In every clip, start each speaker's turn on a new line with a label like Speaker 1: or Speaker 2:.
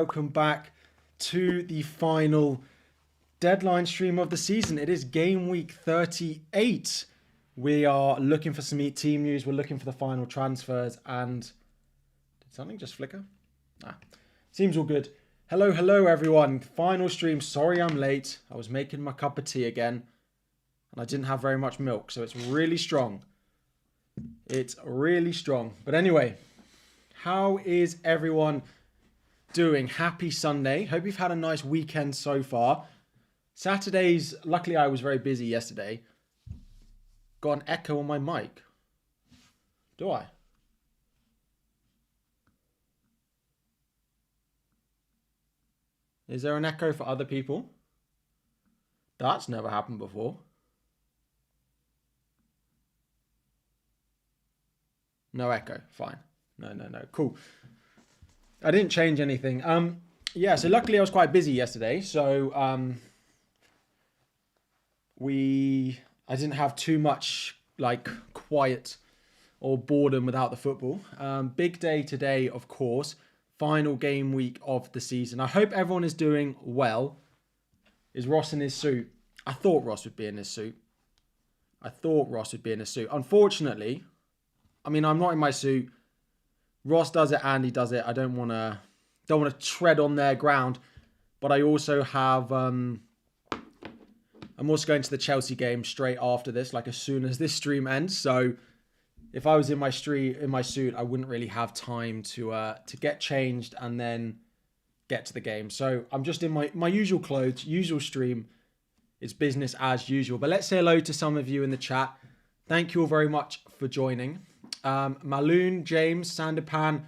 Speaker 1: welcome back to the final deadline stream of the season. It is game week 38. We are looking for some team news. We're looking for the final transfers. And did something just flicker? Seems all good. Hello, everyone. Final stream. Sorry I'm late. I was making my cup of tea again. And I didn't have very much milk, so it's really strong. It's really strong. But anyway, how is everyone doing? Happy Sunday. Hope you've had a nice weekend so far. Saturdays, luckily I was very busy yesterday. Got an echo on my mic. Do I? Is there an echo for other people? That's never happened before. No echo. Fine. No. Cool. I didn't change anything. Yeah, so luckily I was quite busy yesterday. So I didn't have too much like quiet or boredom without the football. Big day today, of course. Final game week of the season. I hope everyone is doing well. Is Ross in his suit? I thought Ross would be in his suit. Unfortunately, I mean, I'm not in my suit. Ross does it, Andy does it. I don't want to tread on their ground, but I also have I'm also going to the Chelsea game straight after this, like as soon as this stream ends. So if I was in my suit, I wouldn't really have time to get changed and then get to the game. So I'm just in my usual clothes, usual stream. It's business as usual. But let's say hello to some of you in the chat. Thank you all very much for joining. Maloon, James, Sanderpan,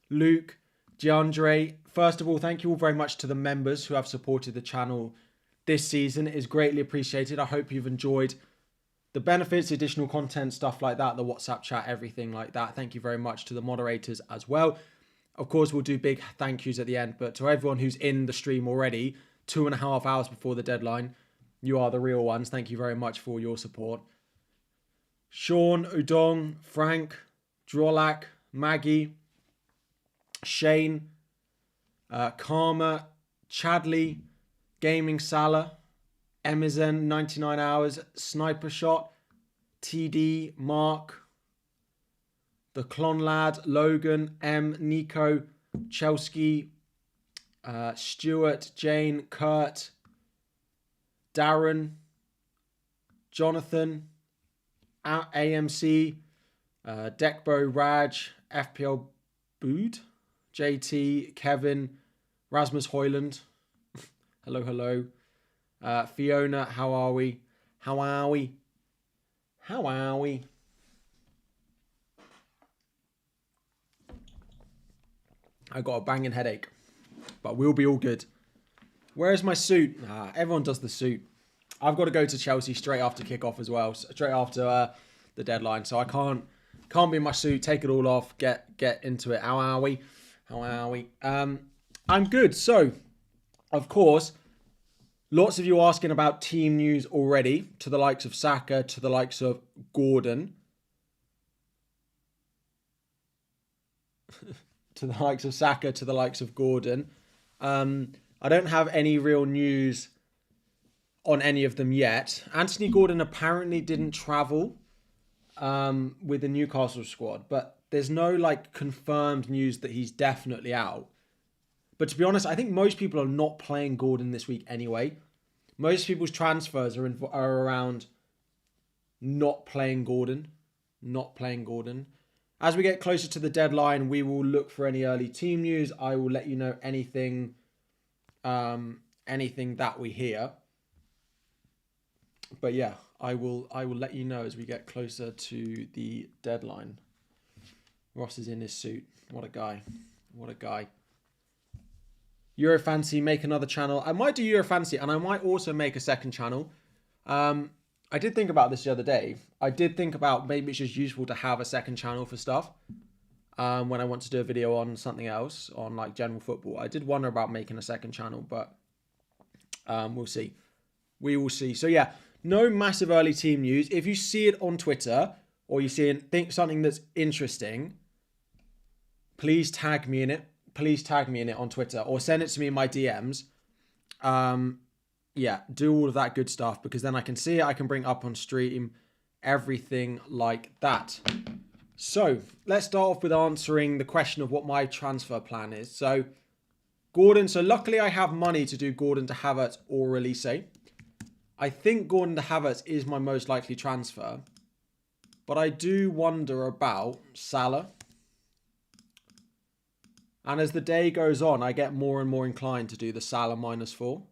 Speaker 1: Luke, DeAndre. First of all, thank you all very much to the members who have supported the channel this season. It is greatly appreciated. I hope you've enjoyed the benefits, additional content, stuff like that, the WhatsApp chat, everything like that. Thank you very much to the moderators as well. Of course, we'll do big thank yous at the end, but to everyone who's in the stream already, 2.5 hours before the deadline, you are the real ones. Thank you very much for your support. Sean, Udong, Frank, Drolak, Maggie, Shane, Karma, Chadley, Gaming Salah, Emizen, 99 hours, Sniper Shot, TD, Mark, The Clon Lad, Logan, M, Nico, Chelsea, Stuart, Jane, Kurt, Darren, Jonathan, AMC, Dekbo, Raj, FPL Bood, JT, Kevin, Rasmus Hoyland. Hello. Fiona, how are we? I got a banging headache, but we'll be all good. Where's my suit? Everyone does the suit. I've got to go to Chelsea straight after kickoff as well, straight after the deadline. So I can't be in my suit. Take it all off. Get into it. How are we? I'm good. So, of course, lots of you asking about team news already. To the likes of Saka, to the likes of Gordon, to the likes of Gordon. I don't have any real news on any of them yet. Anthony Gordon apparently didn't travel with the Newcastle squad, but there's no like confirmed news that he's definitely out. But to be honest, I think most people are not playing Gordon this week anyway. Most people's transfers are around not playing Gordon. As we get closer to the deadline, we will look for any early team news. I will let you know anything that we hear. But yeah, I will let you know as we get closer to the deadline. Ross is in his suit. What a guy. Eurofancy, make another channel. I might do Eurofancy, and I might also make a second channel. I did think about this the other day. I did think about maybe it's just useful to have a second channel for stuff. When I want to do a video on something else, on like general football. I did wonder about making a second channel, but we'll see. We will see. So yeah, no massive early team news. If you see it on Twitter or you think something that's interesting, please tag me in it. please tag me in it on Twitter or send it to me in my DMs. Yeah, do all of that good stuff because then I can see it. I can bring it up on stream, everything like that. So let's start off with answering the question of what my transfer plan is. So Gordon, so luckily I have money to do Gordon to Havertz or Elise. I think Gordon to Havertz is my most likely transfer. But I do wonder about Salah. And as the day goes on, I get more and more inclined to do the Salah -4.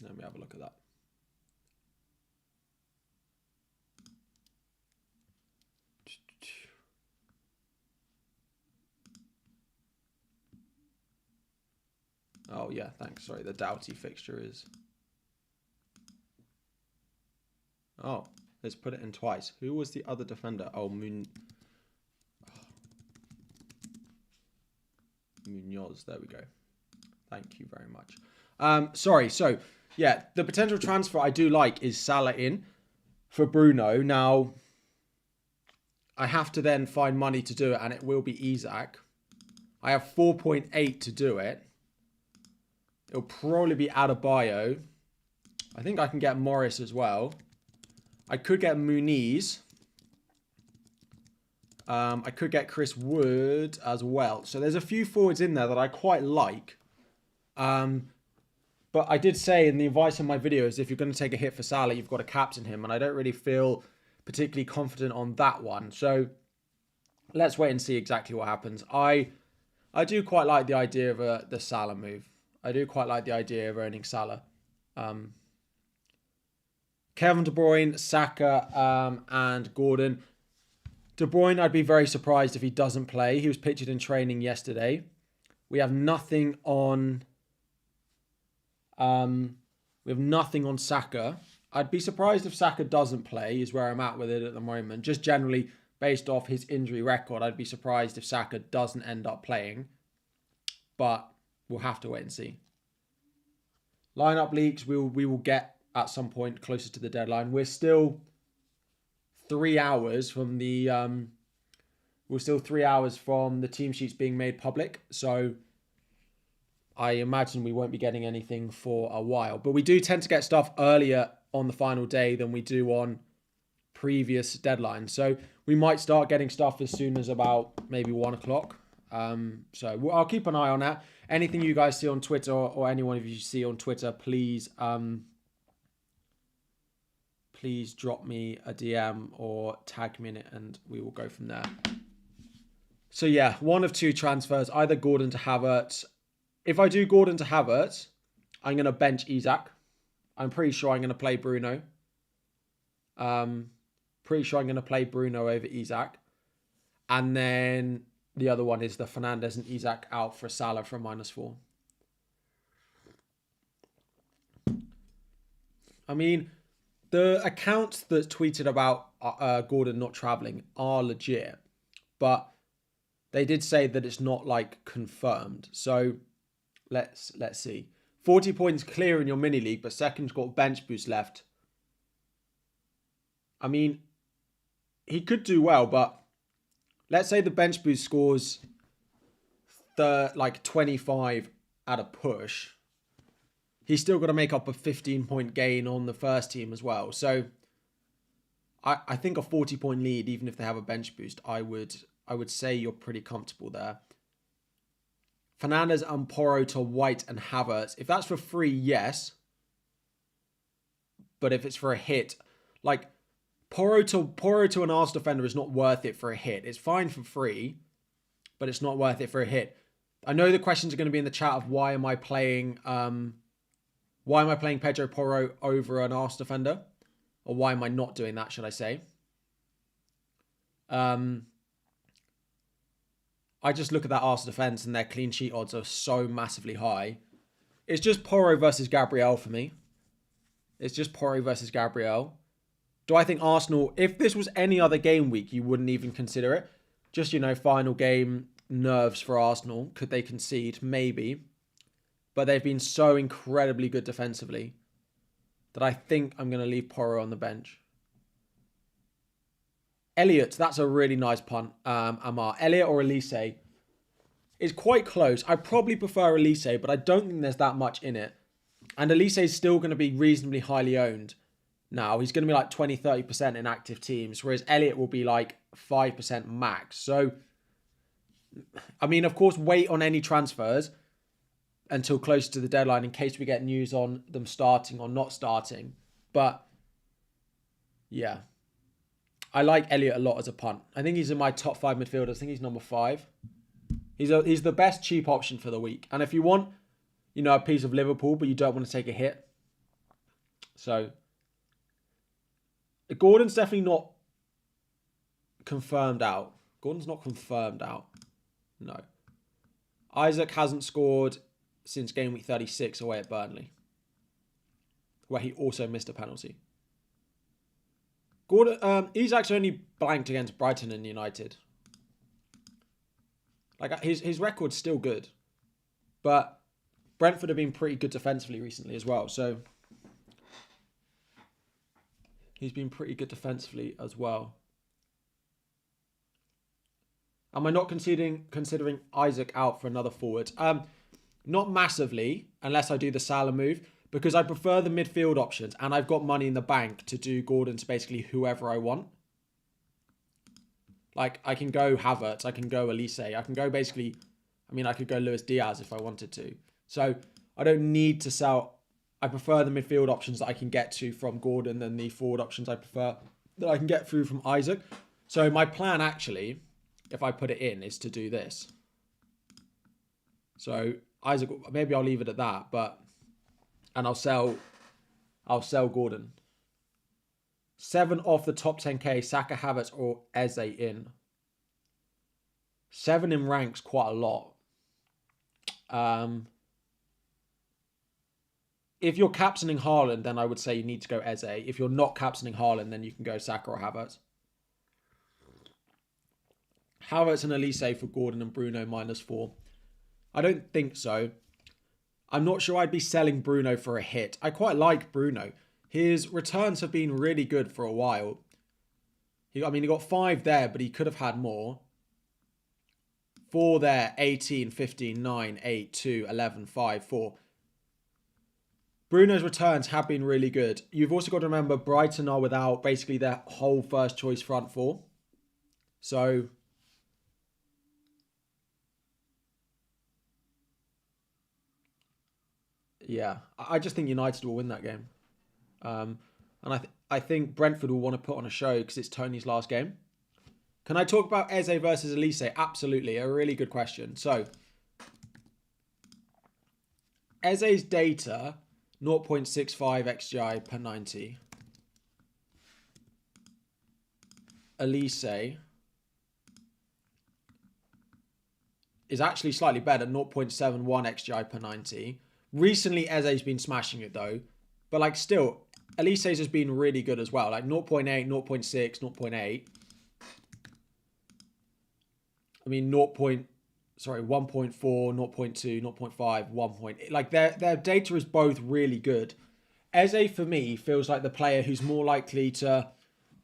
Speaker 1: Let me have a look at that. Oh, yeah, thanks. Sorry, the Doughty fixture is... Oh, let's put it in twice. Who was the other defender? Oh, Munoz. There we go. Thank you very much. Sorry, so, yeah, the potential transfer I do like is Salah in for Bruno. Now, I have to then find money to do it, and it will be Isak. I have 4.8 to do it. It'll probably be Adebayo. I think I can get Morris as well. I could get Muniz. I could get Chris Wood as well. So there's a few forwards in there that I quite like. But I did say in the advice in my videos, if you're going to take a hit for Salah, you've got to captain him. And I don't really feel particularly confident on that one. So let's wait and see exactly what happens. I do quite like the idea of the Salah move. I do quite like the idea of owning Salah. Kevin De Bruyne, Saka, and Gordon. De Bruyne, I'd be very surprised if he doesn't play. He was pictured in training yesterday. We have nothing on... we have nothing on Saka. I'd be surprised if Saka doesn't play, is where I'm at with it at the moment. Just generally, based off his injury record, I'd be surprised if Saka doesn't end up playing. But we'll have to wait and see. Lineup leaks, we will get at some point closer to the deadline. We're still 3 hours from the team sheets being made public. So I imagine we won't be getting anything for a while. But we do tend to get stuff earlier on the final day than we do on previous deadlines. So we might start getting stuff as soon as about maybe 1 o'clock. So I'll keep an eye on that. Anything you guys see on Twitter or anyone of you see on Twitter, please please drop me a DM or tag me in it and we will go from there. So yeah, one of two transfers, either Gordon to Havertz. If I do Gordon to Havertz, I'm going to bench Isak. I'm pretty sure I'm going to play Bruno. Pretty sure I'm going to play Bruno over Isak. And then the other one is the Fernandes and Isak out for Salah for a -4. I mean, the accounts that tweeted about Gordon not travelling are legit. But they did say that it's not, like, confirmed. So let's see. 40 points clear in your mini league, but second's got bench boost left. I mean, he could do well, but let's say the bench boost scores 25 at a push. He's still got to make up a 15-point gain on the first team as well. So I think a 40-point lead, even if they have a bench boost, I would say you're pretty comfortable there. Fernandes and Porro to White and Havertz. If that's for free, yes. But if it's for a hit, like Porro to an Arsenal defender is not worth it for a hit. It's fine for free, but it's not worth it for a hit. I know the questions are going to be in the chat of why am I playing Pedro Porro over an Arsenal defender? Or why am I not doing that, should I say? I just look at that Arsenal defence and their clean sheet odds are so massively high. It's just Porro versus Gabriel for me. It's just Porro versus Gabriel. Do I think Arsenal, if this was any other game week, you wouldn't even consider it? Just, final game nerves for Arsenal. Could they concede? Maybe. But they've been so incredibly good defensively. that I think I'm going to leave Porro on the bench. Elliott, that's a really nice punt, Amar. Elliott or Elise? It's quite close. I probably prefer Elise, but I don't think there's that much in it. And Elise is still going to be reasonably highly owned now. He's going to be like 20-30% in active teams, whereas Elliott will be like 5% max. So, I mean, of course, wait on any transfers until close to the deadline in case we get news on them starting or not starting. But, yeah. I like Elliott a lot as a punt. I think he's in my top 5 midfielders. I think he's number 5. He's the best cheap option for the week. And if you want, you know, a piece of Liverpool, but you don't want to take a hit. So, Gordon's definitely not confirmed out. Gordon's not confirmed out. No. Isaac hasn't scored since game week 36 away at Burnley, where he also missed a penalty. Gordon, he's actually only blanked against Brighton and United. Like, his record's still good. But Brentford have been pretty good defensively recently as well. So, he's been pretty good defensively as well. Am I not considering Isaac out for another forward? Not massively, unless I do the Salah move, because I prefer the midfield options, and I've got money in the bank to do Gordon to basically whoever I want. Like, I can go Havertz, I can go Elise, I can go basically, I mean, I could go Luis Diaz if I wanted to. So, I don't need to sell. I prefer the midfield options that I can get to from Gordon than the forward options I prefer that I can get through from Isaac. So, my plan actually, if I put it in, is to do this. So, Isaac, maybe I'll leave it at that, and I'll sell Gordon. 7 off the top 10k, Saka, Havertz, or Eze in. 7 in ranks, quite a lot. If you're captaining Haaland, then I would say you need to go Eze. If you're not captaining Haaland, then you can go Saka or Havertz. Havertz and Elise for Gordon and Bruno -4. I don't think so. I'm not sure I'd be selling Bruno for a hit. I quite like Bruno. His returns have been really good for a while. He got 5 there, but he could have had more. 4 there, 18, 15, 9, 8, 2, 11, 5, 4. Bruno's returns have been really good. You've also got to remember Brighton are without basically their whole first choice front 4. So, yeah, I just think United will win that game. And I think Brentford will want to put on a show because it's Tony's last game. Can I talk about Eze versus Elise? Absolutely. A really good question. So, Eze's data, 0.65 XGI per 90. Elise is actually slightly better, 0.71 XGI per 90. Recently, Eze's been smashing it though. But like still, Elise's has been really good as well. Like 0.8, 0.6, 0.8. I mean, 1.4, 0.2, 0.5, 1. Like their data is both really good. Eze for me feels like the player who's more likely to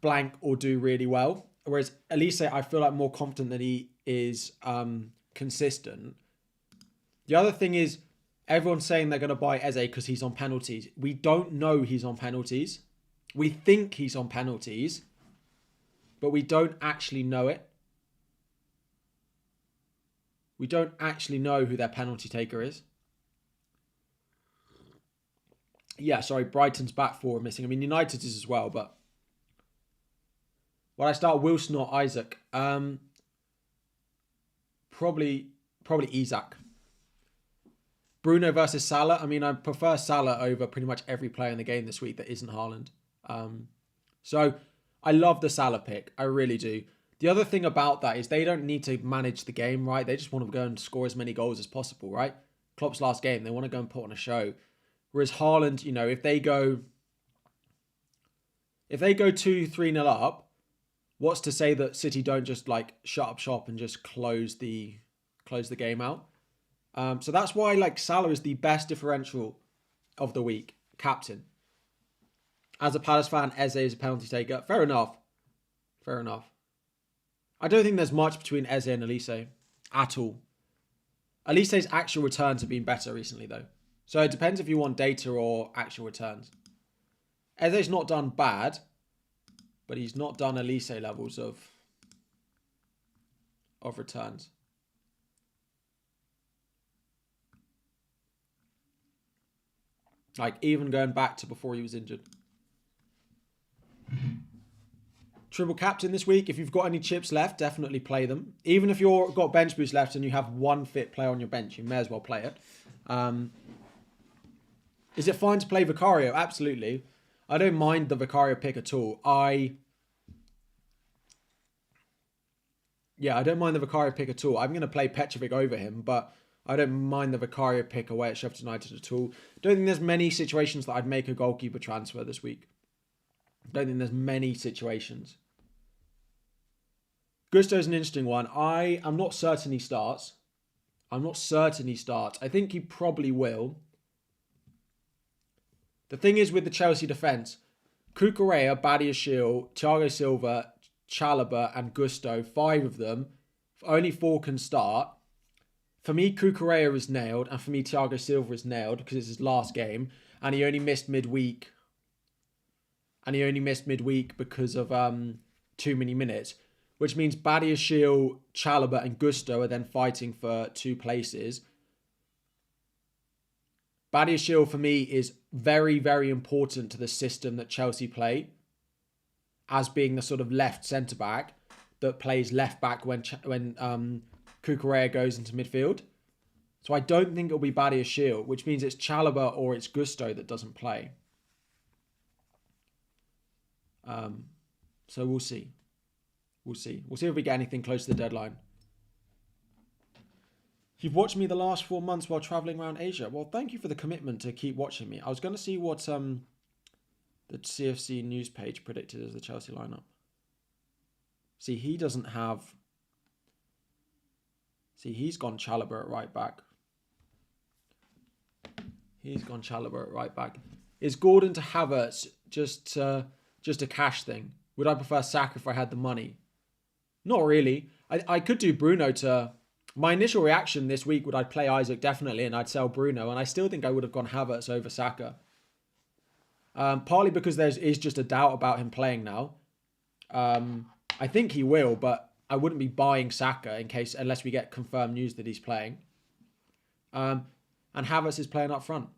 Speaker 1: blank or do really well. Whereas Elise, I feel like more confident that he is consistent. The other thing is, everyone's saying they're going to buy Eze because he's on penalties. We don't know he's on penalties. We think he's on penalties, but we don't actually know it. We don't actually know who their penalty taker is. Yeah, sorry, Brighton's back 4 are missing. I mean, United is as well, but... Well, I start Wilson or Isaac. Probably Isaac. Bruno versus Salah. I mean, I prefer Salah over pretty much every player in the game this week that isn't Haaland. So, I love the Salah pick. I really do. The other thing about that is they don't need to manage the game, right? They just want to go and score as many goals as possible, right? Klopp's last game, they want to go and put on a show. Whereas Haaland, you know, if they go 2-3-0 up, what's to say that City don't just like shut up shop and just close the game out? So that's why like Salah is the best differential of the week, captain. As a Palace fan, Eze is a penalty taker. Fair enough. Fair enough. I don't think there's much between Eze and Elise at all. Elise's actual returns have been better recently, though. So it depends if you want data or actual returns. Eze's not done bad, but he's not done Elise levels of returns. Like, even going back to before he was injured. Triple captain this week. If you've got any chips left, definitely play them. Even if you've got bench boost left and you have one fit player on your bench, you may as well play it. Is it fine to play Vicario? Absolutely. I don't mind the Vicario pick at all. I don't mind the Vicario pick at all. I'm going to play Petrovic over him, but I don't mind the Vicario pick away at Sheffield United at all. Don't think there's many situations that I'd make a goalkeeper transfer this week. Don't think there's many situations. Gusto's an interesting one. I am not certain he starts. I think he probably will. The thing is with the Chelsea defence, Cucurella, Badiashile, Thiago Silva, Chalobah and Gusto, 5 of them, only 4 can start. For me, Cucurella is nailed, and for me, Thiago Silva is nailed because it's his last game, and he only missed midweek. Because of too many minutes, which means Badiashile, Chalobah and Gusto are then fighting for 2 places. Badiashile for me is very, very important to the system that Chelsea play, as being the sort of left centre-back that plays left-back when Cucurella goes into midfield. So I don't think it'll be Badiashile, which means it's Chalobah or it's Gusto that doesn't play. So we'll see. We'll see if we get anything close to the deadline. You've watched me the last 4 months while travelling around Asia. Well, thank you for the commitment to keep watching me. I was going to see what the CFC news page predicted as the Chelsea lineup. See, he doesn't have... See, he's gone Chalobah at right back. Is Gordon to Havertz just a cash thing? Would I prefer Saka if I had the money? Not really. I could do Bruno to... My initial reaction this week would I'd play Isaac definitely and I'd sell Bruno, and I still think I would have gone Havertz over Saka. Partly because there is just a doubt about him playing now. I think he will, but I wouldn't be buying Saka unless we get confirmed news that he's playing. And Havertz is playing up front.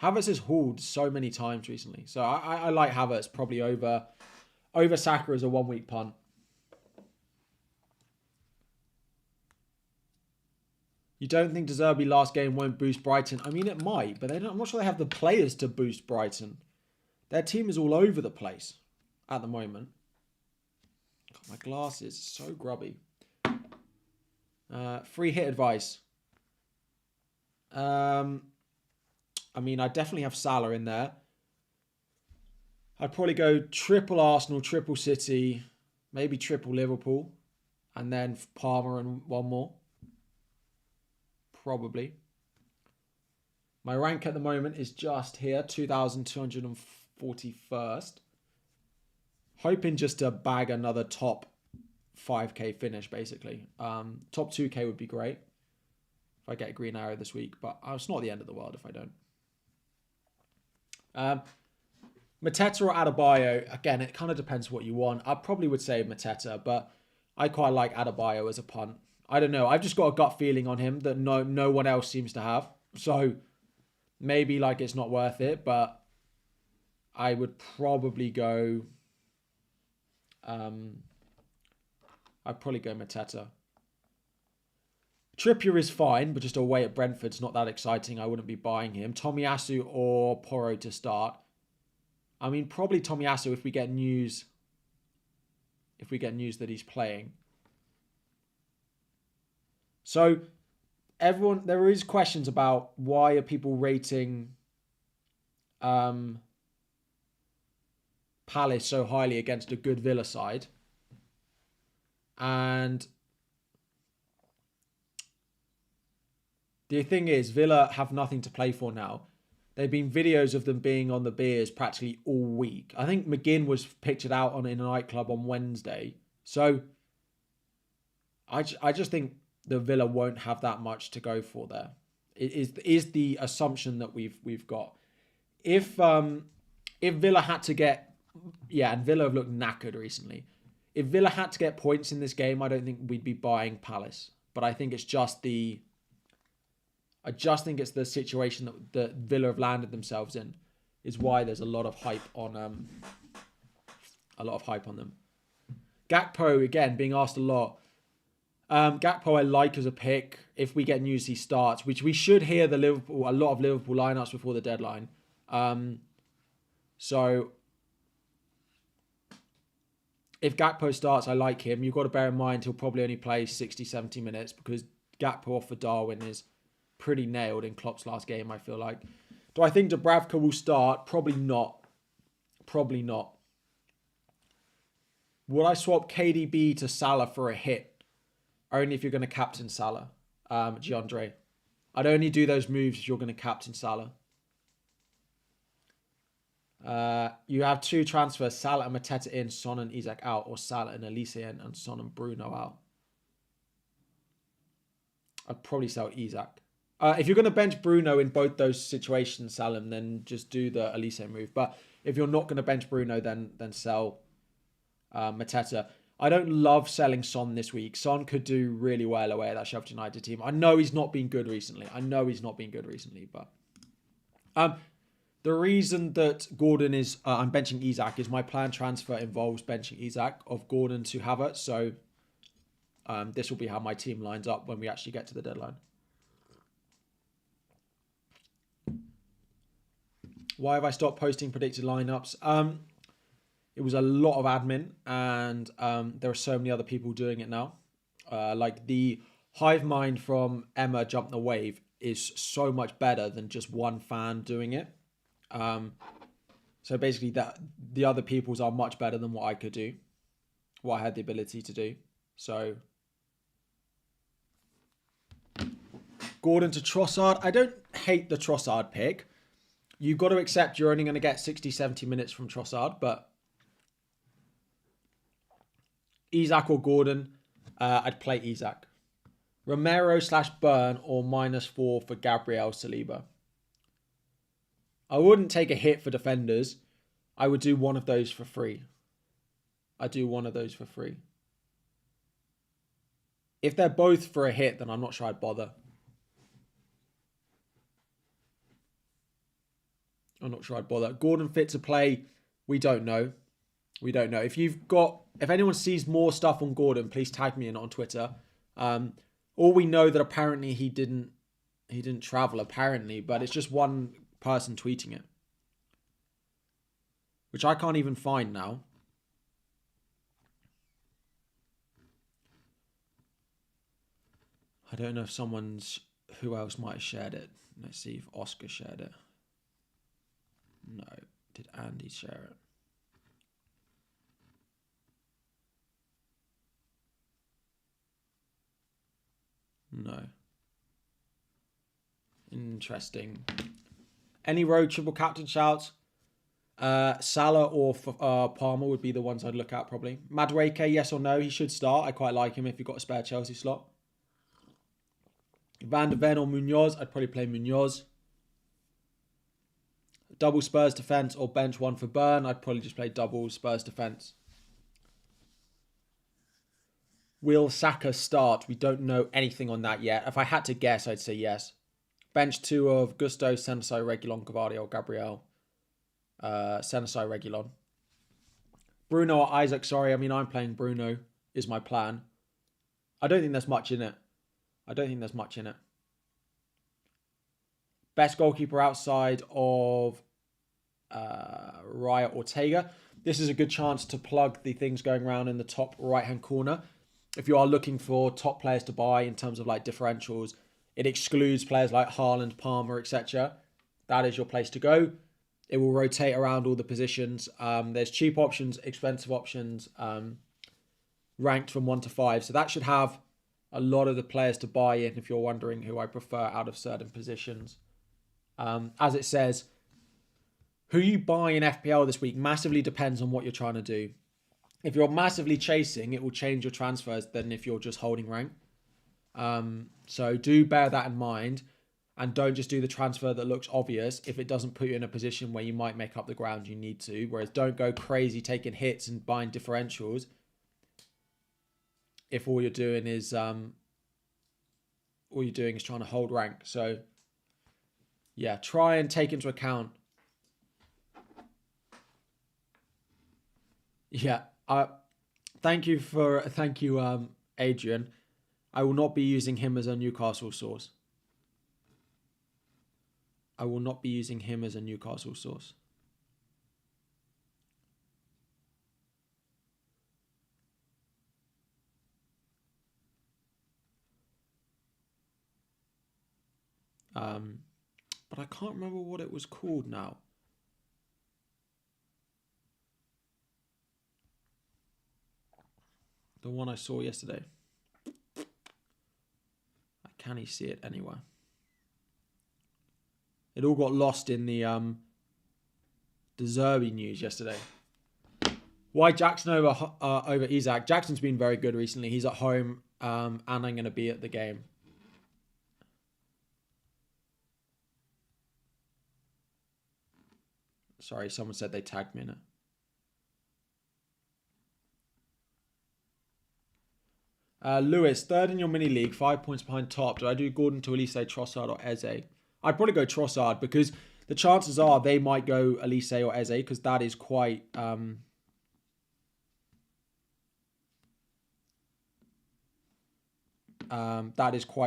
Speaker 1: Havertz has hauled so many times recently. So I like Havertz probably over Saka as a 1 week punt. You don't think De Zerbi last game won't boost Brighton? I mean, it might, but I'm not sure they have the players to boost Brighton. Their team is all over the place at the moment. God, my glasses are so grubby. Free hit advice. I mean, I definitely have Salah in there. I'd probably go triple Arsenal, triple City, maybe triple Liverpool, and then Palmer and one more. Probably. My rank at the moment is just here, 2,241st. Hoping just to bag another top 5k finish, basically. Top 2k would be great if I get a green arrow this week, but it's not the end of the world if I don't. Mateta or Adebayo, again, it kind of depends what you want. I probably would say Mateta, but I quite like Adebayo as a punt. I don't know. I've just got a gut feeling on him that no one else seems to have. So maybe like it's not worth it, but I would probably go... I'd probably go Mateta. Trippier is fine, but just away at Brentford's not that exciting. I wouldn't be buying him. Tomiyasu or Porro to start. I mean, probably Tomiyasu if we get news. If we get news that he's playing. So, there is questions about why are people rating Palace so highly against a good Villa side. And the thing is, Villa have nothing to play for now. There've been videos of them being on the beers practically all week. I think McGinn was pictured out in a nightclub on Wednesday. So I just think the Villa won't have that much to go for there. It is the assumption that we've got. If Villa had to get, and Villa have looked knackered recently. If Villa had to get points in this game, I don't think we'd be buying Palace. But I think it's just the situation that Villa have landed themselves in is why there's a lot of hype on them. Gakpo again being asked a lot. Gakpo I like as a pick if we get news he starts, which we should hear a lot of Liverpool lineups before the deadline. So if Gakpo starts, I like him. You've got to bear in mind he'll probably only play 60, 70 minutes because Gakpo off for Darwin is pretty nailed in Klopp's last game, I feel like. Do I think Dubravka will start? Probably not. Would I swap KDB to Salah for a hit? Only if you're going to captain Salah, Giandre. I'd only do those moves if you're going to captain Salah. You have 2 transfers, Salah and Mateta in, Son and Isak out, or Salah and Elise in, and Son and Bruno out. I'd probably sell Isak. If you're going to bench Bruno in both those situations, Salim, then just do the Elise move. But if you're not going to bench Bruno, then sell Mateta. I don't love selling Son this week. Son could do really well away at that Sheffield United team. I know he's not been good recently. But the reason that Gordon is I'm benching Isak is my planned transfer involves benching Isak of Gordon to Havertz. So this will be how my team lines up when we actually get to the deadline. Why have I stopped posting predicted lineups? It was a lot of admin, and there are so many other people doing it now. Like the hive mind from Emma Jump the Wave is so much better than just one fan doing it. So basically the other people's are much better than what I could do, what I had the ability to do. So Gordon to Trossard. I don't hate the Trossard pick. You've got to accept you're only going to get 60, 70 minutes from Trossard, but Isak or Gordon, I'd play Isak. Romero/Burn or -4 for Gabriel Saliba. I wouldn't take a hit for defenders. I would do one of those for free. If they're both for a hit, then I'm not sure I'd bother. Gordon fit to play, we don't know. If anyone sees more stuff on Gordon, please tag me in on Twitter. All we know that apparently he didn't travel apparently, but it's just one person tweeting it, which I can't even find now. I don't know if who else might have shared it. Let's see if Oscar shared it. No. Did Andy share it? No. Interesting. Any road triple captain shouts? Salah or Palmer would be the ones I'd look at probably. Madueke, yes or no? He should start. I quite like him if you've got a spare Chelsea slot. Van de Ven or Munoz? I'd probably play Munoz. Double Spurs defence or bench one for Burn? I'd probably just play double Spurs defence. Will Saka start? We don't know anything on that yet. If I had to guess, I'd say yes. Bench 2 of Gusto, Senesi, Reguilon, Gavardio, Gabriel. Senesi, Reguilon. Bruno or Isaac, sorry. I mean, I'm playing Bruno is my plan. I don't think there's much in it. Best goalkeeper outside of Raya Ortega. This is a good chance to plug the things going around in the top right-hand corner. If you are looking for top players to buy in terms of like differentials, it excludes players like Haaland, Palmer, etc. That is your place to go. It will rotate around all the positions. There's cheap options, expensive options, ranked from 1 to 5. So that should have a lot of the players to buy in if you're wondering who I prefer out of certain positions. As it says, who you buy in FPL this week massively depends on what you're trying to do. If you're massively chasing, it will change your transfers than if you're just holding rank. So do bear that in mind, and don't just do the transfer that looks obvious if it doesn't put you in a position where you might make up the ground you need to. Whereas don't go crazy taking hits and buying differentials if all you're doing is trying to hold rank. So yeah, try and take into account. Yeah, thank you, Adrian. I will not be using him as a Newcastle source. I will not be using him as a Newcastle source. But I can't remember what it was called now. The one I saw yesterday. Can he see it anywhere? It all got lost in the Zerbi news yesterday. Why Jackson over Isak? Jackson's been very good recently. He's at home, and I'm going to be at the game. Sorry, someone said they tagged me in it. Lewis, third in your mini league, 5 points behind top. Did I do Gordon to Elise, Trossard, or Eze? I'd probably go Trossard because the chances are they might go Elise or Eze because that is quite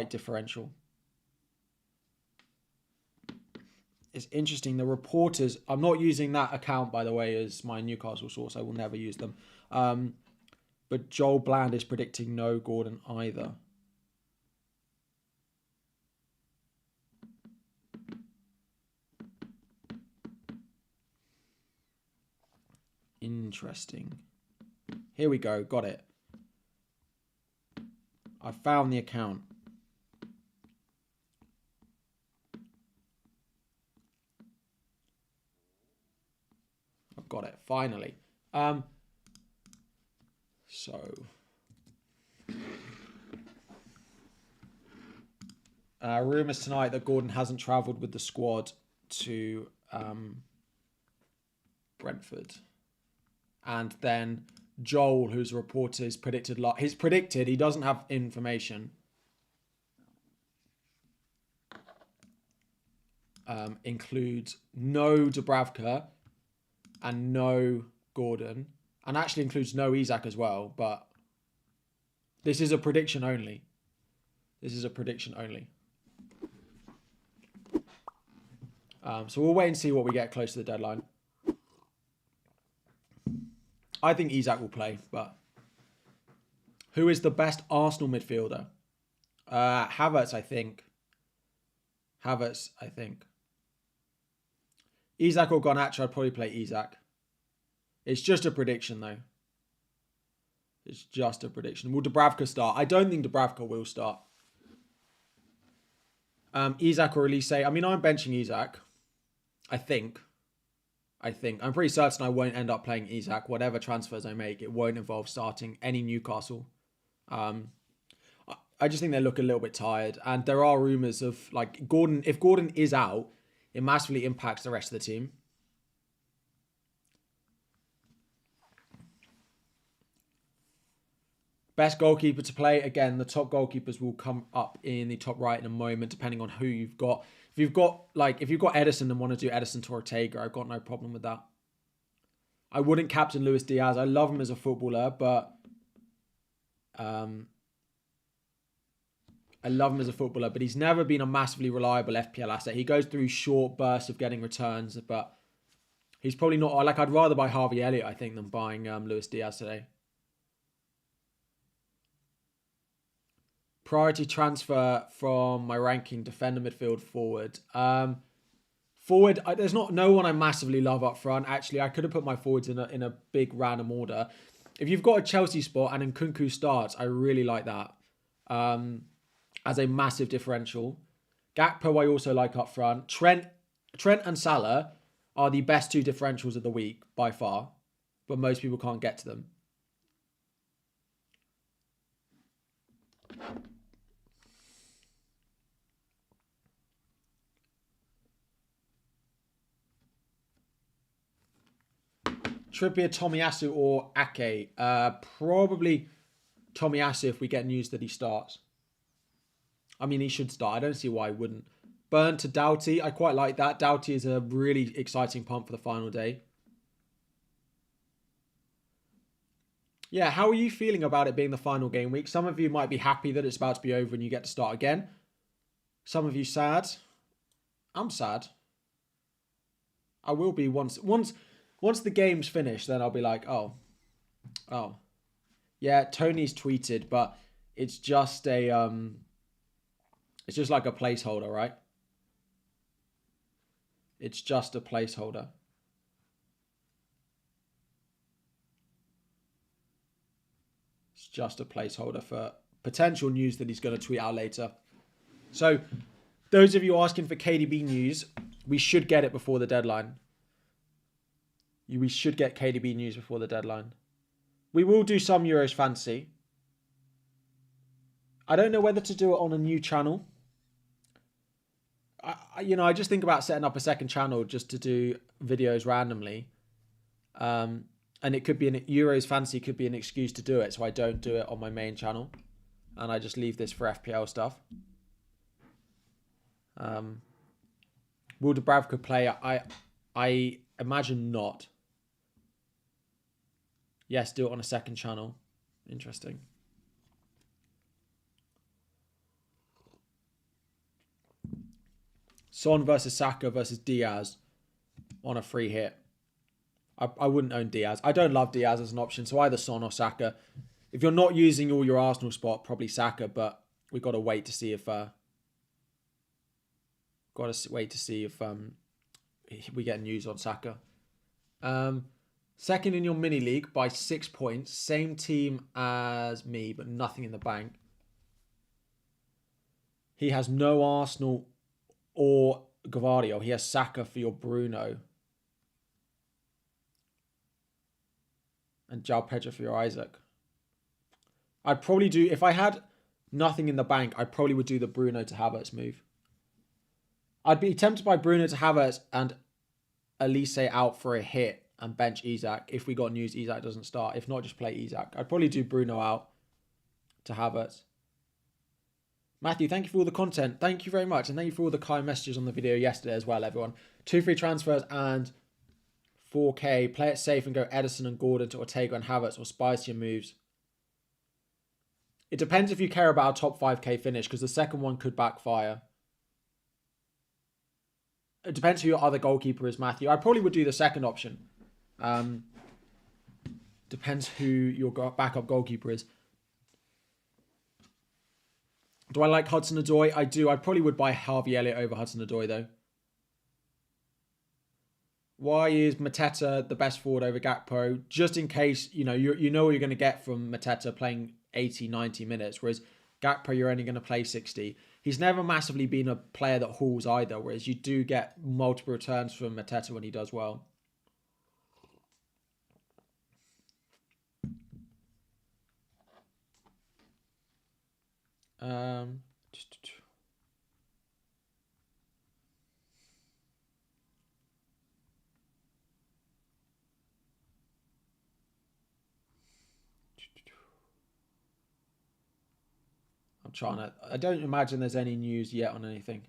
Speaker 1: differential. It's interesting. The reporters, I'm not using that account, by the way, as my Newcastle source. I will never use them. But Joel Bland is predicting no Gordon either. Interesting. Here we go. Got it. I found the account. I've got it. Finally. Rumours tonight that Gordon hasn't travelled with the squad to Brentford. And then Joel, who's a reporter, he's predicted, he doesn't have information. Includes no Dubravka and no Gordon. And actually includes no Isak as well, but this is a prediction only. So we'll wait and see what we get close to the deadline. I think Isak will play, but who is the best Arsenal midfielder? Havertz, I think. Isak or Garnacho, I'd probably play Isak. It's just a prediction, though. Will Dubravka start? I don't think Dubravka will start. Isak or Elise? I mean, I'm benching Isak. I think. I'm pretty certain I won't end up playing Isak. Whatever transfers I make, it won't involve starting any Newcastle. I just think they look a little bit tired. And there are rumours of, like, Gordon. If Gordon is out, it massively impacts the rest of the team. Best goalkeeper to play. Again, the top goalkeepers will come up in the top right in a moment, depending on who you've got. If you've got Edison and want to do Edison to Ortega, I've got no problem with that. I wouldn't captain Luis Diaz. I love him as a footballer, but he's never been a massively reliable FPL asset. He goes through short bursts of getting returns, but he's probably not. Like, I'd rather buy Harvey Elliott, I think, than buying Luis Diaz today. Priority transfer from my ranking: defender, midfield, forward. Forward, there's no one I massively love up front. Actually, I could have put my forwards in a big random order. If you've got a Chelsea spot and Nkunku starts, I really like that as a massive differential. Gakpo I also like up front. Trent Trent and Salah are the best 2 differentials of the week by far, but most people can't get to them. Trippier, Tomiyasu, or Ake? Probably Tomiyasu if we get news that he starts. I mean, he should start. I don't see why he wouldn't. Burn to Doughty. I quite like that. Doughty is a really exciting pump for the final day. Yeah, how are you feeling about it being the final game week? Some of you might be happy that it's about to be over and you get to start again. Some of you sad. I'm sad. I will be once the game's finished, then I'll be like, oh. Yeah, Tony's tweeted, but it's just a it's just like a placeholder, right? It's just a placeholder. It's just a placeholder for potential news that he's going to tweet out later. So, those of you asking for KDB news, we should get it before the deadline. We should get KDB news before the deadline. We will do some Euros fantasy. I don't know whether to do it on a new channel. I just think about setting up a second channel just to do videos randomly. And it could be Euros fantasy could be an excuse to do it, so I don't do it on my main channel. And I just leave this for FPL stuff. Will Dubravka play? I imagine not. Yes, do it on a second channel. Interesting. Son versus Saka versus Diaz on a free hit. I wouldn't own Diaz. I don't love Diaz as an option, so either Son or Saka. If you're not using all your Arsenal spot, probably Saka, but we've got to wait to see if we get news on Saka. Second in your mini league by 6 points. Same team as me, but nothing in the bank. He has no Arsenal or Gvardio. He has Saka for your Bruno. And João Pedro for your Isaac. I'd probably do, if I had nothing in the bank, I probably would do the Bruno to Havertz move. I'd be tempted by Bruno to Havertz and Elise out for a hit and bench Isak if we got news Isak doesn't start. If not, just play Isak. I'd probably do Bruno out to Havertz. Matthew, thank you for all the content. Thank you very much. And thank you for all the kind messages on the video yesterday as well, everyone. 2 free transfers and 4K. Play it safe and go Edison and Gordon to Ortega and Havertz or spicier moves. It depends if you care about a top 5K finish because the second one could backfire. It depends who your other goalkeeper is, Matthew. I probably would do the second option. Depends who your backup goalkeeper is. Do I like Hudson-Odoi? I do. I probably would buy Harvey Elliott over Hudson-Odoi, though. Why is Mateta the best forward over Gakpo? Just in case, you know what you're going to get from Mateta playing 80, 90 minutes, whereas Gakpo, you're only going to play 60. He's never massively been a player that hauls either, whereas you do get multiple returns from Mateta when he does well. I'm trying to... I don't imagine there's any news yet on anything.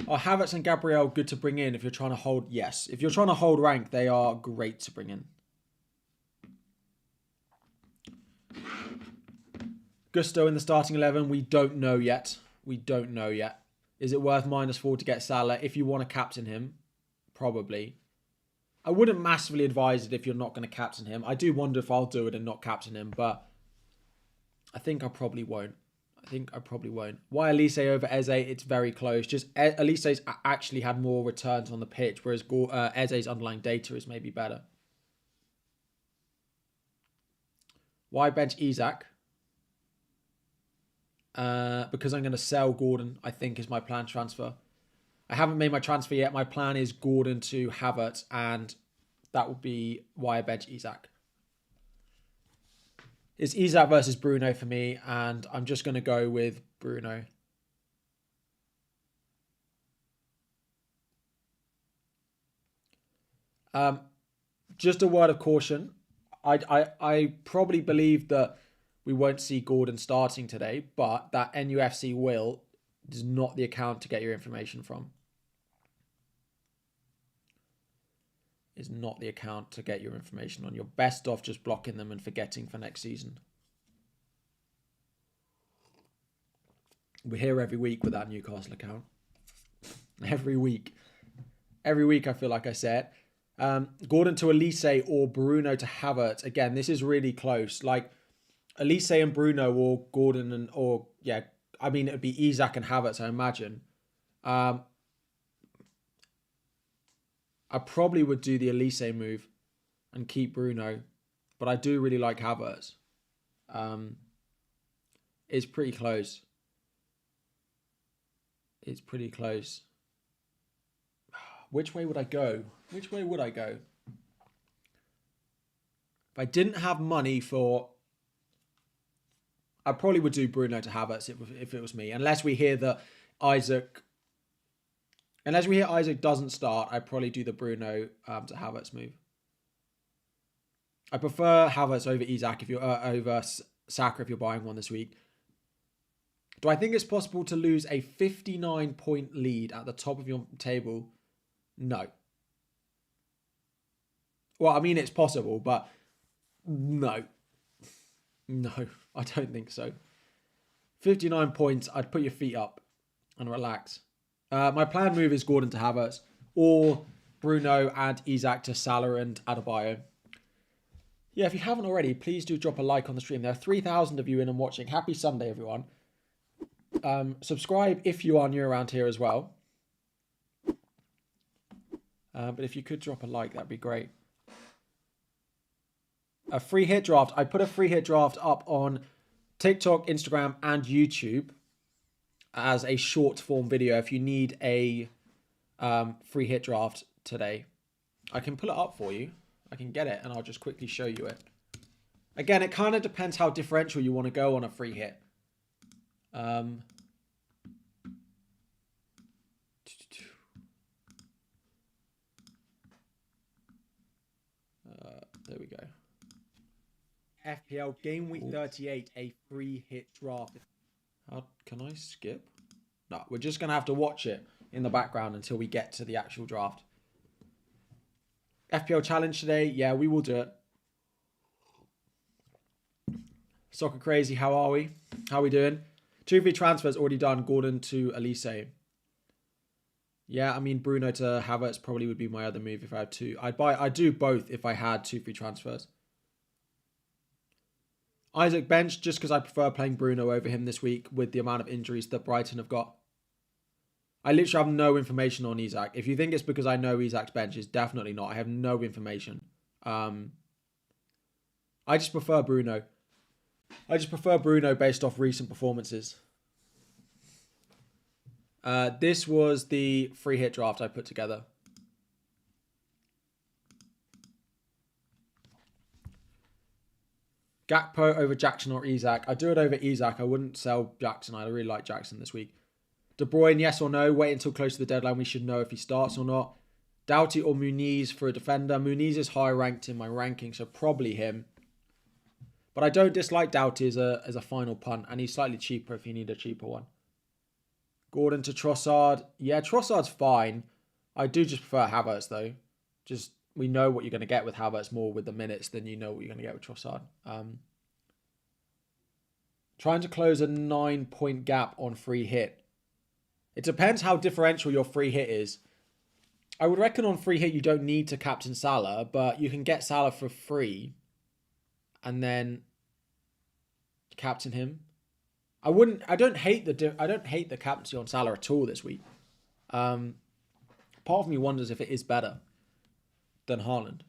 Speaker 1: Are Havertz and Gabriel good to bring in if you're trying to hold? Yes. If you're trying to hold rank, they are great to bring in. Gusto in the starting 11, we don't know yet. We don't know yet. Is it worth -4 to get Salah? If you want to captain him, probably. I wouldn't massively advise it if you're not going to captain him. I do wonder if I'll do it and not captain him, but I think I probably won't. think I probably won't. Why Elise over Eze? It's very close. Just Elise's actually had more returns on the pitch, whereas Eze's underlying data is maybe better. Why bench Isak? Because I'm going to sell Gordon, I think, is my planned transfer. I haven't made my transfer yet. My plan is Gordon to Havertz, and that will be why I bench Isak. It's Isak versus Bruno for me, and I'm just going to go with Bruno. Just a word of caution. I probably believe that we won't see Gordon starting today, but that NUFC will is not the account to get your information from. Is not the account to get your information on. You're best off just blocking them and forgetting for next season. We're here every week with that Newcastle account. Every week. Every week I feel like I say it. Gordon to Elise or Bruno to Havertz. Again, this is really close. Like Elise and Bruno or Gordon and I mean it'd be Isak and Havertz, I imagine. I probably would do the Elise move and keep Bruno, but I do really like Havertz. It's pretty close. It's pretty close. Which way would I go? Which way would I go? If I didn't have money for... I probably would do Bruno to Havertz if it was me. Unless we hear that Isaac doesn't start, I'd probably do the Bruno to Havertz move. I prefer Havertz over Isak if you're over Saka if you're buying one this week. Do I think it's possible to lose a 59-point lead at the top of your table? No. Well, I mean, it's possible, but no. No, I don't think so. 59 points, I'd put your feet up and relax. My planned move is Gordon to Havertz or Bruno and Isak to Salah and Adebayo. Yeah, if you haven't already, please do drop a like on the stream. There are 3,000 of you in and watching. Happy Sunday, everyone. Subscribe if you are new around here as well. But if you could drop a like, that'd be great. A free hit draft. I put a free hit draft up on TikTok, Instagram, and YouTube as a short form video. If you need a free hit draft today, I can pull it up for you. I can get it and I'll just quickly show you it. Again, it kind of depends how differential you want to go on a free hit. There we go. FPL Gameweek 38, a free hit draft. How can I skip? No, we're just going to have to watch it in the background until we get to the actual draft. FPL challenge today. Yeah, we will do it. Soccer Crazy, how are we? How are we doing? 2 free transfers already done. Gordon to Elise. Yeah, I mean, Bruno to Havertz probably would be my other move if I had two. I'd do both if I had 2 free transfers. Isaac bench, just because I prefer playing Bruno over him this week with the amount of injuries that Brighton have got. I literally have no information on Isak. If you think it's because I know Isak's bench, it's definitely not. I have no information. I just prefer Bruno. I just prefer Bruno based off recent performances. This was the free hit draft I put together. Gakpo over Jackson or Isak. I do it over Isak. I wouldn't sell Jackson. I really like Jackson this week. De Bruyne, yes or no? Wait until close to the deadline. We should know if he starts or not. Doughty or Muniz for a defender. Muniz is high ranked in my ranking, so probably him. But I don't dislike Doughty as a final punt, and he's slightly cheaper if you need a cheaper one. Gordon to Trossard. Yeah, Trossard's fine. I do just prefer Havertz, though. Just, we know what you're going to get with Havertz more with the minutes than you know what you're going to get with Trossard. Trying to close a 9-point gap on free hit. It depends how differential your free hit is. I would reckon on free hit you don't need to captain Salah, but you can get Salah for free and then captain him. I don't hate the captaincy on Salah at all this week. Part of me wonders if it is better than Haaland.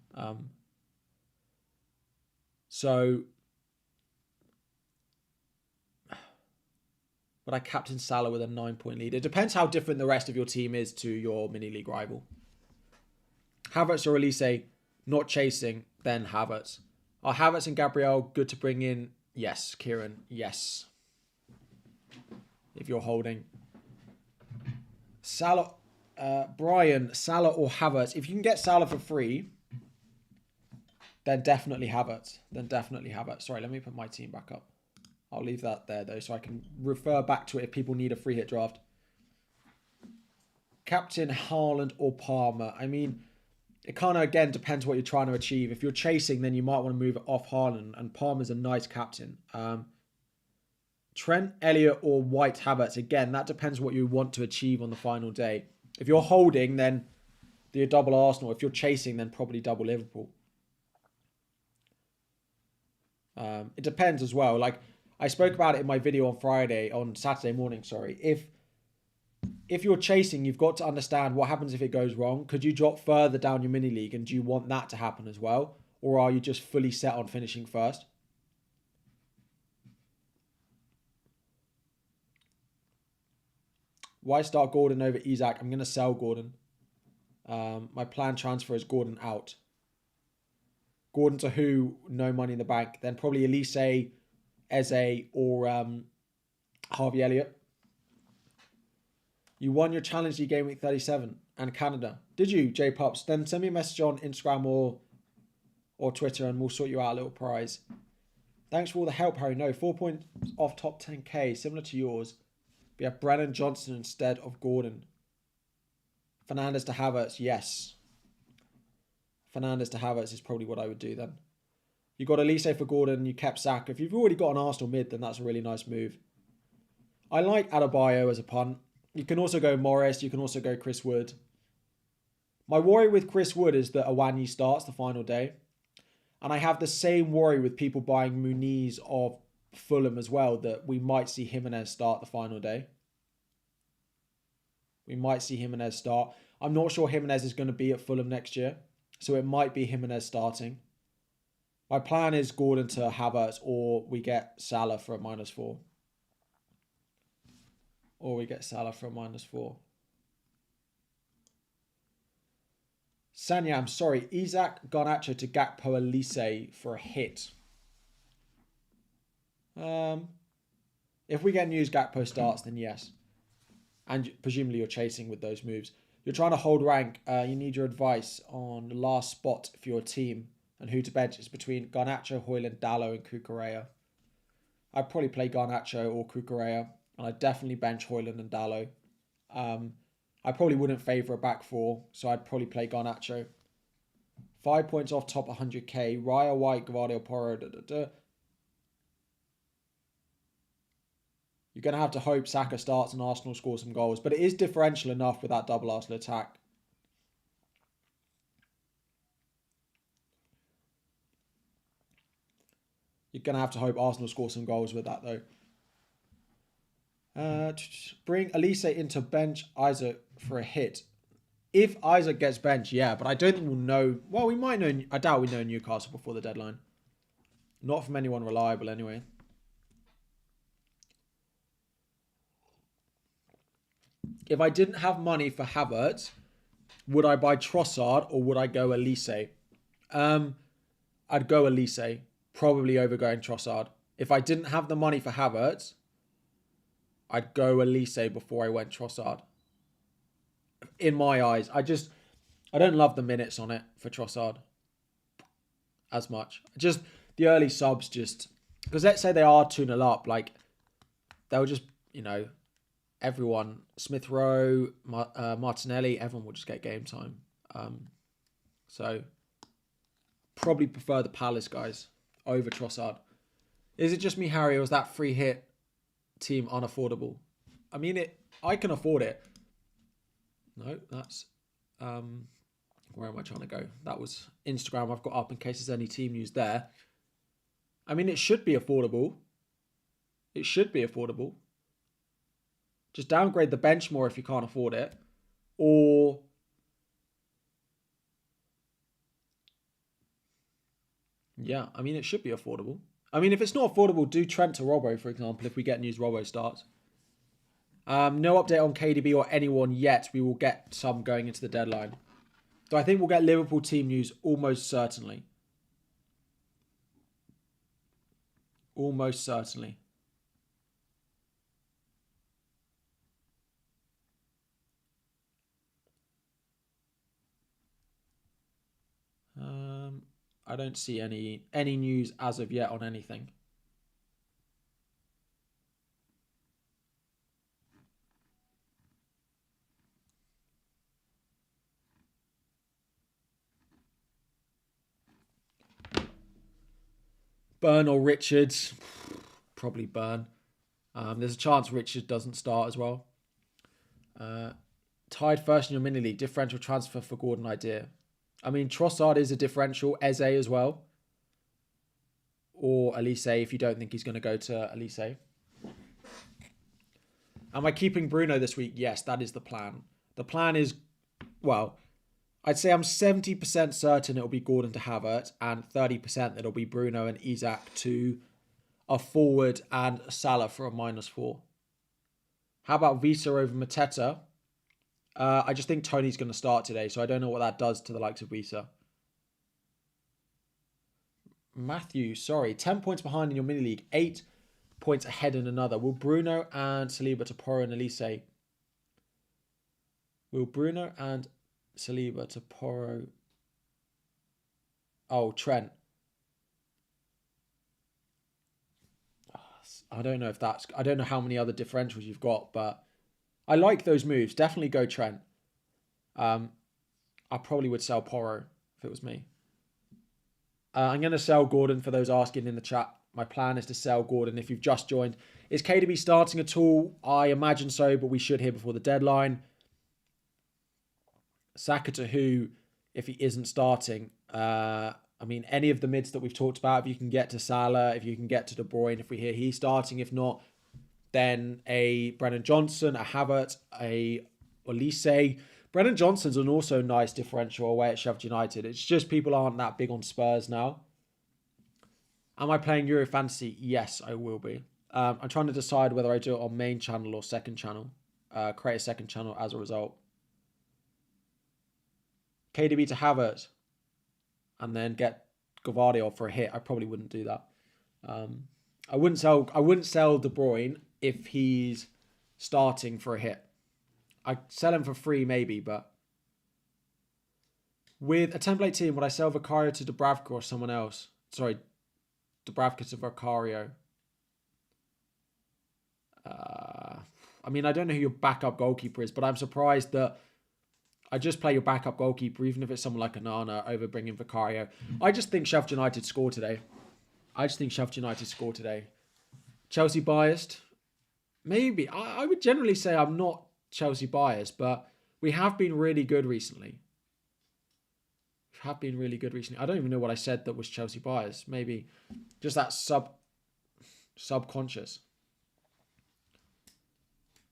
Speaker 1: But I captain Salah with a 9-point lead. It depends how different the rest of your team is to your mini league rival. Havertz or Elise, not chasing, then Havertz. Are Havertz and Gabriel good to bring in? Yes, Kieran, yes. If you're holding. Salah, Brian, Salah or Havertz. If you can get Salah for free, then definitely Havertz. Sorry, let me put my team back up. I'll leave that there, though, so I can refer back to it if people need a free hit draft. Captain Haaland or Palmer. I mean, it kind of, again, depends what you're trying to achieve. If you're chasing, then you might want to move it off Haaland, and Palmer's a nice captain. Trent, Elliott, or White Havertz. Again, that depends what you want to achieve on the final day. If you're holding, then you're double Arsenal. If you're chasing, then probably double Liverpool. It depends as well. Like, I spoke about it in my video on Saturday morning, sorry. If you're chasing, you've got to understand what happens if it goes wrong. Could you drop further down your mini league, and do you want that to happen as well? Or are you just fully set on finishing first? Why start Gordon over Isak? I'm going to sell Gordon. My planned transfer is Gordon out. Gordon to who? No money in the bank. Then probably Elise, Eze, or Harvey Elliott. You won your Challenge League Game Week 37 and Canada. Did you, J Pops? Then send me a message on Instagram or Twitter and we'll sort you out a little prize. Thanks for all the help, Harry. No, 4 points off top 10k, similar to yours. We have Brennan Johnson instead of Gordon. Fernandes to Havertz, yes. Fernandes to Havertz is probably what I would do then. You got Elise for Gordon, you kept Saka. If you've already got an Arsenal mid, then that's a really nice move. I like Adebayo as a punt. You can also go Morris, you can also go Chris Wood. My worry with Chris Wood is that Awani starts the final day. And I have the same worry with people buying Muniz of Fulham as well, that we might see Jimenez start the final day. We might see Jimenez start. I'm not sure Jimenez is going to be at Fulham next year, so it might be Jimenez starting. My plan is Gordon to Havertz, or we get Salah for a -4. Sanya, I'm sorry. Isak, Garnacho to Gakpo, Elise for a hit. If we get news Gakpo starts, then yes. And presumably you're chasing with those moves. You're trying to hold rank. You need your advice on the last spot for your team and who to bench. It's between Garnacho, Højlund, Dalot, and Cucurella. I'd probably play Garnacho or Cucurella, and I'd definitely bench Højlund and Dalot. I probably wouldn't favour a back four, so I'd probably play Garnacho. 5 points off top 100k. Raya, White, Gvardiol, Porro. You're going to have to hope Saka starts and Arsenal scores some goals. But it is differential enough with that double Arsenal attack. You're going to have to hope Arsenal score some goals with that, though. Bring Elise into bench Isaac for a hit. If Isaac gets benched, yeah. But I don't think we'll know. Well, we might know. I doubt we know Newcastle before the deadline. Not from anyone reliable, anyway. If I didn't have money for Havertz, would I buy Trossard or would I go Elise? I'd go Elise, probably over going Trossard. If I didn't have the money for Havertz, I'd go Elise before I went Trossard. In my eyes, I don't love the minutes on it for Trossard as much. Just the early subs, because let's say they are 2-0 up, like they'll just, everyone, Smith Rowe, Martinelli, everyone will just get game time. So probably prefer the Palace guys over Trossard. Is it just me, Harry, or is that free hit team unaffordable? I mean, I can afford it. No, that's where am I trying to go? That was Instagram I've got up in case there's any team news there. I mean, it should be affordable. It should be affordable. Just downgrade the bench more if you can't afford it. Or... yeah, I mean, it should be affordable. I mean, if it's not affordable, do Trent to Robbo, for example, if we get news Robbo starts. No update on KDB or anyone yet. We will get some going into the deadline. So I think we'll get Liverpool team news almost certainly. Almost certainly. I don't see any news as of yet on anything. Burn or Richards? Probably Burn. There's a chance Richards doesn't start as well. Tied first in your mini league. Differential transfer for Gordon idea. I mean, Trossard is a differential. Eze as well. Or Elise if you don't think he's going to go to Elise. Am I keeping Bruno this week? Yes, that is the plan. The plan is, well, I'd say I'm 70% certain it'll be Gordon to Havertz and 30% it'll be Bruno and Isak to a forward and Salah for a -4. How about Visa over Mateta? I just think Tony's going to start today, so I don't know what that does to the likes of Visa. Matthew, sorry, 10 points behind in your mini league, 8 points ahead in another. Will Bruno and Saliba to Porro and Elise? Will Bruno and Saliba to Porro? Oh, Trent. I don't know if that's... I don't know how many other differentials you've got, but I like those moves. Definitely go Trent. I probably would sell Porro if it was me. I'm going to sell Gordon for those asking in the chat. My plan is to sell Gordon if you've just joined. Is KDB starting at all? I imagine so, but we should hear before the deadline. Saka to who if he isn't starting? I mean, any of the mids that we've talked about, if you can get to Salah, if you can get to De Bruyne, if we hear he's starting. If not, then a Brennan Johnson, a Havertz, a Olise. Brennan Johnson's an also nice differential away at Sheffield United. It's just people aren't that big on Spurs now. Am I playing Euro Fantasy? Yes, I will be. I'm trying to decide whether I do it on main channel or second channel. Create a second channel as a result. KDB to Havertz. And then get Gavardio for a hit. I probably wouldn't do that. I wouldn't sell De Bruyne if he's starting for a hit. I'd sell him for free maybe, but with a template team, would I sell Vicario to Dubravka or someone else? Sorry, Dubravka to Vicario. I mean, I don't know who your backup goalkeeper is, but I'm surprised that I just play your backup goalkeeper, even if it's someone like Anana, over bringing Vicario. I just think Sheffield United score today. Chelsea biased? Maybe. I would generally say I'm not Chelsea biased, but we have been really good recently. I don't even know what I said that was Chelsea biased. Maybe just that subconscious.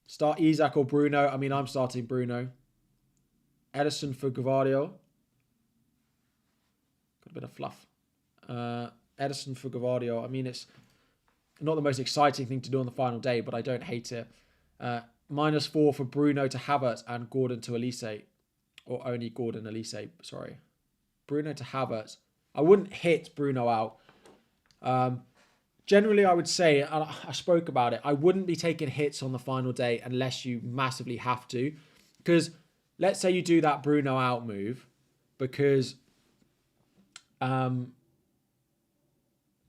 Speaker 1: Start Isak or Bruno. I mean, I'm starting Bruno. Edison for Gavardio. Got a bit of fluff. Edison for Gavardio. I mean, it's not the most exciting thing to do on the final day, but I don't hate it. -4 for Bruno to Havertz and Gordon to Elise. Or only Gordon Elise, sorry. Bruno to Havertz. I wouldn't hit Bruno out. Generally, I would say, and I spoke about it, I wouldn't be taking hits on the final day unless you massively have to. Because let's say you do that Bruno out move, because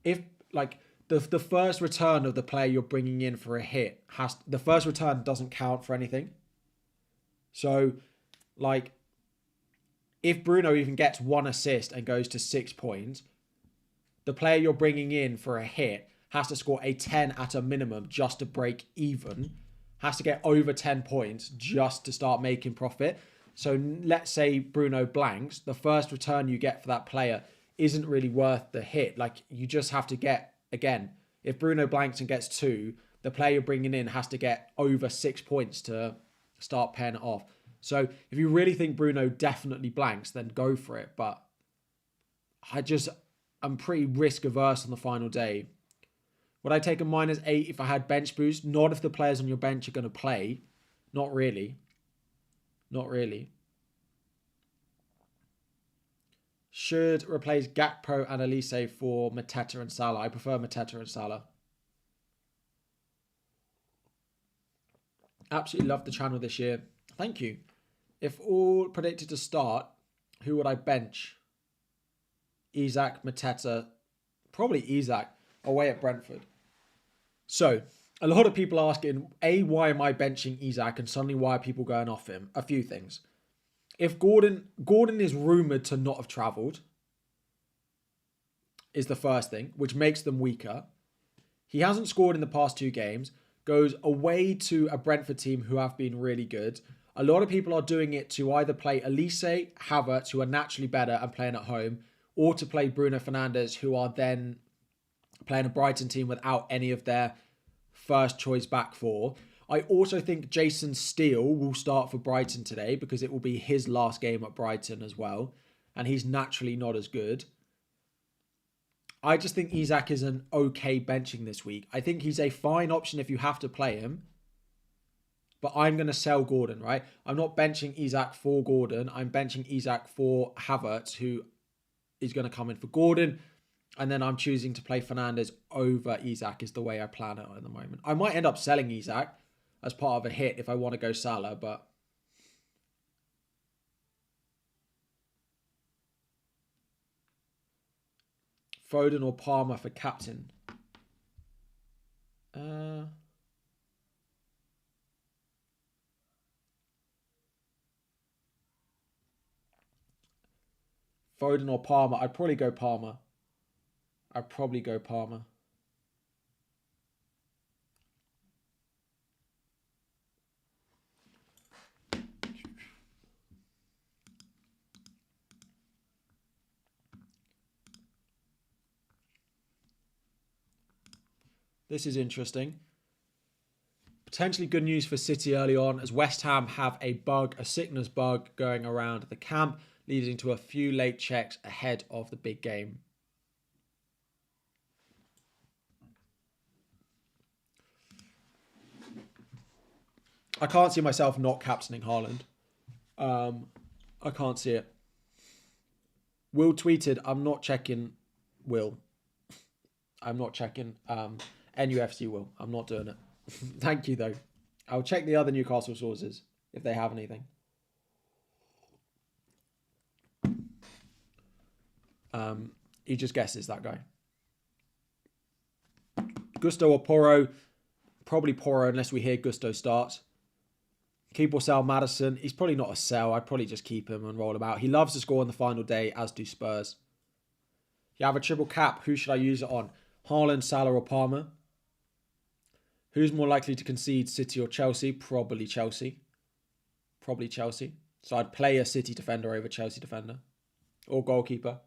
Speaker 1: if like the first return of the player you're bringing in for a hit the first return doesn't count for anything. So like if Bruno even gets 1 assist and goes to 6 points, the player you're bringing in for a hit has to score a 10 at a minimum just to break even, has to get over 10 points just to start making profit. So let's say Bruno blanks, the first return you get for that player isn't really worth the hit. Like you just have to get, again, If Bruno blanks and gets 2, the player you're bringing in has to get over 6 points to start paying it off. So if you really think Bruno definitely blanks, then go for it. But I'm pretty risk averse on the final day. Would I take a -8 if I had bench boost? Not if the players on your bench are going to play. Not really. Not really. Should replace Gakpo and Elise for Mateta and Salah. I prefer Mateta and Salah. Absolutely love the channel this year. Thank you. If all predicted to start, who would I bench? Isak, Mateta. Probably Isak away at Brentford. So, a lot of people asking, A, why am I benching Isak? And suddenly why are people going off him? A few things. If Gordon is rumoured to not have travelled, is the first thing, which makes them weaker. He hasn't scored in the past 2 games, goes away to a Brentford team who have been really good. A lot of people are doing it to either play Elise, Havertz, who are naturally better and playing at home, or to play Bruno Fernandes, who are then playing a Brighton team without any of their first choice back four. I also think Jason Steele will start for Brighton today because it will be his last game at Brighton as well. And he's naturally not as good. I just think Isak is an okay benching this week. I think he's a fine option if you have to play him. But I'm going to sell Gordon, right? I'm not benching Isak for Gordon. I'm benching Isak for Havertz, who is going to come in for Gordon. And then I'm choosing to play Fernandes over Isak is the way I plan it at the moment. I might end up selling Isak as part of a hit if I want to go Salah, but Foden or Palmer for captain. Foden or Palmer. I'd probably go Palmer. This is interesting. Potentially good news for City early on as West Ham have a sickness bug going around the camp, leading to a few late checks ahead of the big game. I can't see myself not captaining Haaland. I can't see it. Will tweeted, I'm not checking Will. I'm not checking NUFC Will. I'm not doing it. Thank you, though. I'll check the other Newcastle sources if they have anything. He just guesses, that guy. Gusto or Porro? Probably Porro unless we hear Gusto start. Keep or sell Maddison? He's probably not a sell. I'd probably just keep him and roll him out. He loves to score on the final day, as do Spurs. You have a triple cap. Who should I use it on? Haaland, Salah or Palmer? Who's more likely to concede, City or Chelsea? Probably Chelsea. So I'd play a City defender over Chelsea defender. Or goalkeeper.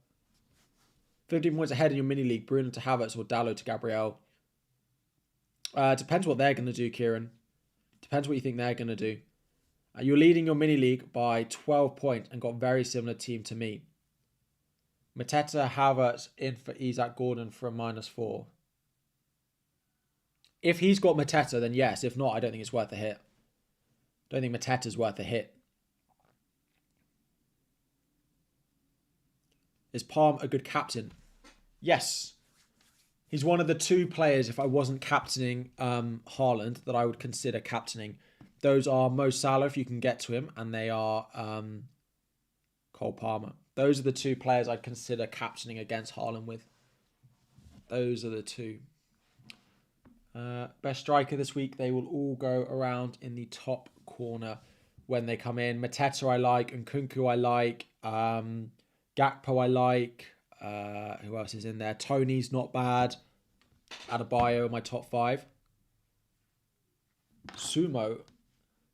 Speaker 1: 15 points ahead in your mini league. Bruno to Havertz or Dalot to Gabriel. Depends what they're going to do, Kieran. Depends what you think they're going to do. You're leading your mini league by 12 points and got a very similar team to me. Mateta, Havertz in for Isak, Gordon for a -4. If he's got Mateta, then yes. If not, I don't think it's worth a hit. Don't think Mateta's worth a hit. Is Palm a good captain? Yes. He's one of the 2 players, if I wasn't captaining Haaland, that I would consider captaining. Those are Mo Salah, if you can get to him, and they are Cole Palmer. Those are the 2 players I'd consider captaining against Haaland with. Those are the 2. Best striker this week, they will all go around in the top corner when they come in. Mateta I like, Nkunku I like, Gakpo I like. Who else is in there? Tony's not bad. Adebayo, my top 5. Sumo.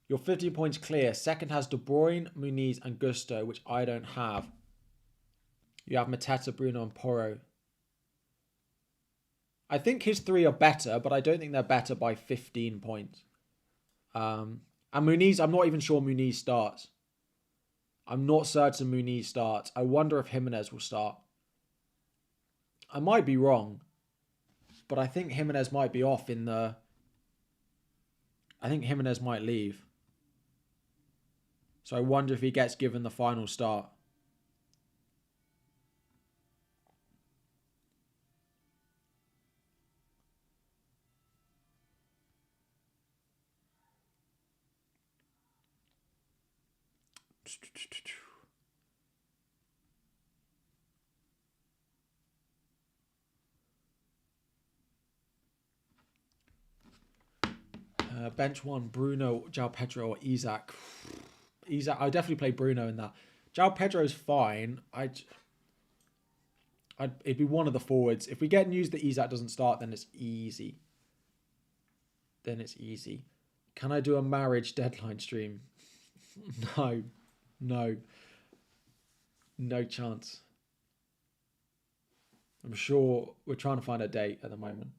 Speaker 1: You're 15 points clear. Second has De Bruyne, Muniz, and Gusto, which I don't have. You have Mateta, Bruno, and Porro. I think his 3 are better, but I don't think they're better by 15 points. And Muniz, I'm not even sure Muniz starts. I'm not certain Muniz starts. I wonder if Jimenez will start. I might be wrong, but I think Jimenez might be off in the... I think Jimenez might leave. So I wonder if he gets given the final start. Bench 1, Bruno, João Pedro, or Isak. Isak, I'll definitely play Bruno in that. João Pedro's fine. It'd be one of the forwards. If we get news that Isak doesn't start, then it's easy. Can I do a marriage deadline stream? No chance. I'm sure we're trying to find a date at the moment.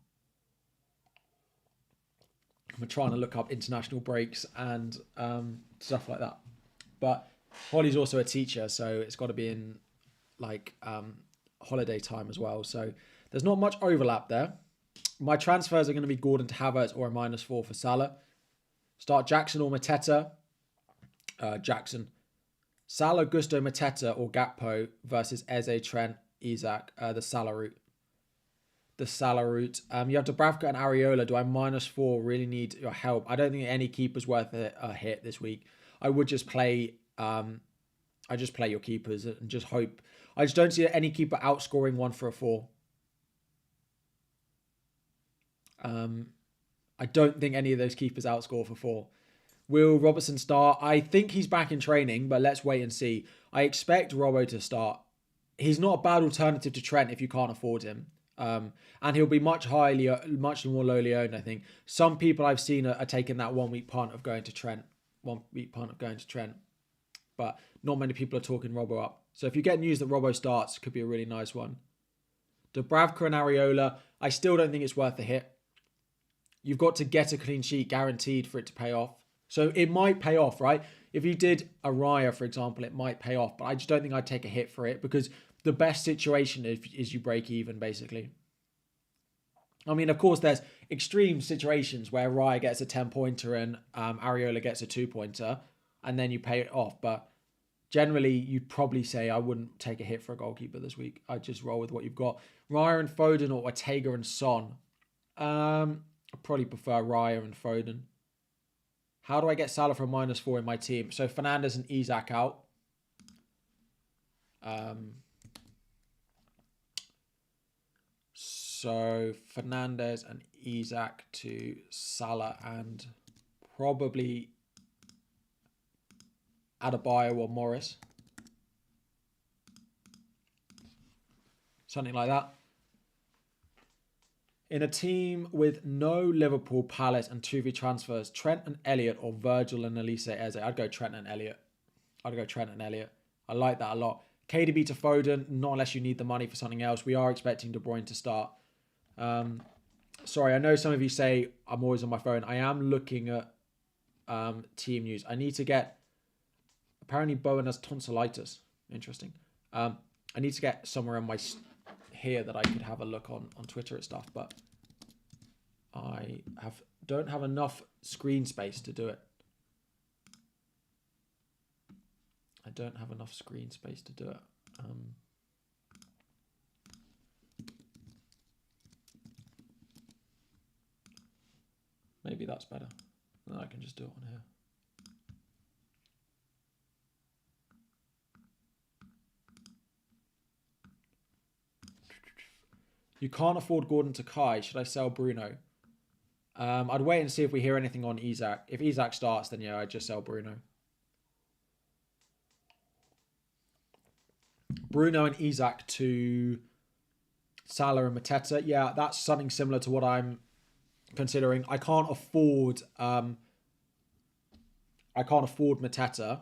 Speaker 1: We're trying to look up international breaks and stuff like that. But Holly's also a teacher, so it's got to be in like holiday time as well. So there's not much overlap there. My transfers are going to be Gordon to Havertz or a -4 for Salah. Start Jackson or Mateta. Jackson. Salah, Gusto, Mateta or Gakpo versus Eze, Trent, Isak. The Salah route. You have Dubravka and Areola. Do I -4 really need your help? I don't think any keeper's worth a hit this week. I would just play... I just play your keepers and just hope. I just don't see any keeper outscoring 1 for a 4. I don't think any of those keepers outscore for 4. Will Robertson start? I think he's back in training, but let's wait and see. I expect Robbo to start. He's not a bad alternative to Trent if you can't afford him. And he'll be much more lowly owned, I think. Some people I've seen are taking that 1 week punt of going to Trent. But not many people are talking Robbo up. So if you get news that Robbo starts, it could be a really nice one. Dubravka and Areola, I still don't think it's worth the hit. You've got to get a clean sheet guaranteed for it to pay off. So it might pay off, right? If you did a Raya, for example, it might pay off. But I just don't think I'd take a hit for it because the best situation is you break even, basically. I mean, of course, there's extreme situations where Raya gets a 10-pointer and Areola gets a 2-pointer, and then you pay it off. But generally, you'd probably say I wouldn't take a hit for a goalkeeper this week. I'd just roll with what you've got. Raya and Foden or Ortega and Son. I'd probably prefer Raya and Foden. How do I get Salah for a -4 in my team? So Fernandes and Isak out. So Fernandes and Isak to Salah and probably Adebayo or Morris. Something like that. In a team with no Liverpool, Palace and 2v transfers, Trent and Elliott or Virgil and Elise Eze. I'd go Trent and Elliott. I like that a lot. KDB to Foden, not unless you need the money for something else. We are expecting De Bruyne to start. Sorry, I know some of you say I'm always on my phone. I am looking at team news. I need to get... Apparently Bowen has tonsillitis. Interesting. I need to get somewhere on my... here that I could have a look on Twitter and stuff, but I don't have enough screen space to do it. Maybe that's better. Then I can just do it on here. You can't afford Gordon to Kai. Should I sell Bruno? I'd wait and see if we hear anything on Isak. If Isak starts, then yeah, I'd just sell Bruno. Bruno and Isak to Salah and Mateta. Yeah, that's something similar to what I'm considering. I can't afford Mateta,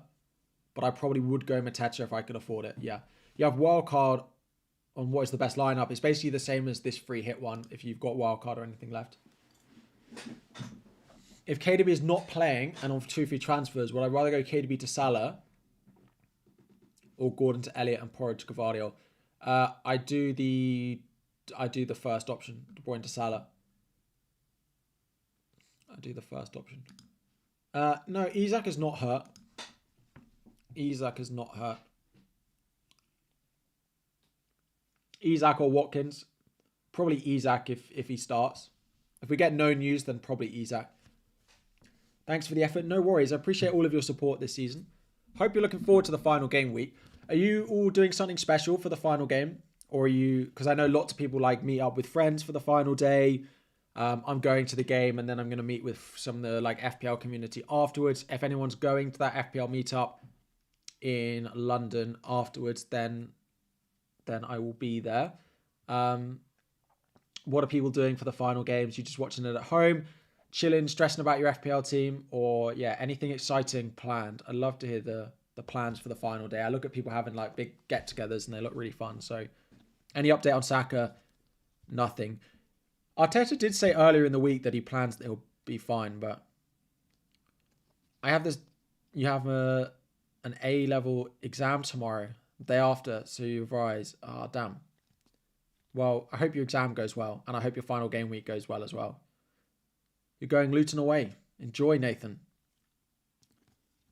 Speaker 1: but I probably would go Mateta if I could afford it. Yeah. You have wildcard on what is the best lineup. It's basically the same as this free hit one if you've got wildcard or anything left. If KDB is not playing and on 2 free transfers, would I rather go KDB to Salah or Gordon to Elliott and Porro to Gavardio? I do the first option, De Bruyne to Salah. I do the first option. No, Isak is not hurt. Isak is not hurt. Isak or Watkins. Probably Isak if he starts. If we get no news, then probably Isak. Thanks for the effort. No worries. I appreciate all of your support this season. Hope you're looking forward to the final game week. Are you all doing something special for the final game? Or are you... Because I know lots of people like meet up with friends for the final day. I'm going to the game and then I'm going to meet with some of the like FPL community afterwards. If anyone's going to that FPL meetup in London afterwards, then I will be there. What are people doing for the final games? You just watching it at home, chilling, stressing about your FPL team, or yeah, anything exciting planned? I'd love to hear the plans for the final day. I look at people having like big get-togethers and they look really fun. So any update on Saka? Nothing. Arteta did say earlier in the week that he plans that he'll be fine, but I have this. You have an A-level exam tomorrow, the day after, so you revise. Ah, damn. Well, I hope your exam goes well, and I hope your final game week goes well as well. You're going Luton away. Enjoy, Nathan.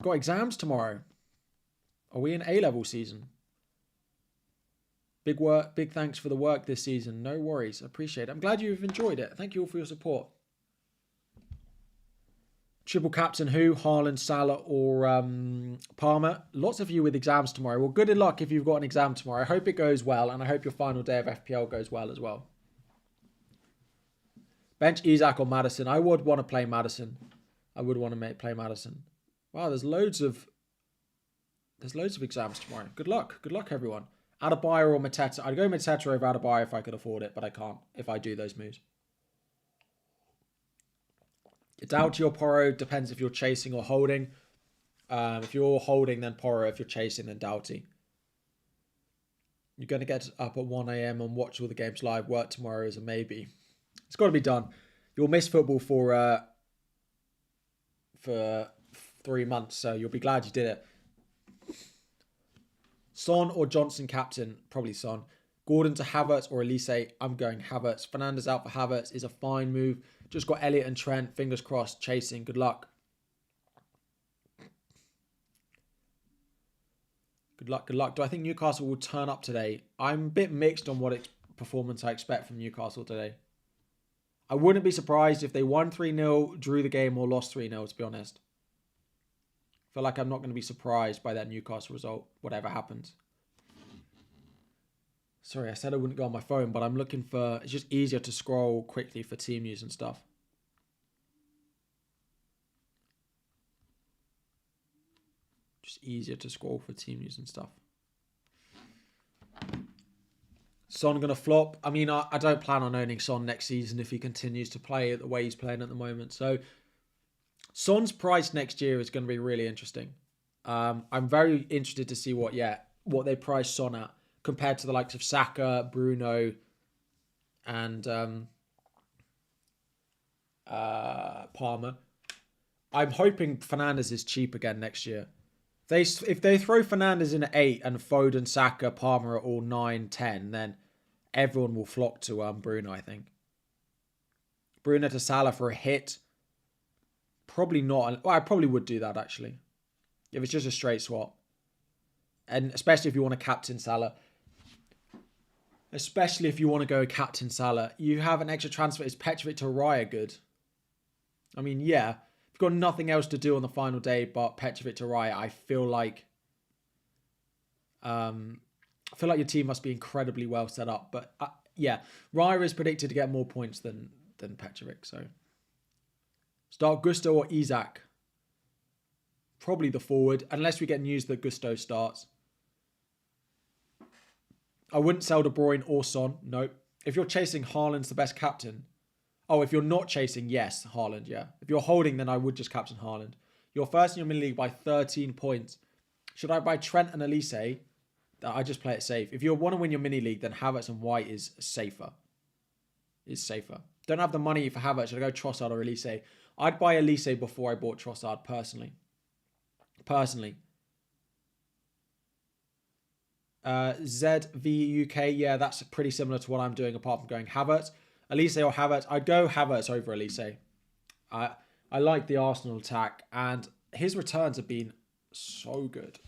Speaker 1: Got exams tomorrow. Are we in A-level season? Big work, big thanks for the work this season. No worries, appreciate it. I'm glad you've enjoyed it. Thank you all for your support. Triple captain who? Haaland, Salah or Palmer? Lots of you with exams tomorrow. Well, good luck if you've got an exam tomorrow. I hope it goes well, and I hope your final day of FPL goes well as well. Bench Isak or Maddison? I would want to play Maddison. I would want to play Maddison. Wow, there's loads of exams tomorrow. Good luck. Good luck, everyone. Adebayo or Mateta? I'd go Mateta over Adebayo if I could afford it, but I can't if I do those moves. Doughty or Porro, depends if you're chasing or holding. If you're holding, then Porro. If you're chasing, then Doughty. You're going to get up at 1 a.m. and watch all the games live. Work tomorrow is a maybe. It's got to be done. You'll miss football for 3 months, so you'll be glad you did it. Son or Johnson captain? Probably Son. Gordon to Havertz or Elise? I'm going Havertz. Fernandes out for Havertz is a fine move. Just got Elliott and Trent. Fingers crossed. Chasing. Good luck. Good luck. Good luck. Do I think Newcastle will turn up today? I'm a bit mixed on what performance I expect from Newcastle today. I wouldn't be surprised if they won 3-0, drew the game, or lost 3-0, to be honest. I feel like I'm not going to be surprised by that Newcastle result, whatever happens. Sorry, I said I wouldn't go on my phone, but I'm looking for... It's just easier to scroll quickly for team news and stuff. Just easier to scroll for team news and stuff. Son going to flop. I mean, I don't plan on owning Son next season if he continues to play the way he's playing at the moment. So, Son's price next year is going to be really interesting. I'm very interested to see what they price Son at compared to the likes of Saka, Bruno, and Palmer. I'm hoping Fernandes is cheap again next year. If they throw Fernandes in at 8 and Foden, Saka, Palmer are all 9, 10, then everyone will flock to Bruno, I think. Bruno to Salah for a hit. Probably not. Well, I probably would do that, actually. If it's just a straight swap. And especially if you want to captain Salah. Especially if you want to go captain Salah. You have an extra transfer. Is Petrovic to Raya good? I mean, yeah. If you've got nothing else to do on the final day but Petrovic to Raya, I feel like your team must be incredibly well set up. But yeah, Raya is predicted to get more points than Petrovic. So start Gusto or Isak. Probably the forward, unless we get news that Gusto starts. I wouldn't sell De Bruyne or Son. Nope. If you're chasing, Haaland's the best captain. Oh, if you're not chasing, yes, Haaland, yeah. If you're holding, then I would just captain Haaland. You're first in your mini league by 13 points. Should I buy Trent and Elise? I just play it safe. If you want to win your mini league, then Havertz and White is safer. Is safer. Don't have the money for Havertz. Should I go Trossard or Elise? I'd buy Elise before I bought Trossard, personally. ZVUK, yeah, that's pretty similar to what I'm doing apart from going Havertz. Elise or Havertz. I'd go Havertz over Elise. I like the Arsenal attack, and his returns have been so good.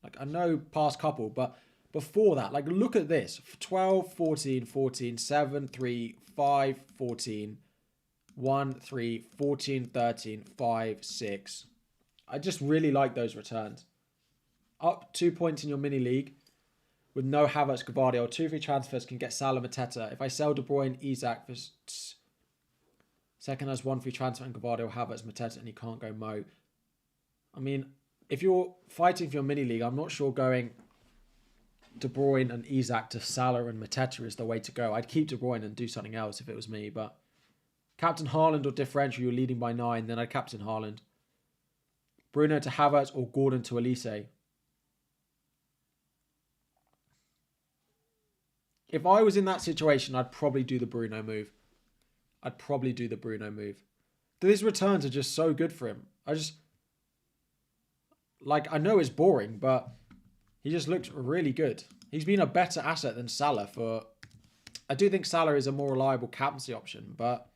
Speaker 1: Like, I know past couple, but before that, like, look at this. 12, 14, 14, 7, 3, 5, 14, 1, 3, 14, 13, 5, 6. I just really like those returns. Up 2 points in your mini league with no Havertz, Gavardio. 2 free transfers can get Salah, Mateta. If I sell De Bruyne, Isak, for second has 1 free transfer and Gavardio, Havertz, Mateta, and you can't go Mo. I mean, if you're fighting for your mini league, I'm not sure going De Bruyne and Isak to Salah and Mateta is the way to go. I'd keep De Bruyne and do something else if it was me, but captain Haaland or differential, you're leading by 9, then I'd captain Haaland. Bruno to Havertz or Gordon to Elise. If I was in that situation, I'd probably do the Bruno move. These returns are just so good for him. I know it's boring, but he just looks really good. He's been a better asset than Salah I do think Salah is a more reliable captaincy option, but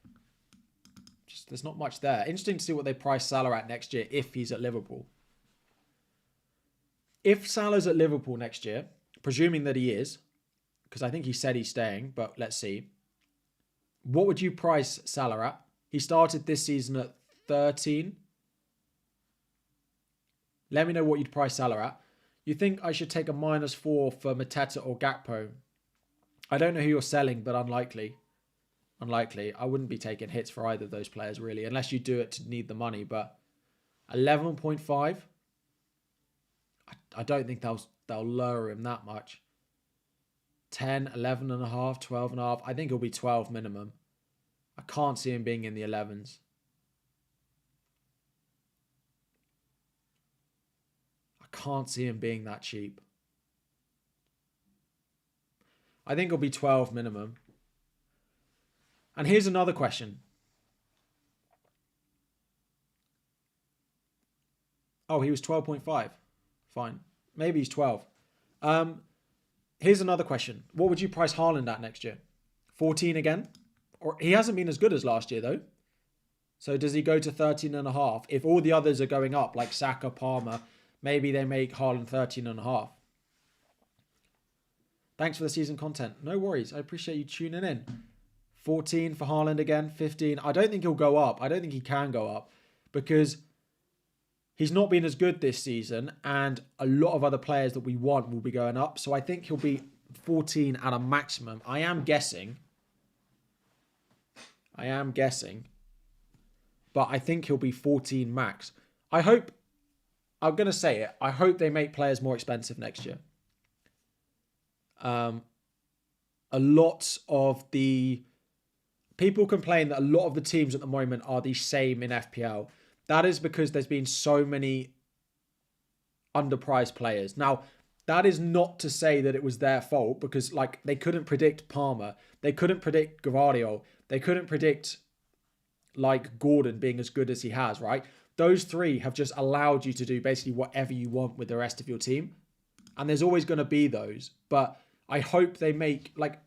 Speaker 1: just there's not much there. Interesting to see what they price Salah at next year if he's at Liverpool. If Salah's at Liverpool next year, presuming that he is, because I think he said he's staying, but let's see. What would you price Salah at? He started this season at 13. Let me know what you'd price Salah at. You think I should take a -4 for Mateta or Gakpo? I don't know who you're selling, but unlikely. I wouldn't be taking hits for either of those players, really, unless you do it to need the money. But 11.5? I don't think they'll lower him that much. 10, 11.5, 12.5. I think it'll be 12 minimum. I can't see him being in the 11s. I can't see him being that cheap. I think it'll be 12 minimum. And here's another question. Oh, he was 12.5. Fine. Maybe he's 12. Here's another question. What would you price Haaland at next year? 14 again? Or he hasn't been as good as last year, though. So does he go to 13.5? If all the others are going up, like Saka, Palmer, maybe they make Haaland 13.5. Thanks for the season content. No worries. I appreciate you tuning in. 14 for Haaland again. 15. I don't think he'll go up. I don't think he can go up because he's not been as good this season, and a lot of other players that we want will be going up. So I think he'll be 14 at a maximum. I am guessing. But I think he'll be 14 max. I'm going to say it, I hope they make players more expensive next year. A lot of the people complain that a lot of the teams at the moment are the same in FPL. That is because there's been so many underpriced players. Now, that is not to say that it was their fault because, like, they couldn't predict Palmer. They couldn't predict Gavardio. They couldn't predict, like, Gordon being as good as he has, right? Those three have just allowed you to do basically whatever you want with the rest of your team. And there's always going to be those. But I hope they make, like,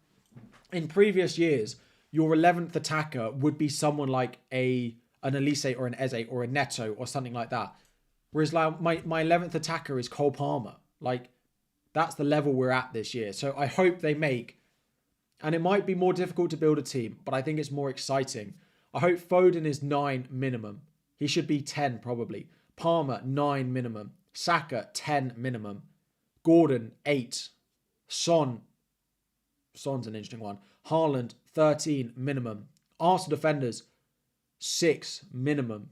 Speaker 1: in previous years, your 11th attacker would be someone like an Elise or an Eze or a Neto or something like that. Whereas like my 11th attacker is Cole Palmer. Like, that's the level we're at this year. So I hope they make, and it might be more difficult to build a team, but I think it's more exciting. I hope Foden is 9 minimum. He should be 10 probably. Palmer, 9 minimum. Saka, 10 minimum. Gordon, 8. Son's an interesting one. Haaland, 13 minimum. Arsenal defenders, 6 minimum.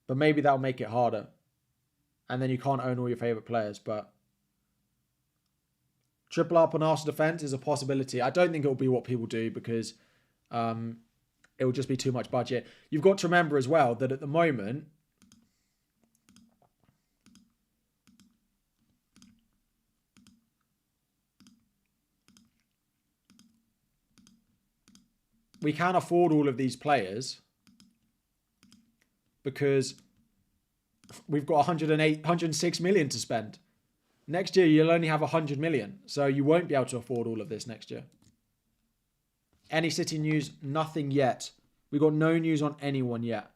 Speaker 1: But maybe that'll make it harder. And then you can't own all your favourite players. But triple up on Arsenal defence is a possibility. I don't think it'll be what people do because it will just be too much budget. You've got to remember as well that at the moment, we can afford all of these players because we've got 106 million to spend. Next year, you'll only have 100 million. So you won't be able to afford all of this next year. Any City news? Nothing yet. We got no news on anyone yet.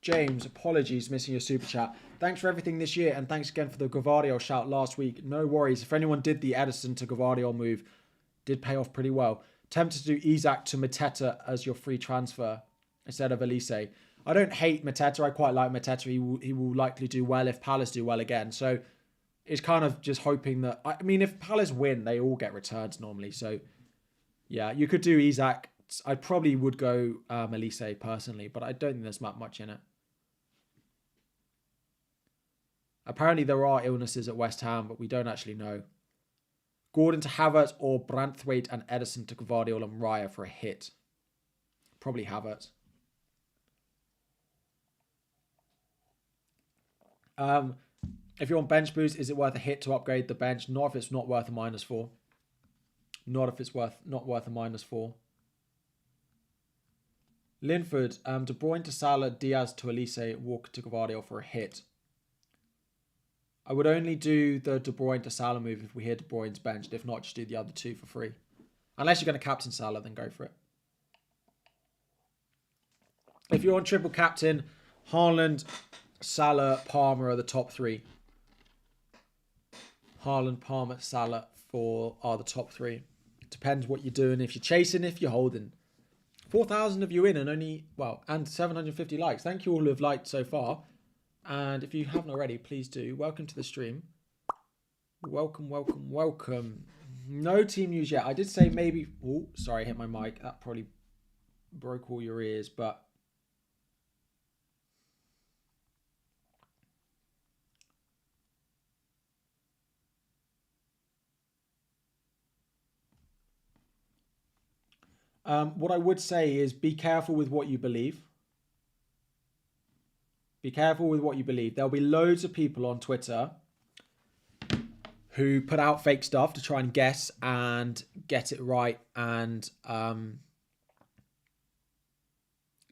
Speaker 1: James, apologies, missing your super chat. Thanks for everything this year, and thanks again for the Gvardiol shout last week. No worries. If anyone did the Edison to Gvardiol move, did pay off pretty well. Tempted to do Isak to Mateta as your free transfer instead of Elise. I don't hate Mateta. I quite like Mateta. He will likely do well if Palace do well again. So it's kind of just hoping that... I mean, if Palace win, they all get returns normally. So, yeah, you could do Isak. I probably would go Elise personally, but I don't think there's much in it. Apparently there are illnesses at West Ham, but we don't actually know. Gordon to Havertz or Branthwaite and Edison to Gvardiol and Raya for a hit. Probably Havertz. If you're on bench boost, is it worth a hit to upgrade the bench? Not if it's not worth a -4. Not if it's not worth a -4. Linford, De Bruyne to Salah, Diaz to Elise, Walker to Gvardiol for a hit. I would only do the De Bruyne to Salah move if we hear De Bruyne's benched. If not, just do the other two for free. Unless you're going to captain Salah, then go for it. If you're on triple captain, Haaland, Salah, Palmer are the top three. Haaland, Palmer, Salah are the top three. Depends what you're doing. If you're chasing, if you're holding. 4,000 of you in and and 750 likes. Thank you all who have liked so far. And if you haven't already, please do. Welcome to the stream. Welcome, welcome, welcome. No team news yet. I did say maybe... Oh, sorry, I hit my mic. That probably broke all your ears, but... what I would say is be careful with what you believe. Be careful with what you believe. There'll be loads of people on Twitter who put out fake stuff to try and guess and get it right and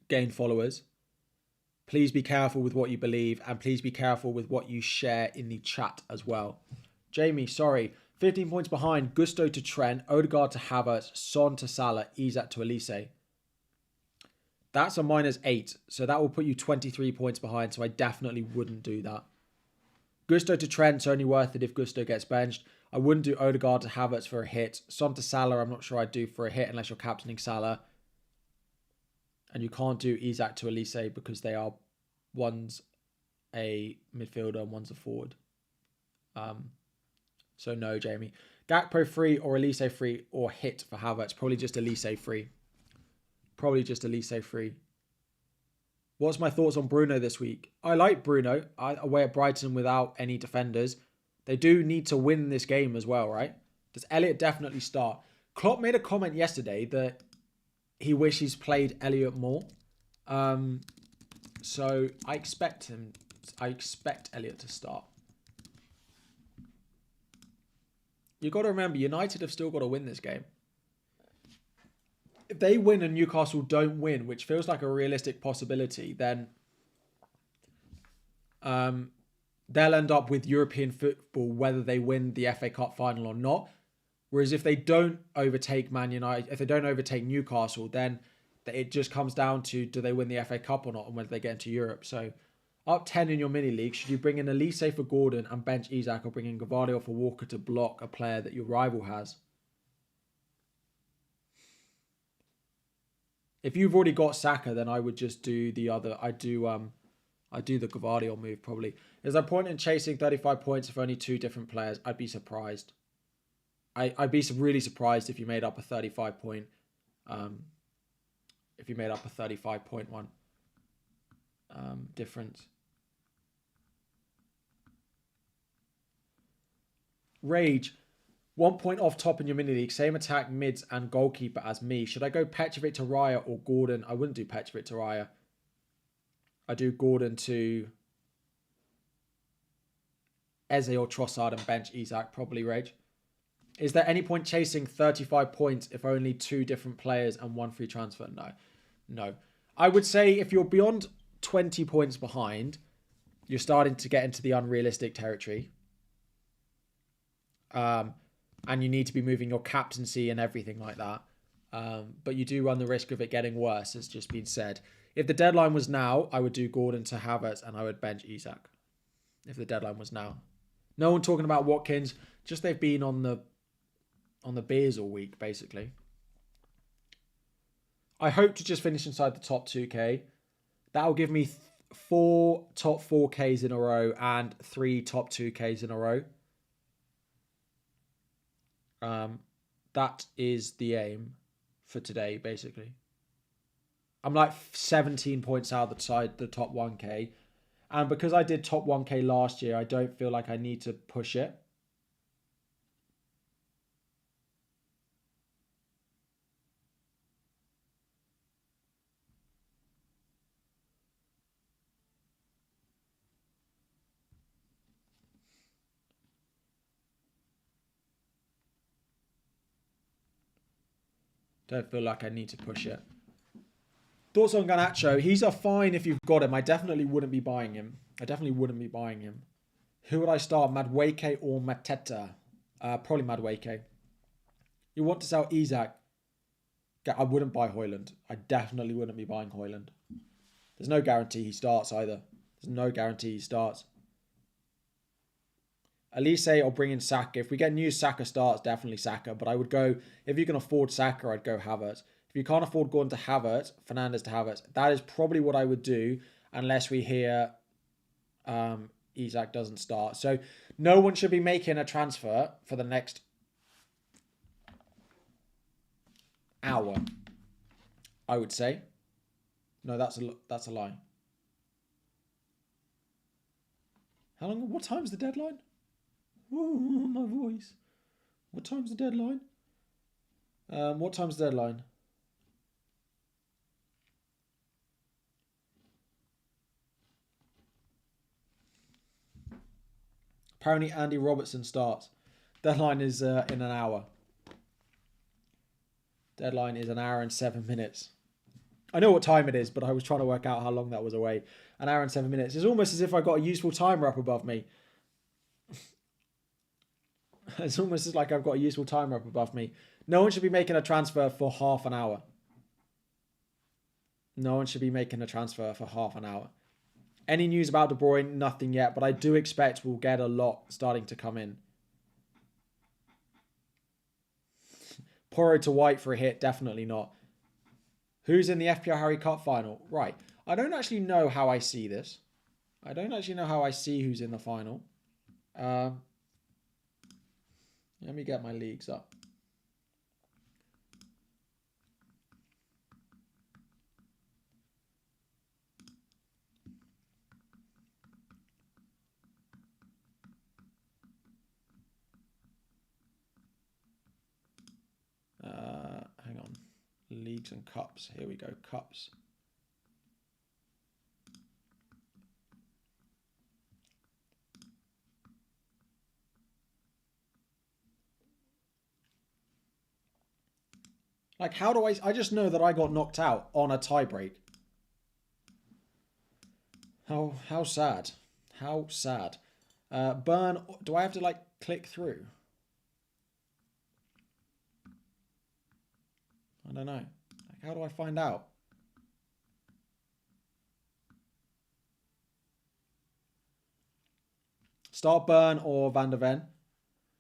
Speaker 1: gain followers. Please be careful with what you believe and please be careful with what you share in the chat as well. Jamie, sorry. 15 points behind. Gusto to Trent, Odegaard to Havertz, Son to Salah, Isak to Elise. That's a -8. So that will put you 23 points behind. So I definitely wouldn't do that. Gusto to Trent's only worth it if Gusto gets benched. I wouldn't do Odegaard to Havertz for a hit. Son to Salah, I'm not sure I'd do for a hit unless you're captaining Salah. And you can't do Isak to Elise because they are... One's a midfielder and one's a forward. So no, Jamie. Gakpo free or Elise free or hit for Havertz. Probably just Elise free. Probably just Elise free. What's my thoughts on Bruno this week? I like Bruno. Away at Brighton without any defenders. They do need to win this game as well, right? Does Elliott definitely start? Klopp made a comment yesterday that he wishes he's played Elliott more. So I expect Elliott to start. You've got to remember, United have still got to win this game. If they win and Newcastle don't win, which feels like a realistic possibility, then they'll end up with European football whether they win the FA Cup final or not. Whereas if they don't overtake Man United, if they don't overtake Newcastle, then it just comes down to do they win the FA Cup or not and whether they get into Europe. So up 10 in your mini league, should you bring in Elise for Gordon and bench Isak or bring in Gvardiol for Walker to block a player that your rival has? If you've already got Saka, then I would just do the other. I do the Gvardiol move probably. Is there a point in chasing 35 points if only 2 different players? I'd be surprised. I'd be really surprised if you made up a 35 point, if you made up a 35.1 difference. Rage, 1 point off top in your mini league, same attack, mids, and goalkeeper as me. Should I go Petrovic to Raya or Gordon? I wouldn't do Petrovic to Raya. I do Gordon to Eze or Trossard and bench Isak, probably Rage. Is there any point chasing 35 points if only 2 different players and 1 free transfer? No. I would say if you're beyond 20 points behind, you're starting to get into the unrealistic territory. And you need to be moving your captaincy and everything like that. But you do run the risk of it getting worse, as just been said. If the deadline was now, I would do Gordon to Havertz and I would bench Isak. If the deadline was now. No one talking about Watkins. Just they've been on the beers all week, basically. I hope to just finish inside the top 2K. That'll give me 4 top 4Ks in a row and 3 top 2Ks in a row. That is the aim for today, basically. I'm like 17 points outside the top 1K. And because I did top 1K last year, I don't feel like I need to push it. Don't feel like I need to push it. Thoughts on Garnacho? He's a fine if you've got him. I definitely wouldn't be buying him. Who would I start? Madueke or Mateta? Probably Madueke. You want to sell Isak? I wouldn't buy Højlund. I definitely wouldn't be buying Højlund. There's no guarantee he starts either. Elise or bring in Saka. If we get new Saka starts, definitely Saka. But I would go, if you can afford Saka, I'd go Havertz. If you can't afford Gordon to Havertz, Fernandes to Havertz, that is probably what I would do unless we hear Isak doesn't start. So no one should be making a transfer for the next hour, I would say. No, that's a lie. How long? What time's the deadline? Oh, my voice. What time's the deadline? What time's the deadline? Apparently Andy Robertson starts. Deadline is in an hour. Deadline is 1 hour and 7 minutes. I know what time it is, but I was trying to work out how long that was away. 1 hour and 7 minutes. It's almost as if I got a useful timer up above me. It's almost as like I've got a useful timer up above me. No one should be making a transfer for half an hour. Any news about De Bruyne? Nothing yet, but I do expect we'll get a lot starting to come in. Porro to White for a hit? Definitely not. Who's in the FPL Harry Cup final? Right. I don't actually know how I see this. I don't actually know how I see who's in the final. Let me get my leagues up. Hang on. Leagues and cups. Here we go. Cups. Like, how do I just know that I got knocked out on a tiebreak. How sad. How sad. Burn. Do I have to, like, click through? I don't know. Like, how do I find out? Start Burn or Van der Ven?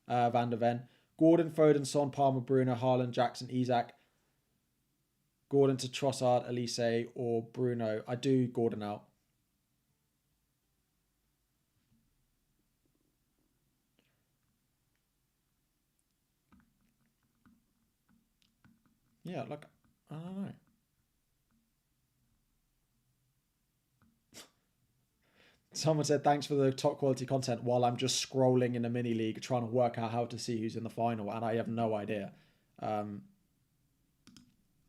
Speaker 1: Van der Ven. Gordon, Foden, Son, Palmer, Bruno, Haaland, Jackson, Isak. Gordon to Trossard, Elise, or Bruno. I do Gordon out. Yeah, like, I don't know. Someone said thanks for the top quality content while I'm just scrolling in a mini league trying to work out how to see who's in the final, and I have no idea.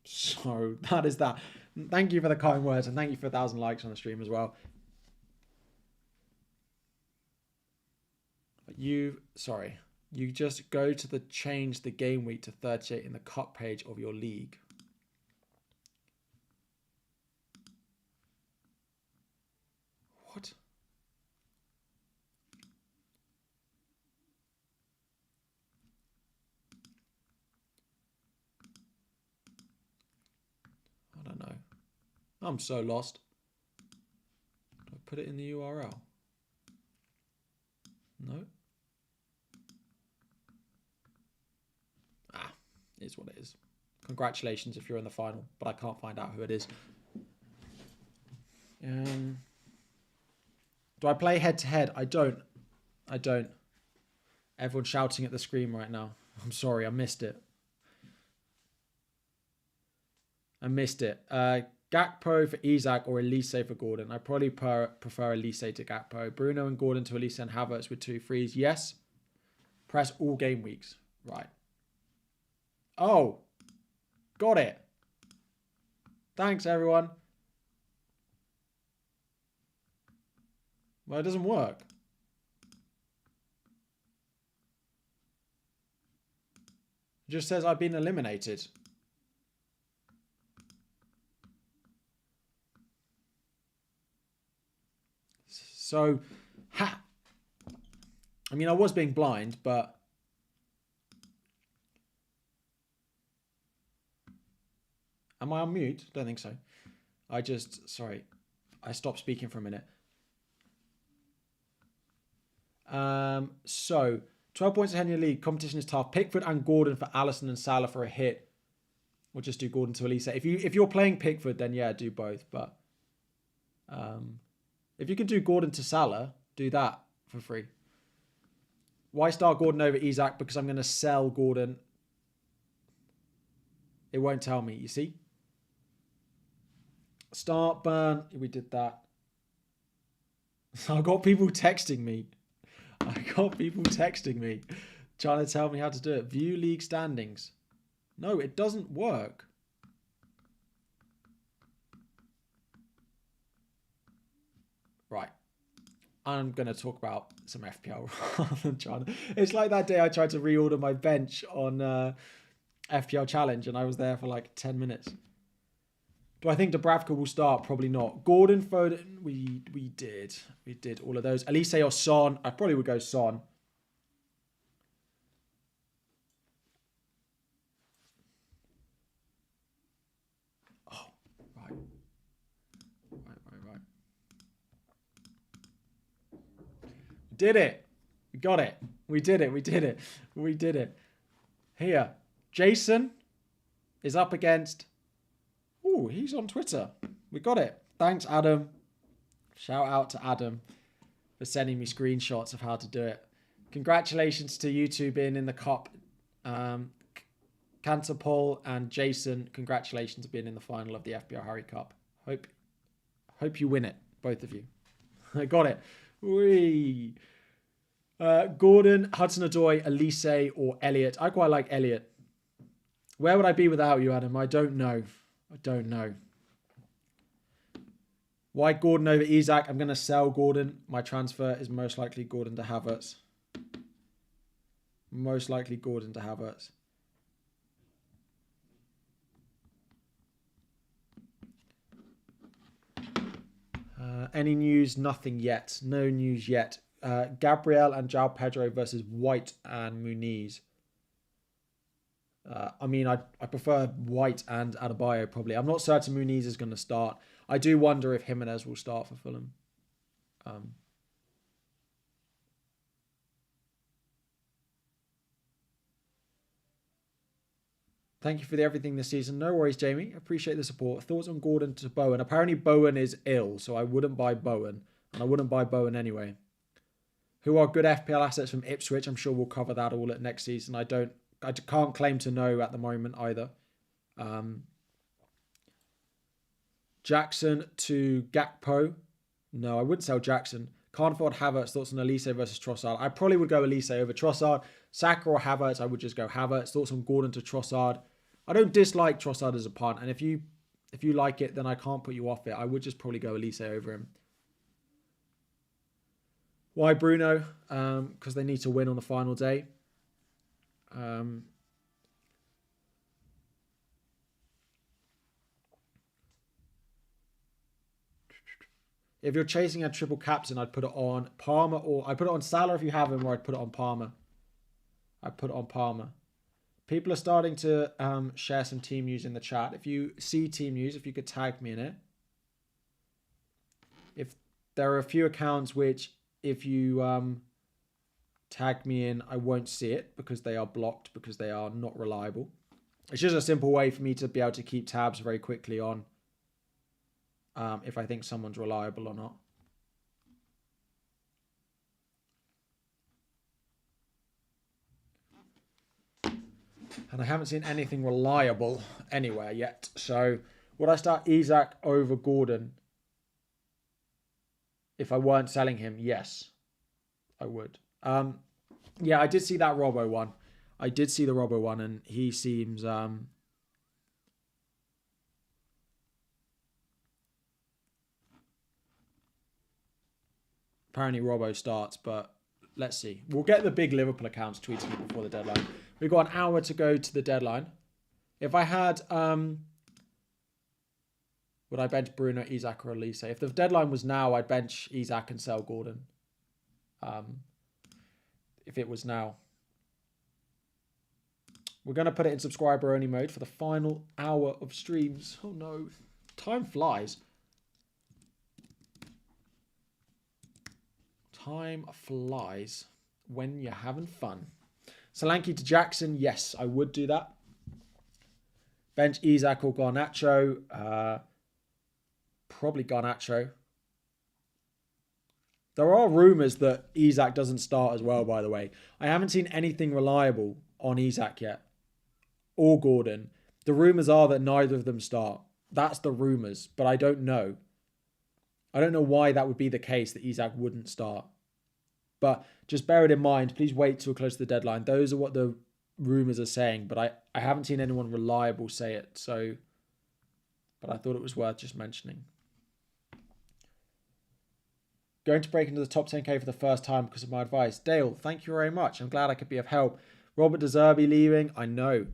Speaker 1: So that is that. Thank you for the kind words, and thank you for 1,000 likes on the stream as well. You just go to the change the game week to 38 in the cup page of your league. What? I don't know. I'm so lost. Do I put it in the URL? No. Is what it is. Congratulations if you're in the final, but I can't find out who it is. Do I play head to head? I don't. Everyone's shouting at the screen right now. I'm sorry, I missed it. Gakpo for Isak or Elise for Gordon. I probably prefer Elise to Gakpo. Bruno and Gordon to Elise and Havertz with 2 frees. Yes. Press all game weeks. Right. Oh. Got it. Thanks, everyone. Well, it doesn't work. It just says I've been eliminated. So, I mean, I was being blind, but... Am I on mute? Don't think so. Sorry. I stopped speaking for a minute. So, 12 points ahead in your league. Competition is tough. Pickford and Gordon for Alisson and Salah for a hit. We'll just do Gordon to Elise. If you're playing Pickford, then yeah, do both. But if you can do Gordon to Salah, do that for free. Why start Gordon over Isak? Because I'm going to sell Gordon. It won't tell me, you see? Start, burn. We did that. I got people texting me. Trying to tell me how to do it. View league standings. No, it doesn't work. Right. I'm going to talk about some FPL rather than trying to... It's like that day I tried to reorder my bench on FPL Challenge and I was there for like 10 minutes. Do I think Dubravka will start? Probably not. Gordon, Foden, we did. We did all of those. Elise or Son. I probably would go Son. Oh, right. Right. Did it. We got it. We did it. Here. Jason is up against... Ooh, he's on Twitter. We got it. Thanks, Adam. Shout out to Adam for sending me screenshots of how to do it. Congratulations to you two being in the cup. Cantor Paul and Jason, congratulations being in the final of the FPL Harry Cup. Hope you win it, both of you. I got it. Whee. Gordon, Hudson-Odoi, Elise, or Elliot. I quite like Elliot. Where would I be without you, Adam? I don't know. Why Gordon over Isak? I'm going to sell Gordon. My transfer is most likely Gordon to Havertz. Any news? Nothing yet. No news yet. Gabriel and João Pedro versus White and Muniz. I mean, I prefer White and Adebayo probably. I'm not certain Muniz is going to start. I do wonder if Jimenez will start for Fulham. Thank you for everything this season. No worries, Jamie. Appreciate the support. Thoughts on Gordon to Bowen? Apparently Bowen is ill, so I wouldn't buy Bowen. And I wouldn't buy Bowen anyway. Who are good FPL assets from Ipswich? I'm sure we'll cover that all at next season. I can't claim to know at the moment either. Jackson to Gakpo. No, I wouldn't sell Jackson. Can't afford Havertz. Thoughts on Elise versus Trossard? I probably would go Elise over Trossard. Saka or Havertz, I would just go Havertz. Thoughts on Gordon to Trossard? I don't dislike Trossard as a punt, and if you like it, then I can't put you off it. I would just probably go Elise over him. Why Bruno? Because they need to win on the final day. If you're chasing a triple captain, I'd put it on Palmer, or I'd put it on Salah if you have him, or I'd put it on Palmer. I'd put it on Palmer. People are starting to share some team news in the chat. If you see team news, if you could tag me in it. If there are a few accounts which, if you tag me in, I won't see it because they are blocked, because they are not reliable. It's just a simple way for me to be able to keep tabs very quickly on if I think someone's reliable or not. And I haven't seen anything reliable anywhere yet. So would I start Isak over Gordon if I weren't selling him? Yes, I would. Yeah, I did see that Robbo one. I did see the Robbo one, and he seems... Apparently Robbo starts, but let's see. We'll get the big Liverpool accounts tweeting it before the deadline. We've got an hour to go to the deadline. If I had... would I bench Bruno, Isak, or Elise? If the deadline was now, I'd bench Isak and sell Gordon. If it was now. We're going to put it in subscriber-only mode for the final hour of streams. Oh, no. Time flies. Time flies when you're having fun. Solanke to Jackson. Yes, I would do that. Bench Isak or Garnacho. Probably Garnacho. There are rumours that Isak doesn't start as well, by the way. I haven't seen anything reliable on Isak yet. Or Gordon. The rumours are that neither of them start. That's the rumours, but I don't know. I don't know why that would be the case, that Isak wouldn't start. But just bear it in mind. Please wait till close to the deadline. Those are what the rumours are saying, but I haven't seen anyone reliable say it. So, but I thought it was worth just mentioning. Going to break into the top 10k for the first time because of my advice. Dale, thank you very much. I'm glad I could be of help. Robert De Zerbi leaving. I know.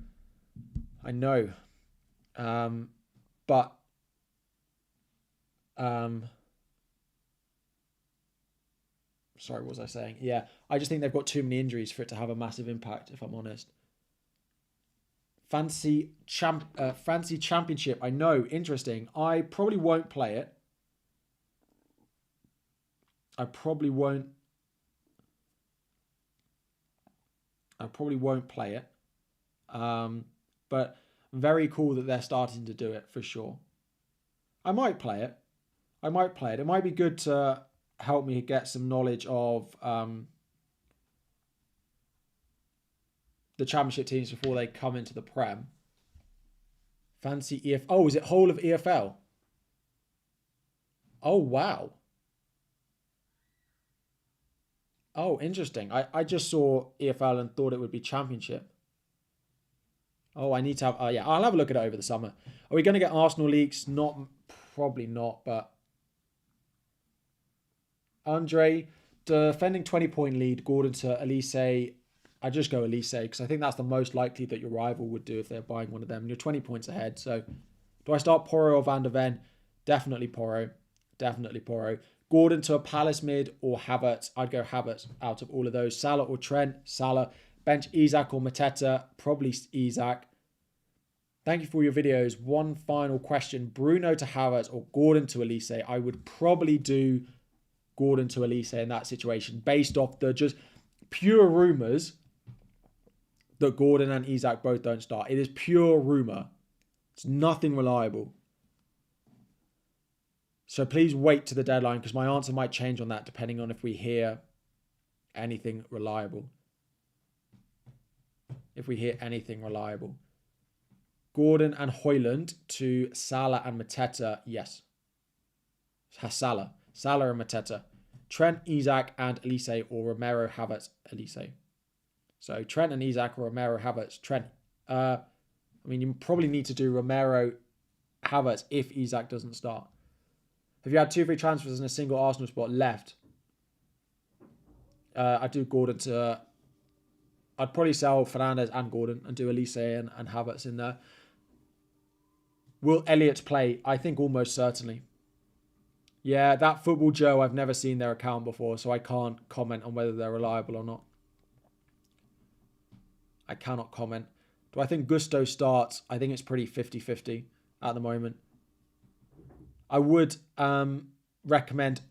Speaker 1: But sorry, what was I saying? Yeah, I just think they've got too many injuries for it to have a massive impact, if I'm honest. Fancy Championship. I know, interesting. I probably won't play it. I probably won't play it. But very cool that they're starting to do it, for sure. I might play it. It might be good to help me get some knowledge of the Championship teams before they come into the Prem. Fancy EF... Oh, is it whole of EFL? Oh, wow. Oh, interesting. I just saw EFL and thought it would be Championship. Oh, I need to have... yeah, I'll have a look at it over the summer. Are we going to get Arsenal leaks? Probably not, but... Andre, defending 20-point lead, Gordon to Elise. I just go Elise because I think that's the most likely that your rival would do if they're buying one of them. You're 20 points ahead. So do I start Porro or Van der Ven? Definitely Porro. Gordon to a Palace mid or Havertz. I'd go Havertz out of all of those. Salah or Trent. Salah. Bench Isak or Mateta. Probably Isak. Thank you for your videos. One final question. Bruno to Havertz or Gordon to Elise. I would probably do Gordon to Elise in that situation based off the just pure rumours that Gordon and Isak both don't start. It is pure rumour. It's nothing reliable. So please wait to the deadline because my answer might change on that depending on if we hear anything reliable. Gordon and Højlund to Salah and Mateta. Yes. Salah and Mateta. Trent, Isak, and Elise, or Romero, Havertz, Elise. So Trent and Isak, or Romero, Havertz, Trent. I mean, you probably need to do Romero, Havertz if Isak doesn't start. Have you had 2 free transfers in a single Arsenal spot left? I'd do Gordon to... I'd probably sell Fernandes and Gordon and do Elise and Havertz in there. Will Elliott play? I think almost certainly. Yeah, that Football Joe, I've never seen their account before, so I can't comment on whether they're reliable or not. I cannot comment. Do I think Gusto starts? I think it's pretty 50-50 at the moment. I would recommend...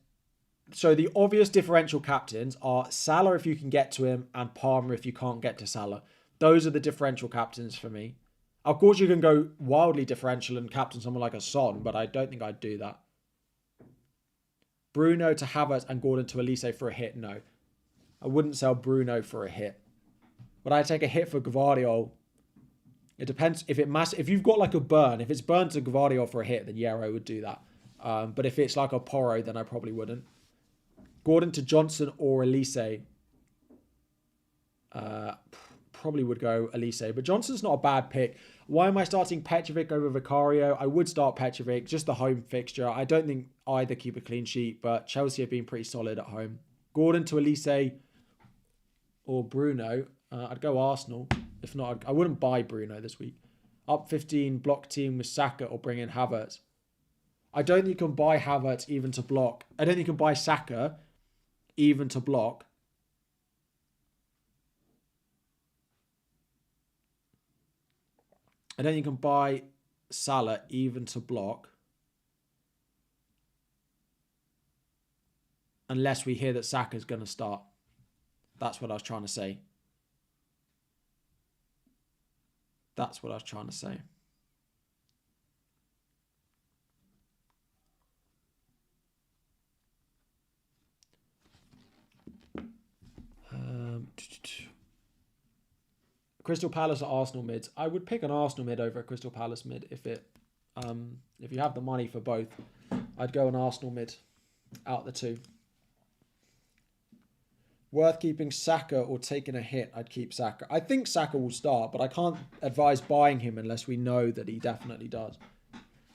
Speaker 1: So the obvious differential captains are Salah if you can get to him and Palmer if you can't get to Salah. Those are the differential captains for me. Of course, you can go wildly differential and captain someone like a Son, but I don't think I'd do that. Bruno to Havertz and Gordon to Elise for a hit? No. I wouldn't sell Bruno for a hit. Would I take a hit for Gvardiol? It depends. If you've got like a burn, if it's burn to Gvardiol for a hit, then yeah, I would do that. But if it's like a Porro, then I probably wouldn't. Gordon to Johnson or Elise? Probably would go Elise, but Johnson's not a bad pick. Why am I starting Petrovic over Vicario? I would start Petrovic, just the home fixture. I don't think either keep a clean sheet, but Chelsea have been pretty solid at home. Gordon to Elise or Bruno. I'd go Arsenal. If not, I wouldn't buy Bruno this week. Up 15, block team with Saka or bring in Havertz. I don't think you can buy Havertz even to block. I don't think you can buy Saka even to block. I don't think you can buy Salah even to block. Unless we hear that Saka's going to start. That's what I was trying to say. That's what I was trying to say. Crystal Palace or Arsenal mids? I would pick an Arsenal mid over a Crystal Palace mid if you have the money for both. I'd go an Arsenal mid out the two. Worth keeping Saka or taking a hit? I'd keep Saka. I think Saka will start, but I can't advise buying him unless we know that he definitely does.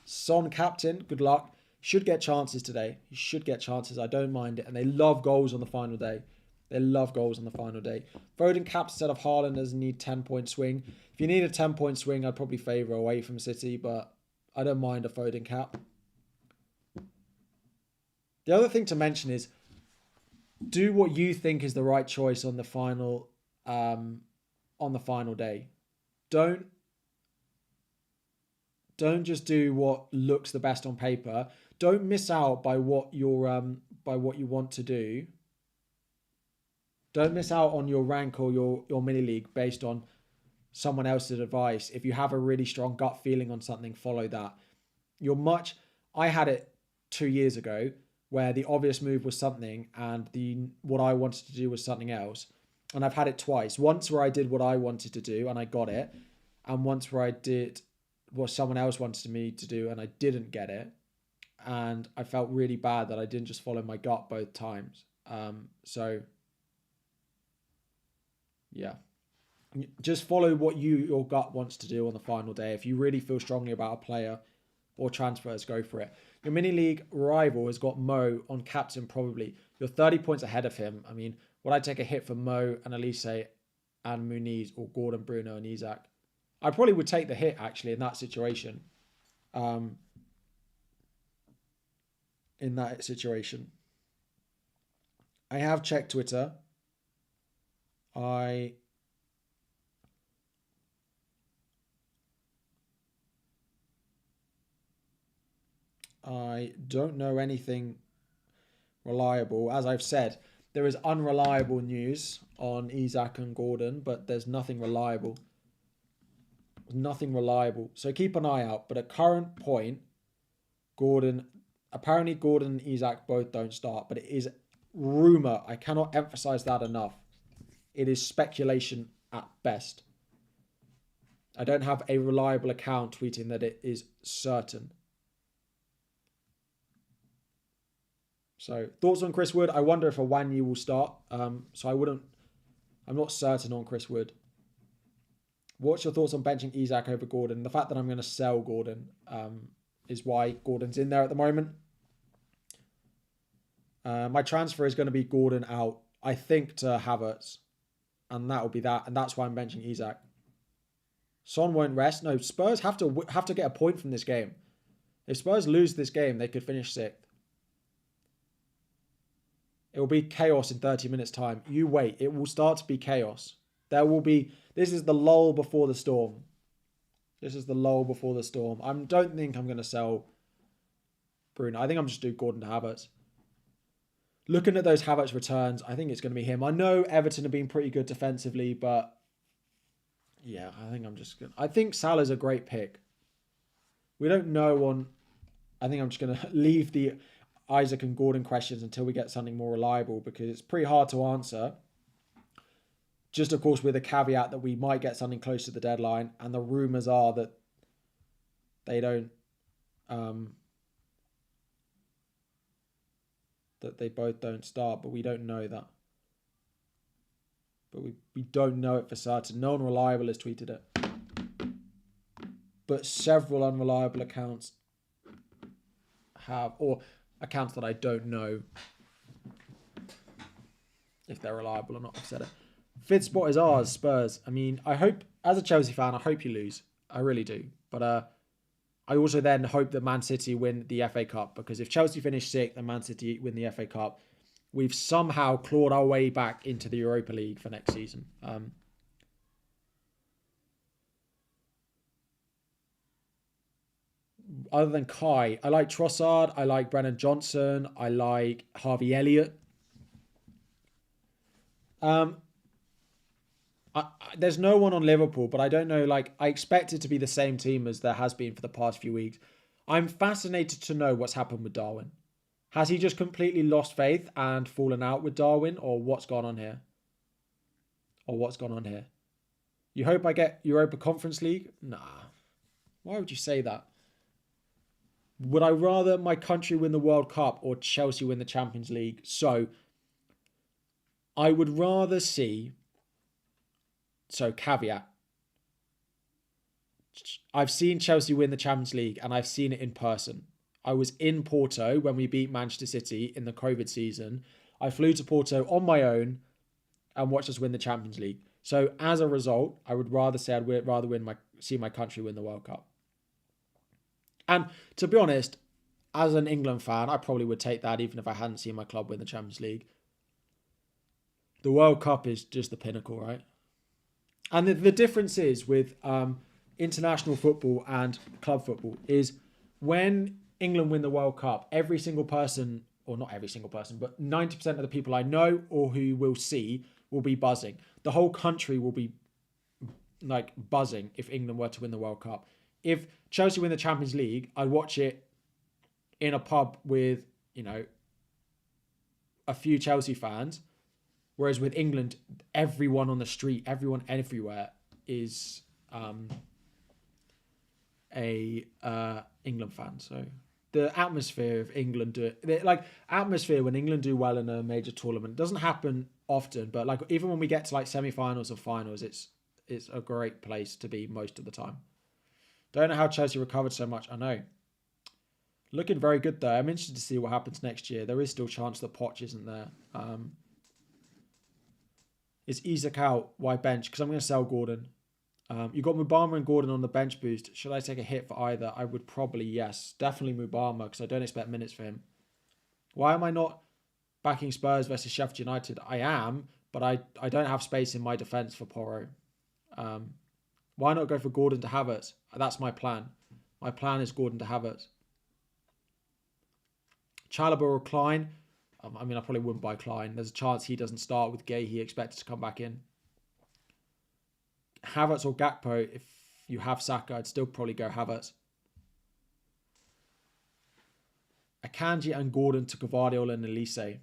Speaker 1: Son captain, good luck. Should get chances today. He should get chances. I don't mind it. And they love goals on the final day. They love goals on the final day. Foden caps instead of Haaland doesn't need 10-point swing. If you need a 10-point swing, I'd probably favour away from City, but I don't mind a Foden cap. The other thing to mention is do what you think is the right choice on the final day. Don't just do what looks the best on paper. Don't miss out by what you want to do. Don't miss out on your rank or your mini league based on someone else's advice. If you have a really strong gut feeling on something, follow that. I had it 2 years ago where the obvious move was something and what I wanted to do was something else. And I've had it twice. Once where I did what I wanted to do and I got it. And once where I did what someone else wanted me to do and I didn't get it. And I felt really bad that I didn't just follow my gut both times. Yeah. Just follow what your gut wants to do on the final day. If you really feel strongly about a player or transfers, go for it. Your mini league rival has got Mo on captain probably. You're 30 points ahead of him. I mean, would I take a hit for Mo and Elise and Muniz or Gordon, Bruno and Isak? I probably would take the hit actually in that situation. I have checked Twitter. I don't know anything reliable. As I've said, there is unreliable news on Isak and Gordon, but there's nothing reliable. Nothing reliable. So keep an eye out. But at current point, apparently Gordon and Isak both don't start, but it is rumour. I cannot emphasize that enough. It is speculation at best. I don't have a reliable account tweeting that it is certain. So, thoughts on Chris Wood? I wonder if Awanyi will start. I'm not certain on Chris Wood. What's your thoughts on benching Isak over Gordon? The fact that I'm going to sell Gordon is why Gordon's in there at the moment. My transfer is going to be Gordon out, I think, to Havertz. And that will be that. And that's why I'm benching Isak. Son won't rest. No, Spurs have to get a point from this game. If Spurs lose this game, they could finish 6th. It will be chaos in 30 minutes' time. You wait. It will start to be chaos. This is the lull before the storm. This is the lull before the storm. I don't think I'm going to sell Bruno. I think I'm just doing Gordon to Havertz. Looking at those Havertz returns, I think it's going to be him. I know Everton have been pretty good defensively, but yeah, I think Salah's a great pick. We don't know on... I think I'm just going to leave the Isaac and Gordon questions until we get something more reliable, because it's pretty hard to answer. Just, of course, with a caveat that we might get something close to the deadline, and the rumours are that they don't... that they both don't start, but we don't know that. But we don't know it for certain. No one reliable has tweeted it. But several unreliable accounts have, or accounts that I don't know if they're reliable or not, I've said it. Fifth spot is ours, Spurs. I mean, I hope, as a Chelsea fan, I hope you lose. I really do. But I also then hope that Man City win the FA Cup, because if Chelsea finish 6th and Man City win the FA Cup, we've somehow clawed our way back into the Europa League for next season. Other than Kai, I like Trossard, I like Brennan Johnson, I like Harvey Elliott. There's no one on Liverpool, but I don't know, I expect it to be the same team as there has been for the past few weeks. I'm fascinated to know what's happened with Darwin. Has he just completely lost faith and fallen out with Darwin, or what's gone on here? You hope I get Europa Conference League? Nah. Why would you say that? Would I rather my country win the World Cup or Chelsea win the Champions League? So, I would rather see... So, caveat. I've seen Chelsea win the Champions League, and I've seen it in person. I was in Porto when we beat Manchester City in the COVID season. I flew to Porto on my own and watched us win the Champions League. So, as a result, I would rather say I'd rather see my country win the World Cup. And to be honest, as an England fan, I probably would take that even if I hadn't seen my club win the Champions League. The World Cup is just the pinnacle, right? And the difference is with international football and club football is when England win the World Cup, every single person, or not every single person, but 90% of the people I know or who will see will be buzzing. The whole country will be buzzing if England were to win the World Cup. If Chelsea win the Champions League, I'd watch it in a pub with, a few Chelsea fans. Whereas with England, everyone on the street, everyone everywhere is a England fan. So the atmosphere of England atmosphere when England do well in a major tournament doesn't happen often, but even when we get to semi-finals or finals, it's a great place to be most of the time. Don't know how Chelsea recovered so much. I know. Looking very good though. I'm interested to see what happens next year. There is still a chance that Poch isn't there. Is Isak out? Why bench? Because I'm going to sell Gordon. You got Mubama and Gordon on the bench boost. Should I take a hit for either? I would probably, yes. Definitely Mubama, because I don't expect minutes for him. Why am I not backing Spurs versus Sheffield United? I am, but I don't have space in my defence for Porro. Why not go for Gordon to Havertz? That's my plan. My plan is Gordon to Havertz. Chalobah or Klein? I probably wouldn't buy Klein. There's a chance he doesn't start with Gay. He expected to come back in. Havertz or Gakpo, if you have Saka, I'd still probably go Havertz. Akanji and Gordon to Gvardiol and Elise.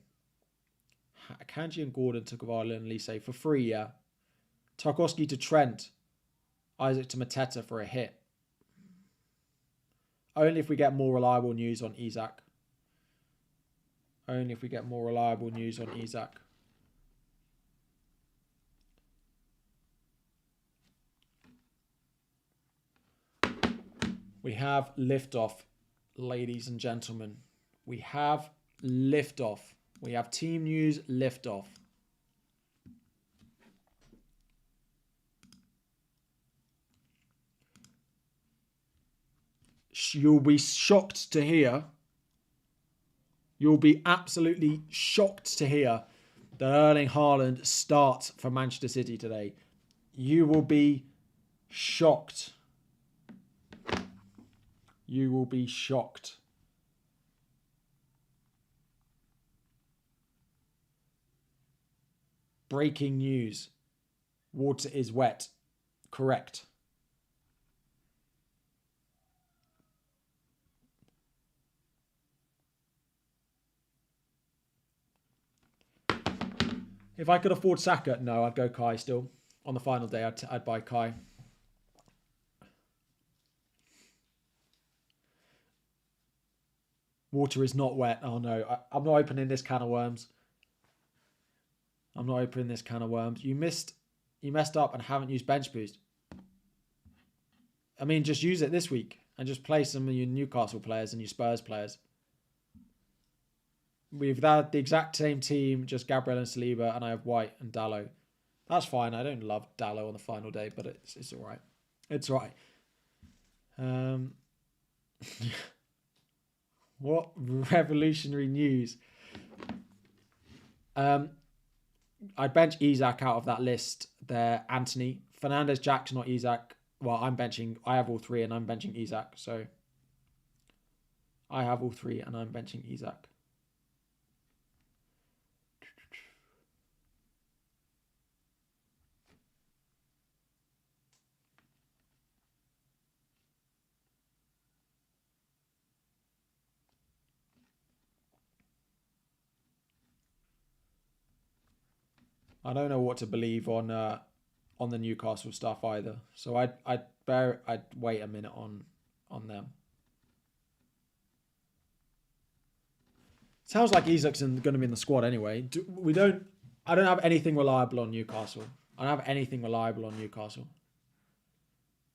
Speaker 1: Akanji and Gordon to Gvardiol and Elise for free, yeah. Tarkowski to Trent. Isaac to Mateta for a hit. Only if we get more reliable news on Isaac. Only if we get more reliable news on Isaac. We have liftoff, ladies and gentlemen. We have liftoff. We have team news liftoff. You'll be shocked to hear. You'll be absolutely shocked to hear that Erling Haaland starts for Manchester City today. You will be shocked. You will be shocked. Breaking news. Water is wet. Correct. If I could afford Saka, no, I'd go Kai still. On the final day, I'd buy Kai. Water is not wet. Oh no, I'm not opening this can of worms. I'm not opening this can of worms. You messed up and haven't used bench boost. I mean, just use it this week and just play some of your Newcastle players and your Spurs players. We've had the exact same team, just Gabriel and Saliba, and I have White and Dalot. That's fine. I don't love Dalot on the final day, but it's all right. It's all right. What revolutionary news? I'd bench Isak out of that list there. Anthony, Fernandes, Jackson, or Isak. Well, I have all three and I'm benching Isak. So I have all three and I'm benching Isak. I don't know what to believe on the Newcastle stuff either. So I'd wait a minute on them. Sounds like Isak's going to be in the squad anyway. I don't have anything reliable on Newcastle. I don't have anything reliable on Newcastle.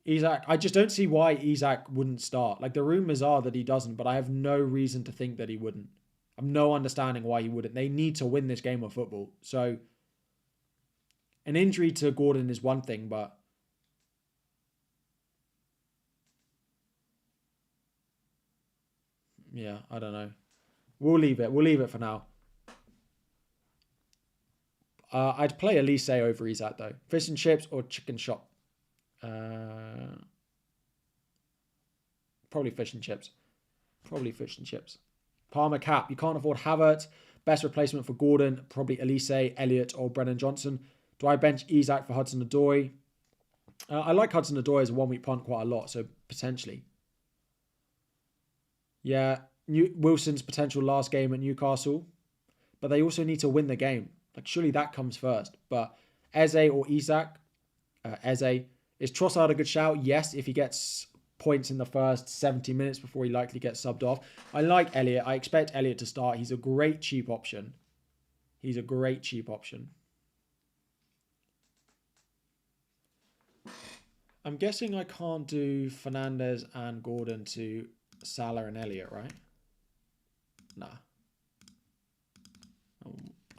Speaker 1: Isak, I just don't see why Isak wouldn't start. Like, the rumours are that he doesn't, but I have no reason to think that he wouldn't. I have no understanding why he wouldn't. They need to win this game of football. So an injury to Gordon is one thing, but yeah, I don't know. We'll leave it. We'll leave it for now. I'd play Elise over Isak though. Fish and chips or chicken shop? Probably fish and chips. Probably fish and chips. Palmer cap. You can't afford Havertz. Best replacement for Gordon. Probably Elise, Elliott, or Brennan Johnson. Do I bench Isak for Hudson-Odoi? I like Hudson-Odoi as a one-week punt quite a lot, so potentially. Yeah, Wilson's potential last game at Newcastle, but they also need to win the game. Like, surely that comes first. But Eze or Isak, Eze. Is Trossard a good shout? Yes, if he gets points in the first 70 minutes before he likely gets subbed off. I like Elliott. I expect Elliott to start. He's a great cheap option. He's a great cheap option. I'm guessing I can't do Fernandes and Gordon to Salah and Elliott, right? Nah.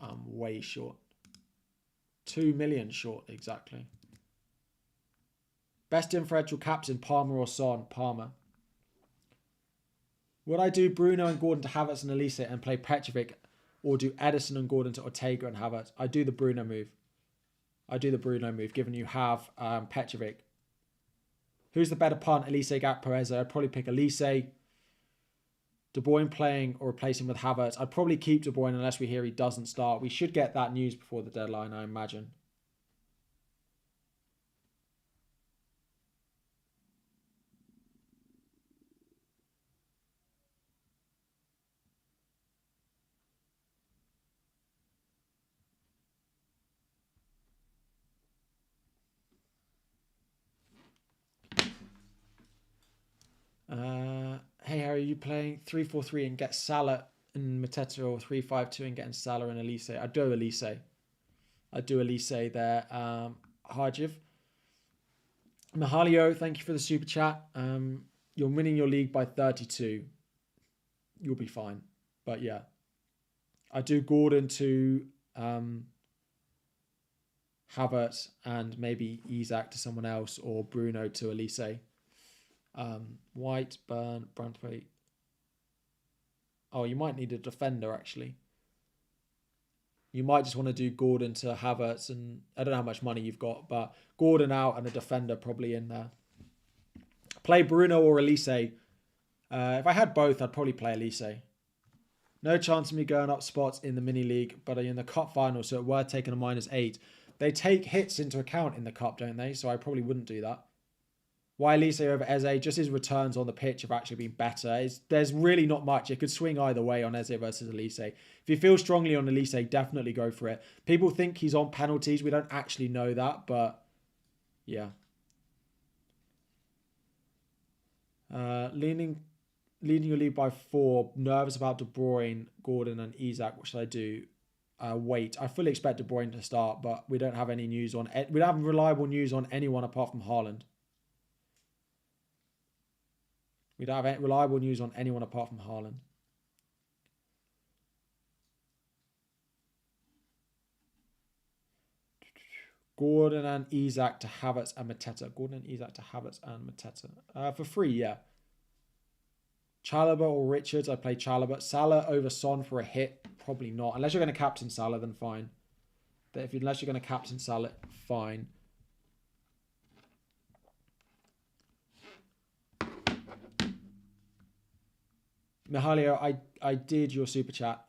Speaker 1: I'm way short. 2 million short, exactly. Best differential captain, Palmer or Son? Palmer. Would I do Bruno and Gordon to Havertz and Elise and play Petrovic, or do Edison and Gordon to Ortega and Havertz? I do the Bruno move. Given you have Petrovic. Who's the better punt, Elise, Gakpo, Eze? I'd probably pick Elise. De Bruyne playing or replacing with Havertz. I'd probably keep De Bruyne unless we hear he doesn't start. We should get that news before the deadline, I imagine. you playing 3-4-3 and get Salah and Mateta, or 3-5-2 and getting Salah and Elise? I do Elise. There. Harjiv. Mahalio, thank you for the super chat. You're winning your league by 32. You'll be fine. But yeah. I do Gordon to Havertz and maybe Isak to someone else, or Bruno to Elise. White, Brandthwaite. Oh, you might need a defender, actually. You might just want to do Gordon to Havertz, and I don't know how much money you've got, but Gordon out and a defender probably in there. Play Bruno or Elise. If I had both, I'd probably play Elise. No chance of me going up spots in the mini league, but in the cup final, so it worth taking a -8. They take hits into account in the cup, don't they? So I probably wouldn't do that. Why Elise over Eze? Just his returns on the pitch have actually been better. There's really not much. It could swing either way on Eze versus Elise. If you feel strongly on Elise, definitely go for it. People think he's on penalties. We don't actually know that, but yeah. Leading your lead by 4. Nervous about De Bruyne, Gordon, and Isak. What should I do? Wait. I fully expect De Bruyne to start, but we don't have any news on it. We don't have reliable news on anyone apart from Haaland. We don't have reliable news on anyone apart from Haaland. Gordon and Isak to Havertz and Mateta. Gordon and Isak to Havertz and Mateta. For free, yeah. Chalobah or Richards, I play Chalobah. Salah over Son for a hit, probably not. Unless you're going to captain Salah, then fine. Unless you're going to captain Salah, fine. Mihalio, I did your super chat.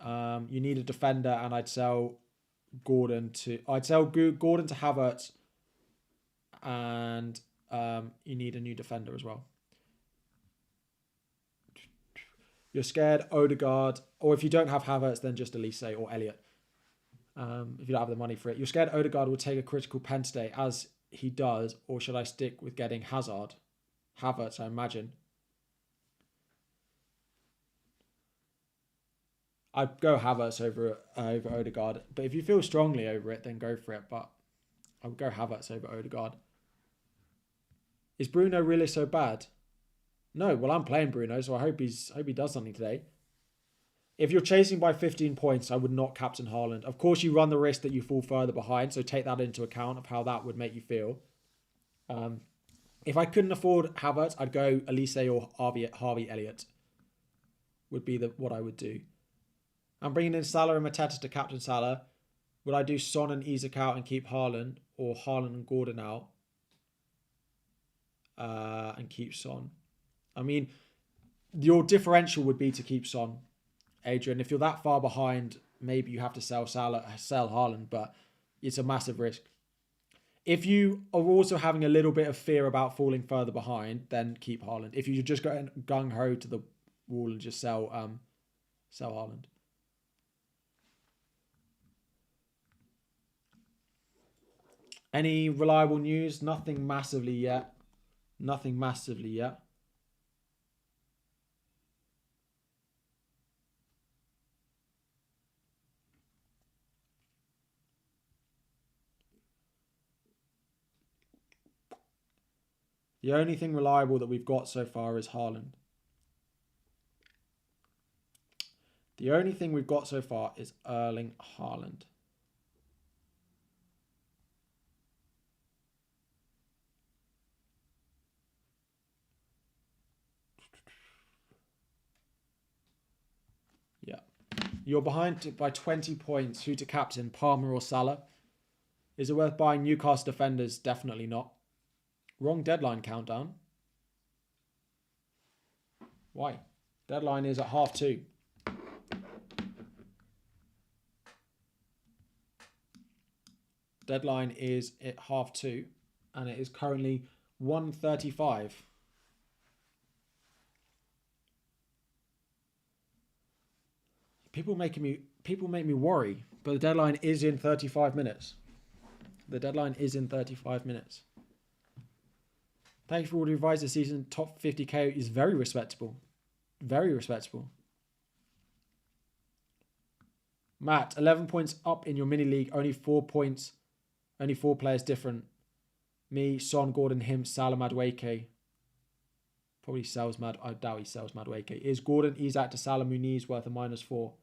Speaker 1: You need a defender, and I'd sell Gordon to Havertz, and you need a new defender as well. You're scared Odegaard, or if you don't have Havertz, then just Elise or Elliott. If you don't have the money for it, you're scared Odegaard will take a critical pen today, as he does, or should I stick with getting Havertz? I imagine. I'd go Havertz over Odegaard. But if you feel strongly over it, then go for it. But I would go Havertz over Odegaard. Is Bruno really so bad? No. Well, I'm playing Bruno, so I hope he does something today. If you're chasing by 15 points, I would not captain Haaland. Of course, you run the risk that you fall further behind, so take that into account of how that would make you feel. If I couldn't afford Havertz, I'd go Elise or Harvey Elliott. Would be what I would do. I'm bringing in Salah and Mateta to captain Salah. Would I do Son and Isak out and keep Haaland, or Haaland and Gordon out and keep Son? I mean, your differential would be to keep Son, Adrian. If you're that far behind, maybe you have to sell Haaland, but it's a massive risk. If you are also having a little bit of fear about falling further behind, then keep Haaland. If you just go gung-ho to the wall and just sell Haaland. Any reliable news? Nothing massively yet. The only thing reliable that we've got so far is Haaland. The only thing we've got so far is Erling Haaland. Yeah. You're behind by 20 points. Who to captain, Palmer or Salah? Is it worth buying Newcastle defenders? Definitely not. Wrong deadline countdown. Why? Deadline is at 2:30. Deadline is at 2:30, and it is currently 1:35. People make me worry, but the deadline is in 35 minutes. Thank you for all the advice this season. Top 50k is very respectable. Very respectable. Matt, 11 points up in your mini league. Only 4 points. Only 4 players different. Me, Son, Gordon, him, Salah, Madueke. Probably sells Mad. I doubt he sells Madueke. Is Gordon, Isak to Salah, Muniz worth a -4?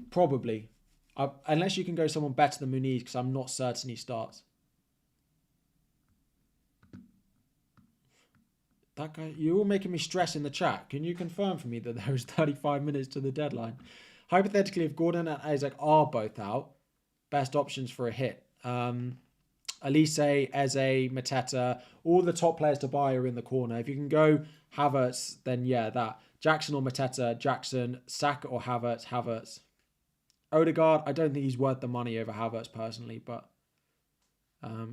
Speaker 1: Probably. Unless you can go someone better than Muniz, because I'm not certain he starts. That guy, you're all making me stress in the chat. Can you confirm for me that there is 35 minutes to the deadline? Hypothetically, if Gordon and Isaac are both out, best options for a hit. Elise, Eze, Mateta, all the top players to buy are in the corner. If you can go Havertz, then yeah, that. Jackson or Mateta, Jackson, Saka or Havertz, Havertz. Odegaard, I don't think he's worth the money over Havertz personally, but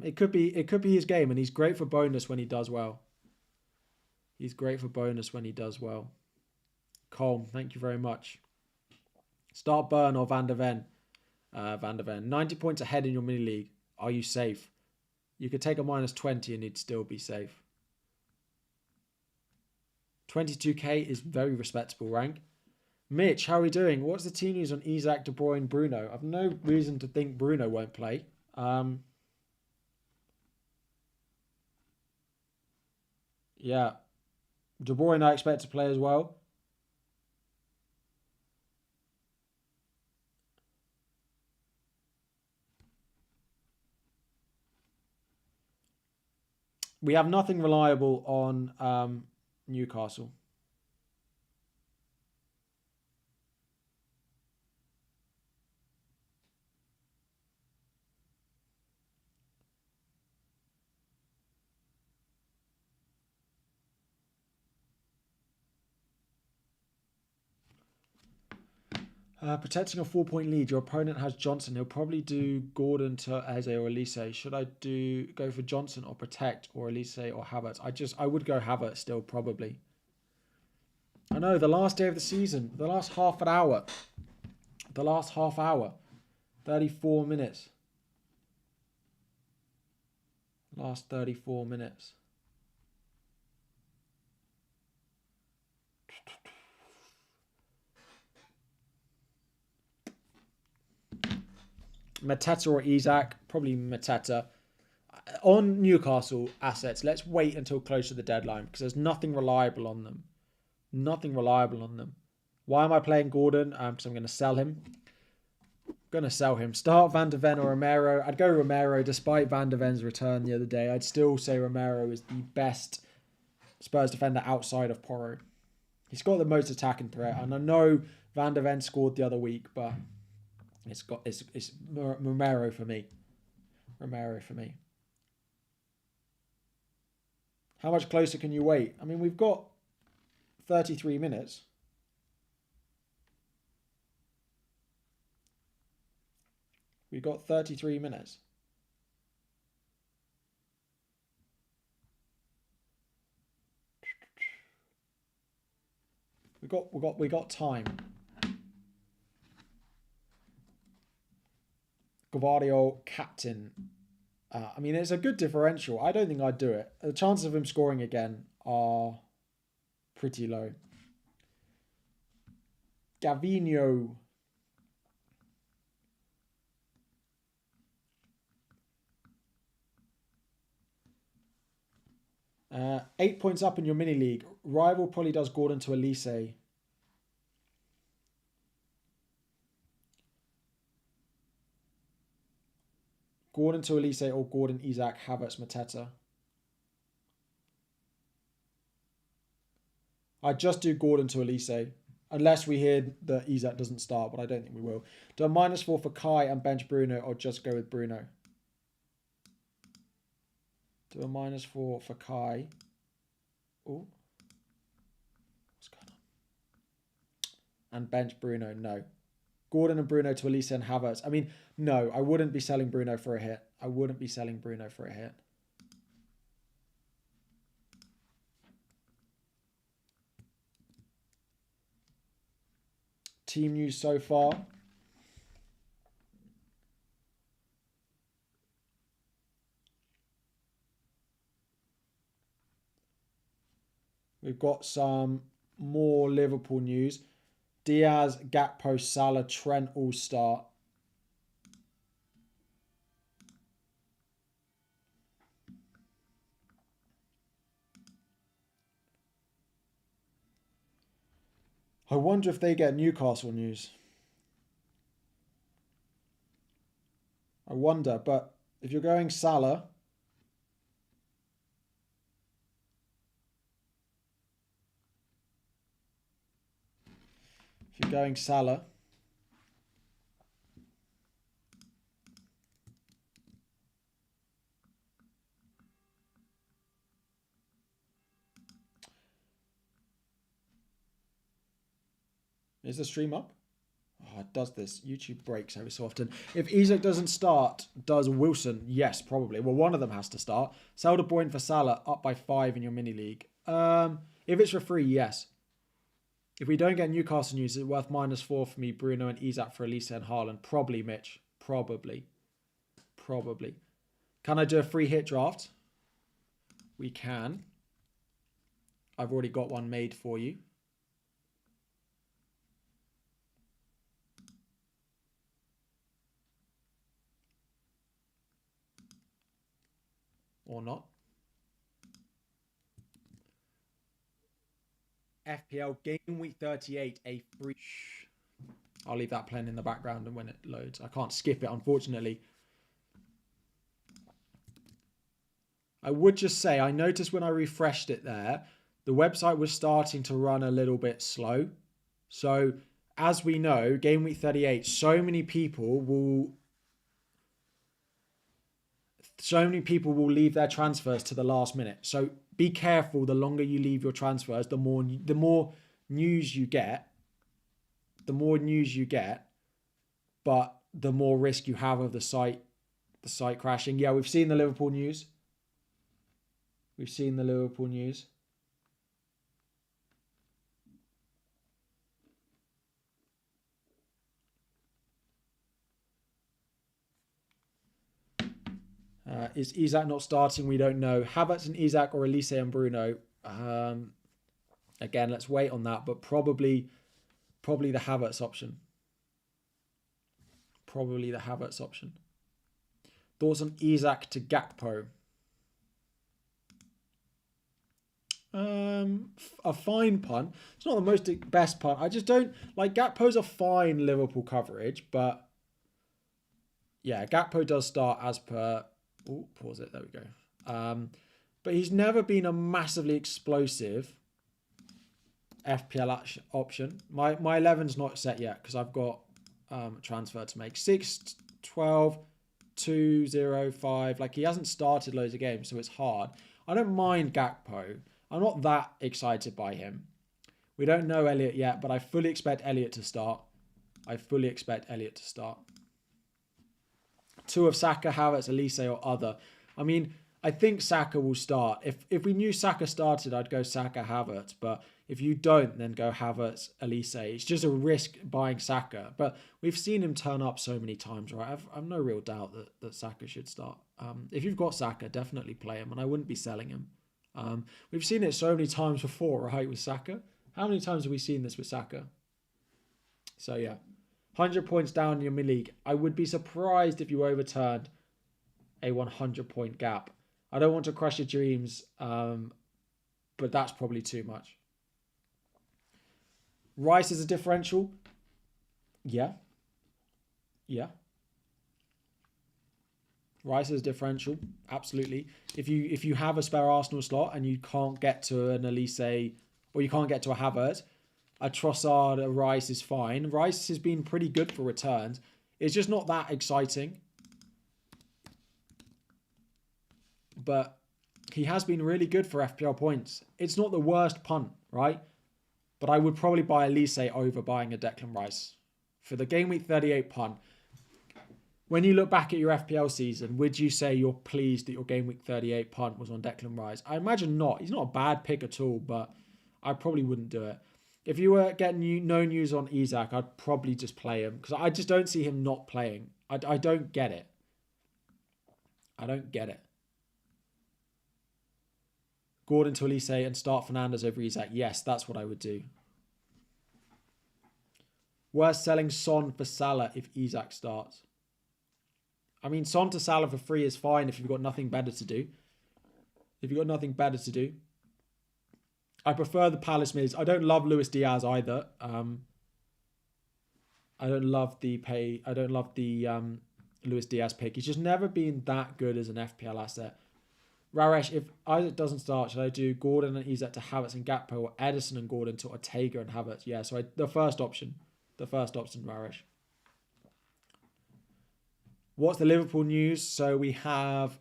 Speaker 1: it could be his game, and he's great for bonus when he does well. He's great for bonus when he does well. Colm, thank you very much. Start Burn or Van der Ven. Van der Ven. 90 points ahead in your mini league. Are you safe? You could take a -20 and you'd still be safe. 22k is very respectable rank. Mitch, how are we doing? What's the team news on Isak, De Bruyne, Bruno? I've no reason to think Bruno won't play. Yeah. De Bruyne I expect to play as well. We have nothing reliable on Newcastle. Protecting a 4-point lead. Your opponent has Johnson. He'll probably do Gordon to Eze or Elise. Should I go for Johnson or protect or Elise or Havertz? I would go Havertz still probably. I know, the last day of the season, the last half hour. 34 minutes. Last 34 minutes. Mateta or Isak? Probably Mateta. On Newcastle assets, let's wait until close to the deadline because there's nothing reliable on them. Nothing reliable on them. Why am I playing Gordon? Because I'm going to sell him. Start Van der Ven or Romero. I'd go Romero despite Van der Ven's return the other day. I'd still say Romero is the best Spurs defender outside of Porro. He's got the most attacking threat. And I know Van der Ven scored the other week, but it's Romero for me. Romero for me. How much closer can you wait? I mean, we've got 33 minutes. We've got 33 minutes. We got time. Gavardio captain. I mean, it's a good differential. I don't think I'd do it. The chances of him scoring again are pretty low. Gavinho. Uh, 8 points up in your mini league. Rival probably does Gordon to Elise. Gordon to Elise or Gordon, Isak, Havertz, Mateta. I'd just do Gordon to Elise. Unless we hear that Isak doesn't start, but I don't think we will. Do a -4 for Kai and bench Bruno or just go with Bruno? Do a -4 for Kai. Oh. What's going on? And bench Bruno, no. Gordon and Bruno to Elise and Havertz. I mean, no, I wouldn't be selling Bruno for a hit. Team news so far. We've got some more Liverpool news. Diaz, Gakpo, Salah, Trent all start. I wonder if they get Newcastle news. I wonder, but if you're going Salah, is the stream up? Oh, it does this. YouTube breaks every so often. If Isak doesn't start, does Wilson? Yes, probably. Well, one of them has to start. Sell the point for Salah, up by 5 in your mini league. If it's for free, yes. If we don't get Newcastle news, is it worth -4 for me, Bruno and Isak for Elise and Haaland? Probably, Mitch. Probably. Can I do a free hit draft? We can. I've already got one made for you. Or not. FPL Gameweek 38, a free... I'll leave that playing in the background and when it loads. I can't skip it, unfortunately. I would just say, I noticed when I refreshed it there, the website was starting to run a little bit slow. So, as we know, Gameweek 38, so many people will leave their transfers to the last minute. So be careful. The longer you leave your transfers, the more news you get. But the more risk you have of the site crashing. Yeah, we've seen the Liverpool news. Is Isak not starting? We don't know. Havertz and Isak or Elise and Bruno. Again, let's wait on that, but probably the Havertz option. Thoughts on Isak to Gakpo? A fine punt. It's not the best punt. I just don't like Gakpo's a fine Liverpool coverage, but yeah, Gakpo does start as per. Oh, pause it. There we go. But he's never been a massively explosive FPL option. My 11's not set yet because I've got a transfer to make. 6, 12, 2, 0, 5. Like, he hasn't started loads of games, so it's hard. I don't mind Gakpo. I'm not that excited by him. We don't know Elliott yet, but I fully expect Elliott to start. 2 of Saka, Havertz, Elise, or other. I mean, I think Saka will start. If we knew Saka started, I'd go Saka, Havertz. But if you don't, then go Havertz, Elise. It's just a risk buying Saka. But we've seen him turn up so many times, right? I've no real doubt that Saka should start. If you've got Saka, definitely play him, and I wouldn't be selling him. We've seen it so many times before, right, with Saka. How many times have we seen this with Saka? So, yeah. 100 points down in your mid-league. I would be surprised if you overturned a 100-point gap. I don't want to crush your dreams, but that's probably too much. Rice is a differential? Yeah. Rice is a differential, absolutely. If you have a spare Arsenal slot and you can't get to an Elise or you can't get to a Havertz, a Trossard, a Rice is fine. Rice has been pretty good for returns. It's just not that exciting. But he has been really good for FPL points. It's not the worst punt, right? But I would probably buy Elise over buying a Declan Rice. For the Game Week 38 punt, when you look back at your FPL season, would you say you're pleased that your Game Week 38 punt was on Declan Rice? I imagine not. He's not a bad pick at all, but I probably wouldn't do it. If you were getting no news on Isak, I'd probably just play him because I just don't see him not playing. I don't get it. Gordon to Elise and start Fernandez over Isak. Yes, that's what I would do. Worth selling Son for Salah if Isak starts. I mean, Son to Salah for free is fine if you've got nothing better to do. I prefer the Palace mids. I don't love Luis Diaz either. I don't love the Luis Diaz pick. He's just never been that good as an FPL asset. Raresh, if Isaac doesn't start, should I do Gordon and Isak to Havertz and Gakpo, or Edison and Gordon to Ortega and Havertz? Yeah, so the first option, Raresh. What's the Liverpool news? So we have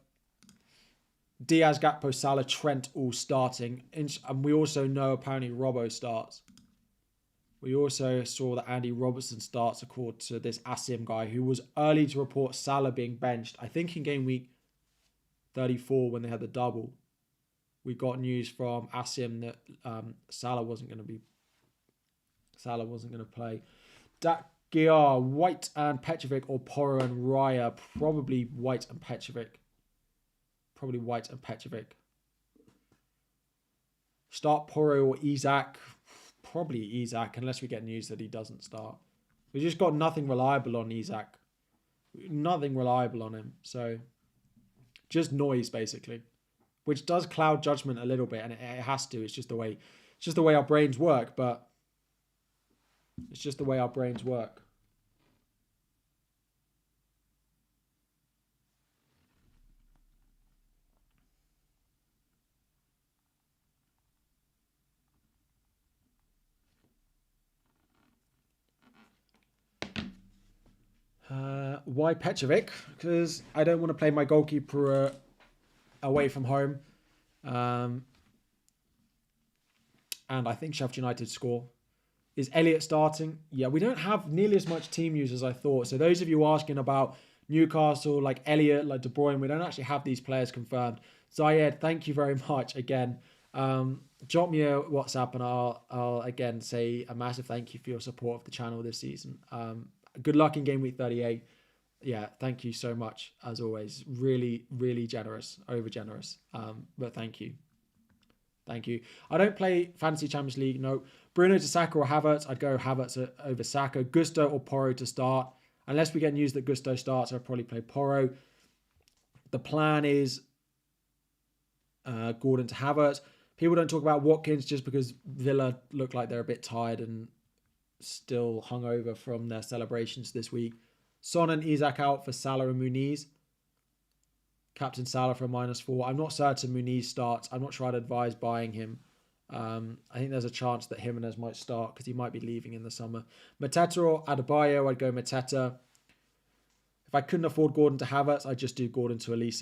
Speaker 1: Diaz, Gakpo, Salah, Trent all starting. And we also know apparently Robbo starts. We also saw that Andy Robertson starts according to this Asim guy who was early to report Salah being benched. I think in game week 34 when they had the double. We got news from Asim that Salah wasn't going to play. Dakyar, White and Petrovic, or Porro and Raya. Probably White and Petrovic. Start Porro or Isak. Probably Isak, unless we get news that he doesn't start. We just got nothing reliable on Isak. Nothing reliable on him. So, just noise, basically. Which does cloud judgment a little bit, and it has to. It's just the way our brains work, but it's just the way our brains work. Why Petrovic? Because I don't want to play my goalkeeper away from home. And I think Sheffield United score. Is Elliott starting? Yeah, we don't have nearly as much team news as I thought. So those of you asking about Newcastle, like Elliott, like De Bruyne, we don't actually have these players confirmed. Zayed, thank you very much again. Drop me a WhatsApp and I'll again say a massive thank you for your support of the channel this season. Good luck in game week 38. Yeah, thank you so much as always. Really, really generous, over generous. But thank you. Thank you. I don't play Fantasy Champions League. No. Bruno to Saka or Havertz. I'd go Havertz over Saka. Gusto or Porro to start. Unless we get news that Gusto starts, I'll probably play Porro. The plan is Gordon to Havertz. People don't talk about Watkins just because Villa look like they're a bit tired and still hungover from their celebrations this week. Son and Isak out for Salah and Muniz. Captain Salah for a -4. I'm not certain Muniz starts. I'm not sure I'd advise buying him. I think there's a chance that Jimenez might start because he might be leaving in the summer. Mateta or Adebayo, I'd go Mateta. If I couldn't afford Gordon to Havertz, I'd just do Gordon to Elise.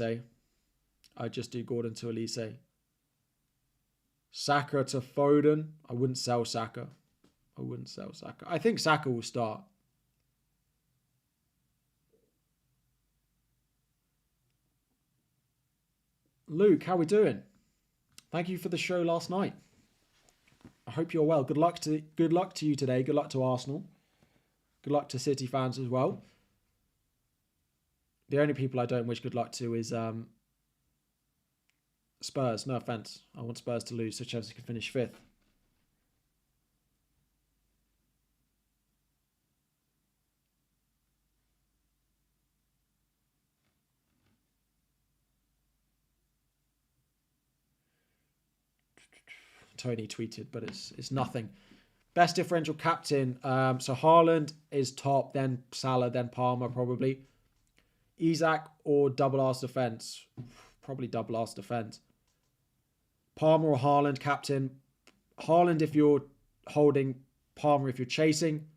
Speaker 1: Saka to Foden. I wouldn't sell Saka. I think Saka will start. Luke, how are we doing? Thank you for the show last night. I hope you're well. Good luck to you today. Good luck to Arsenal. Good luck to City fans as well. The only people I don't wish good luck to is Spurs. No offense. I want Spurs to lose so Chelsea can finish 5th. Tony tweeted, but it's nothing. Best differential captain. So Haaland is top, then Salah, then Palmer probably. Isak or double R's defense. Probably double R's defense. Palmer or Haaland captain. Haaland if you're holding, Palmer if you're chasing.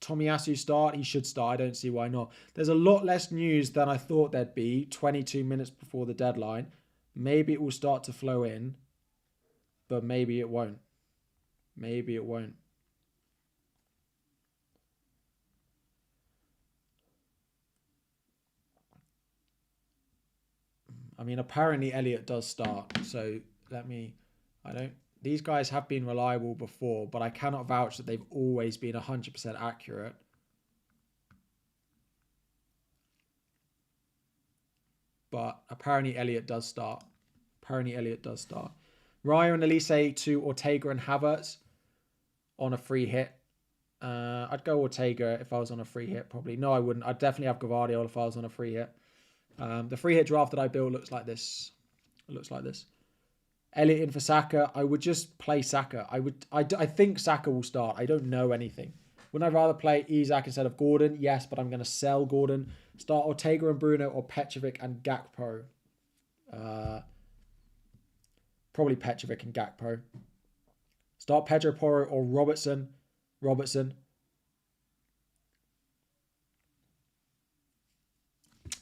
Speaker 1: Tomiyasu start. He should start. I don't see why not. There's a lot less news than I thought there'd be 22 minutes before the deadline. Maybe it will start to flow in, but maybe it won't. I mean, apparently Elliott does start. So these guys have been reliable before, but I cannot vouch that they've always been 100% accurate. . but apparently Elliott does start. Raya and Elise to Ortega and Havertz on a free hit. I'd go Ortega if I was on a free hit, probably. No, I wouldn't. I'd definitely have Gvardiol if I was on a free hit. The free hit draft that I built looks like this. It looks like this. Elliott in for Saka. I would just play Saka. I think Saka will start. I don't know anything. Wouldn't I rather play Isak instead of Gordon? Yes, but I'm going to sell Gordon. Start Ortega and Bruno or Petrovic and Gakpo. Probably Petrovic and Gakpo. Start Pedro Porro or Robertson.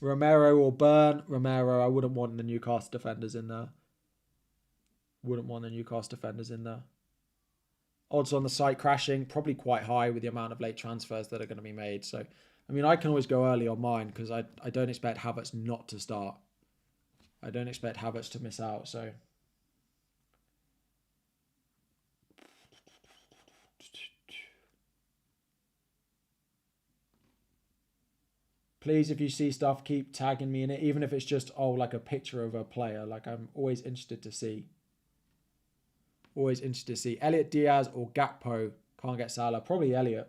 Speaker 1: Romero or Burn. Romero. I wouldn't want the Newcastle defenders in there. Odds on the site crashing, probably quite high with the amount of late transfers that are going to be made. So, I mean, I can always go early on mine because I don't expect Havertz not to start. I don't expect Havertz to miss out. So, please, if you see stuff, keep tagging me in it, even if it's just, like a picture of a player. Like, I'm always interested to see. Elliott, Diaz or Gakpo. Can't get Salah. Probably Elliott.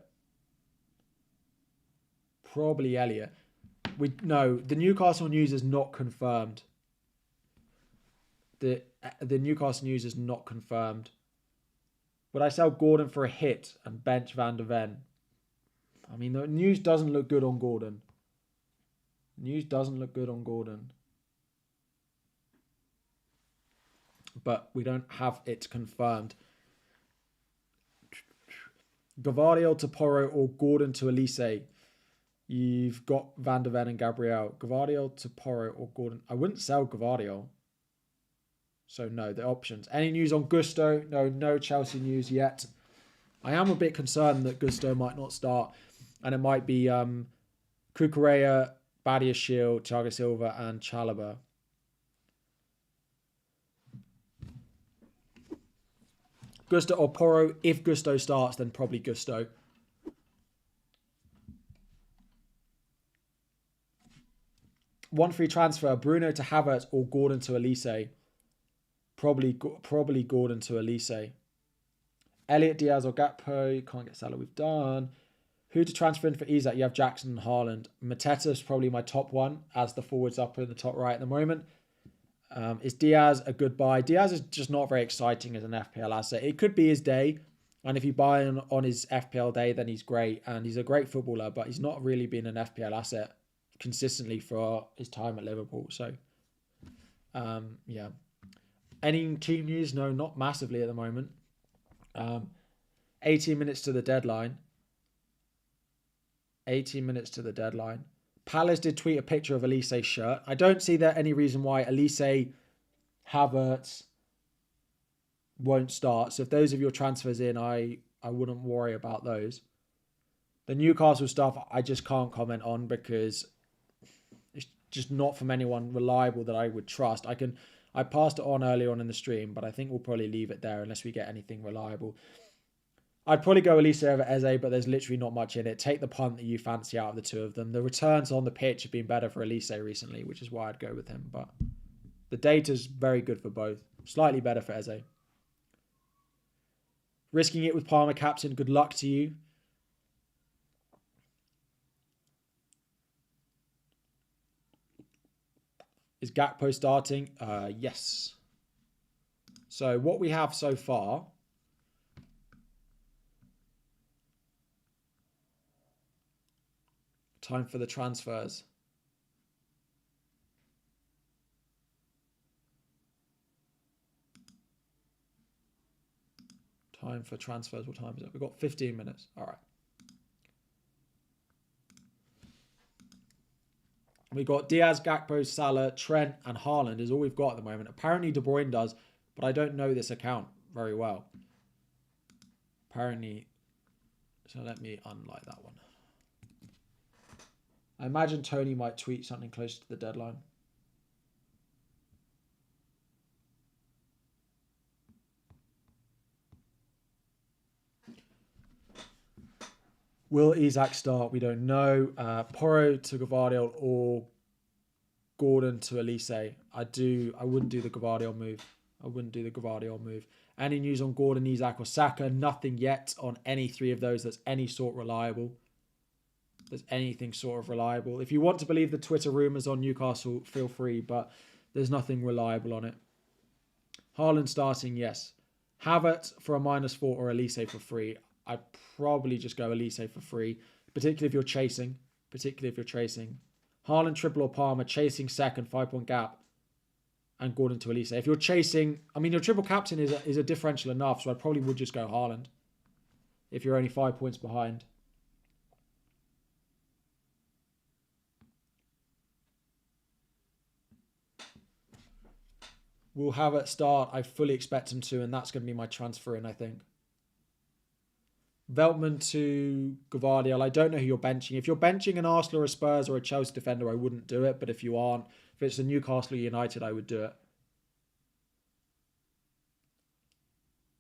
Speaker 1: The Newcastle news is not confirmed. The Newcastle news is not confirmed. Would I sell Gordon for a hit and bench Van de Ven? I mean, the news doesn't look good on Gordon. But we don't have it confirmed. Gvardiol to Porro or Gordon to Elise. You've got Van de Ven and Gabriel. Gvardiol to Porro or Gordon. I wouldn't sell Gvardiol. So no, the options. Any news on Gusto? No Chelsea news yet. I am a bit concerned that Gusto might not start. And it might be Cucurella, Badiashile, Thiago Silva and Chalobah. Gusto or Porro. If Gusto starts, then probably Gusto. One free transfer. Bruno to Havertz or Gordon to Elise. Probably Gordon to Elise. Elliott, Diaz or Gakpo. Can't get Salah. We've done. Who to transfer in for Isak? You have Jackson and Haaland. Mateta is probably my top one as the forwards up in the top right at the moment. Is Diaz a good buy? Diaz is just not very exciting as an FPL asset. It could be his day. And if you buy him on his FPL day, then he's great. And he's a great footballer, but he's not really been an FPL asset consistently for his time at Liverpool. So, yeah. Any team news? No, not massively at the moment. 18 minutes to the deadline. Palace did tweet a picture of Elise's shirt. I don't see there any reason why Elise, Havertz won't start. So if those of your transfers in, I wouldn't worry about those. The Newcastle stuff, I just can't comment on because it's just not from anyone reliable that I would trust. I passed it on earlier on in the stream, but I think we'll probably leave it there unless we get anything reliable. I'd probably go Elise over Eze, but there's literally not much in it. Take the punt that you fancy out of the two of them. The returns on the pitch have been better for Elise recently, which is why I'd go with him. But the data's very good for both. Slightly better for Eze. Risking it with Palmer captain. Good luck to you. Is Gakpo starting? Yes. So what we have so far... Time for the transfers. What time is it? We've got 15 minutes. All right. We've got Diaz, Gakpo, Salah, Trent, and Haaland is all we've got at the moment. Apparently De Bruyne does, but I don't know this account very well. Apparently. So let me unlike that one. I imagine Tony might tweet something close to the deadline. Will Isak start? We don't know. Porro to Gvardiol or Gordon to Elise. I wouldn't do the Gvardiol move. Any news on Gordon, Isak, or Saka? Nothing yet on any three of those that's any sort reliable. There's anything sort of reliable. If you want to believe the Twitter rumours on Newcastle, feel free, but there's nothing reliable on it. Haaland starting, yes. Havertz for a -4 or Elise for free. I'd probably just go Elise for free, particularly if you're chasing. Haaland, triple or Palmer, chasing second, 5-point gap, and Gordon to Elise. If you're chasing, I mean, your triple captain is a differential enough, so I probably would just go Haaland if you're only 5 points behind. We'll have it start. I fully expect him to, and that's going to be my transfer in, I think. Veltman to Gvardiol. I don't know who you're benching. If you're benching an Arsenal or a Spurs or a Chelsea defender, I wouldn't do it. But if you aren't, if it's a Newcastle United, I would do it.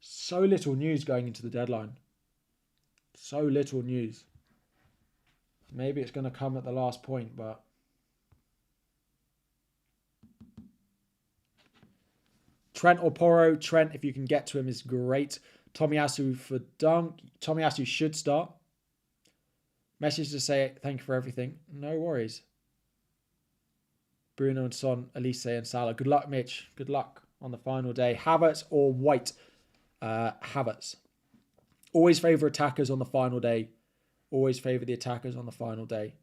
Speaker 1: So little news going into the deadline. So little news. Maybe it's going to come at the last point, but... Trent or Porro. Trent, if you can get to him, is great. Tomiyasu for Dunk. Tomiyasu should start. Message to say thank you for everything. No worries. Bruno and Son, Elise and Salah. Good luck, Mitch. Good luck on the final day. Havertz or White? Havertz. Always favour attackers on the final day. Always favour the attackers on the final day.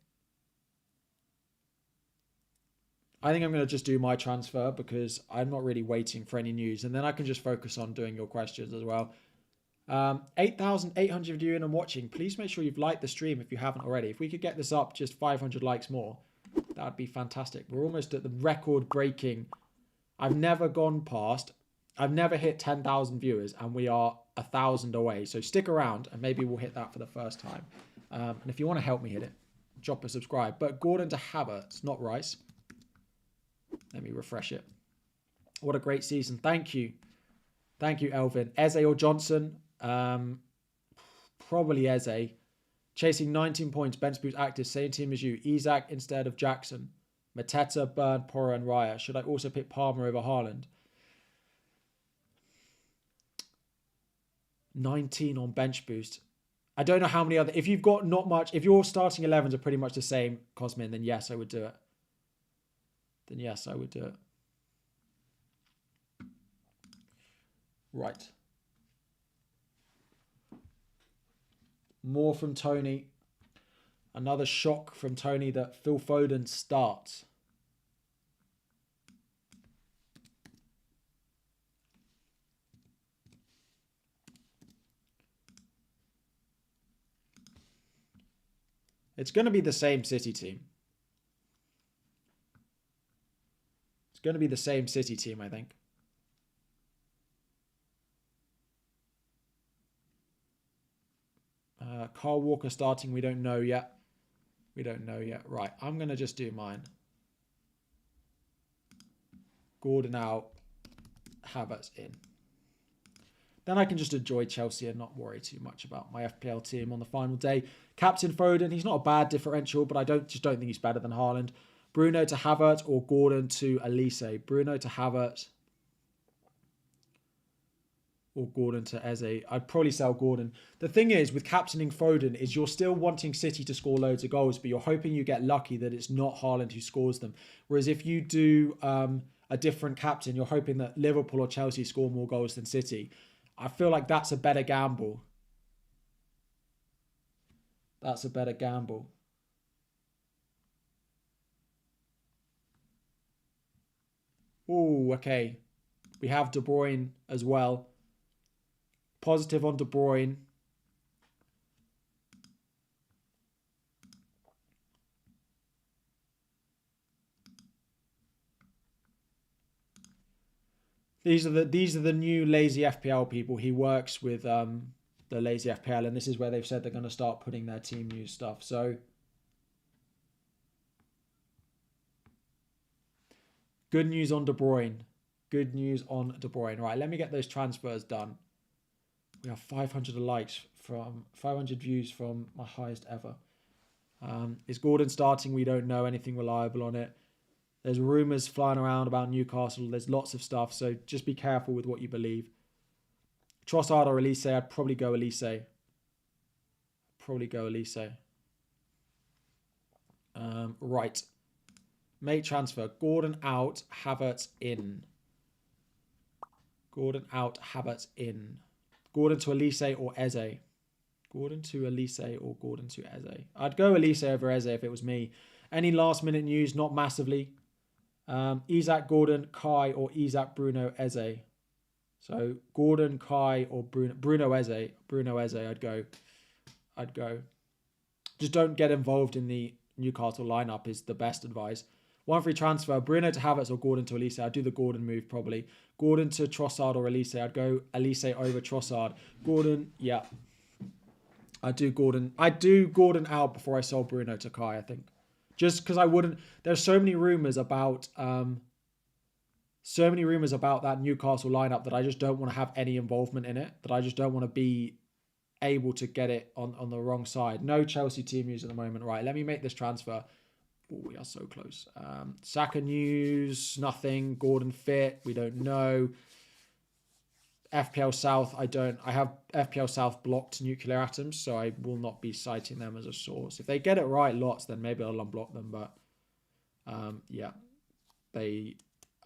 Speaker 1: I think I'm going to just do my transfer because I'm not really waiting for any news. And then I can just focus on doing your questions as well. 8,800 viewing and watching. Please make sure you've liked the stream if you haven't already. If we could get this up just 500 likes more, that would be fantastic. We're almost at the record-breaking. I've never hit 10,000 viewers, and we are 1,000 away. So stick around, and maybe we'll hit that for the first time. And if you want to help me hit it, drop a subscribe. But Gordon to Havertz, not Rice. Let me refresh it. What a great season. Thank you. Thank you, Elvin. Eze or Johnson? Probably Eze. Chasing 19 points. Bench boost active. Same team as you. Isak instead of Jackson. Mateta, Burn, Porro, and Raya. Should I also pick Palmer over Haaland? 19 on bench boost. I don't know how many other... If you've got not much... If your starting 11s are pretty much the same, Cosmin, then yes, I would do it. Right. More from Tony. Another shock from Tony that Phil Foden starts. It's going to be the same City team. It's going to be the same City team, I think. Carl Walker starting, we don't know yet. Right, I'm going to just do mine. Gordon out, Havertz in. Then I can just enjoy Chelsea and not worry too much about my FPL team on the final day. Captain Foden, he's not a bad differential, but I don't think he's better than Haaland. Bruno to Havertz or Gordon to Elise. Bruno to Havertz or Gordon to Eze. I'd probably sell Gordon. The thing is, with captaining Foden, is you're still wanting City to score loads of goals, but you're hoping you get lucky that it's not Haaland who scores them. Whereas if you do a different captain, you're hoping that Liverpool or Chelsea score more goals than City. I feel like that's a better gamble. Oh, okay. We have De Bruyne as well. Positive on De Bruyne. These are the new lazy FPL people. He works with the lazy FPL, and this is where they've said they're going to start putting their team news stuff. So good news on De Bruyne. Right, let me get those transfers done. We have 500 likes from 500 views from my highest ever. Is Gordon starting? We don't know anything reliable on it. There's rumours flying around about Newcastle. There's lots of stuff. So just be careful with what you believe. Trossard or Elise? I'd probably go Elise. Right. Make transfer. Gordon out. Havertz in. Gordon out. Havertz in. Gordon to Elise or Eze? Gordon to Elise or Gordon to Eze? I'd go Elise over Eze if it was me. Any last minute news? Not massively. Isak, Gordon, Kai, or Isak, Bruno, Eze. So Gordon, Kai, or Bruno Eze. I'd go. Just don't get involved in the Newcastle lineup is the best advice. 1 free transfer. Bruno to Havertz or Gordon to Elise. I'd do the Gordon move probably. Gordon to Trossard or Elise. I'd go Elise over Trossard. Gordon, yeah. I'd do Gordon out before I sold Bruno to Kai, I think. Just because I wouldn't. There's so many rumours about that Newcastle lineup that I just don't want to have any involvement in it. That I just don't want to be able to get it on the wrong side. No Chelsea team news at the moment. Right, let me make this transfer. Oh, we are so close. Saka news, nothing. Gordon fit, we don't know. FPL South, I have FPL South blocked nuclear atoms, so I will not be citing them as a source. If they get it right lots, then maybe I'll unblock them, but yeah, they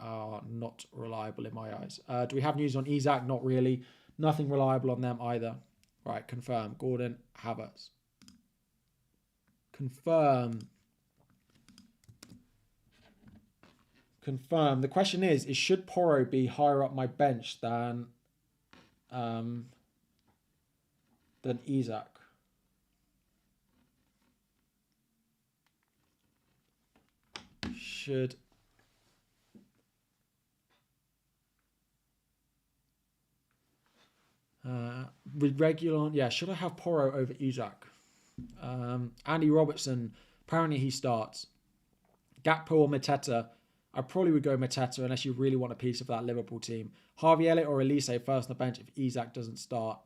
Speaker 1: are not reliable in my eyes. Do we have news on Isak? Not really. Nothing reliable on them either. Right, confirm. Gordon, Havertz. Confirm. The question is should Porro be higher up my bench than Isak? Should with Regulon, yeah, should I have Porro over Isak? Andy Robertson, apparently he starts. Gakpo or Mateta? I probably would go Mateta unless you really want a piece of that Liverpool team. Harvey Elliott or Elise first on the bench if Isak doesn't start.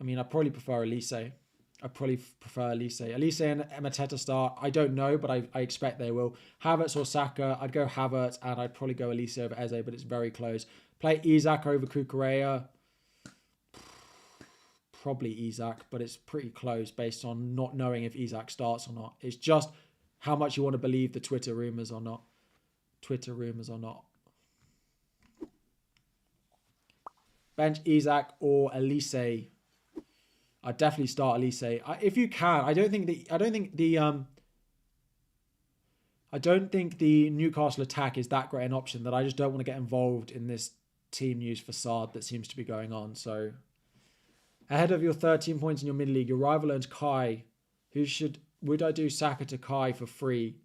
Speaker 1: I mean, I probably prefer Elise. Elise and Mateta start. I don't know, but I expect they will. Havertz or Saka? I'd go Havertz, and I'd probably go Elise over Eze, but it's very close. Play Isak over Kukurea. Probably Isak, but it's pretty close based on not knowing if Isak starts or not. It's just how much you want to believe the Twitter rumours or not. Bench Isak or Elise. I'd definitely start Elise if you can. I don't think the Newcastle attack is that great an option that I just don't want to get involved in this team news facade that seems to be going on. So ahead of your 13 points in your mid league, your rival owns Kai. Would I do Saka to Kai for free?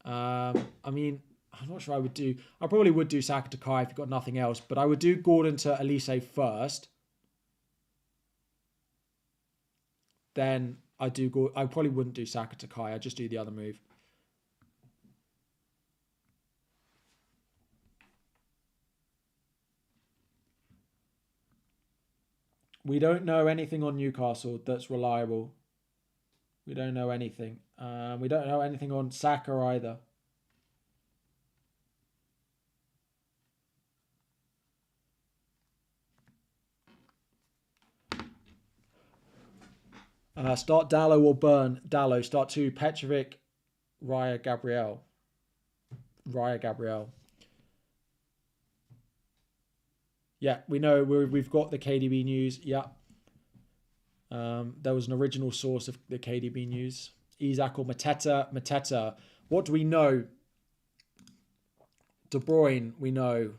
Speaker 1: I mean, I'm not sure I probably would do Saka to Kai if you've got nothing else, but I would do Gordon to Elise first. Then I probably wouldn't do Saka to Kai. I'd just do the other move. We don't know anything on Newcastle that's reliable. We don't know anything. We don't know anything on Saka either. Start Dallo or burn Dallo. Start 2, Petrovic, Raya, Gabriel. Yeah, we know we've got the KDB news. Yeah. There was an original source of the KDB news. Isak or Mateta. What do we know? De Bruyne, we know.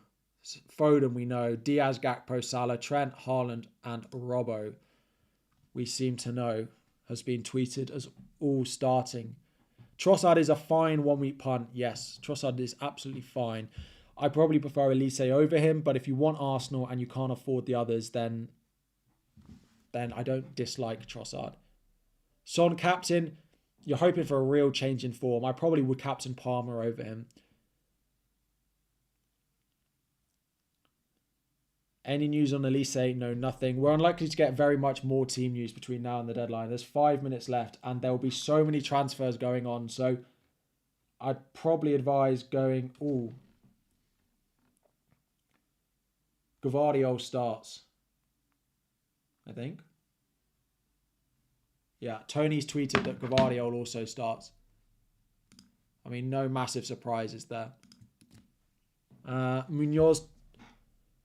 Speaker 1: Foden, we know. Diaz, Gakpo, Salah, Trent, Haaland, and Robbo, we seem to know, has been tweeted as all starting. Trossard is a fine 1 week punt. Yes, Trossard is absolutely fine. I probably prefer Elise over him, but if you want Arsenal and you can't afford the others, then I don't dislike Trossard. Son captain, you're hoping for a real change in form. I probably would captain Palmer over him. Any news on Elise? No, nothing. We're unlikely to get very much more team news between now and the deadline. There's 5 minutes left, and there will be so many transfers going on. So I'd probably advise going... Ooh. Gavardiol starts, I think. Yeah, Tony's tweeted that Gavardiol also starts. I mean, no massive surprises there. Munoz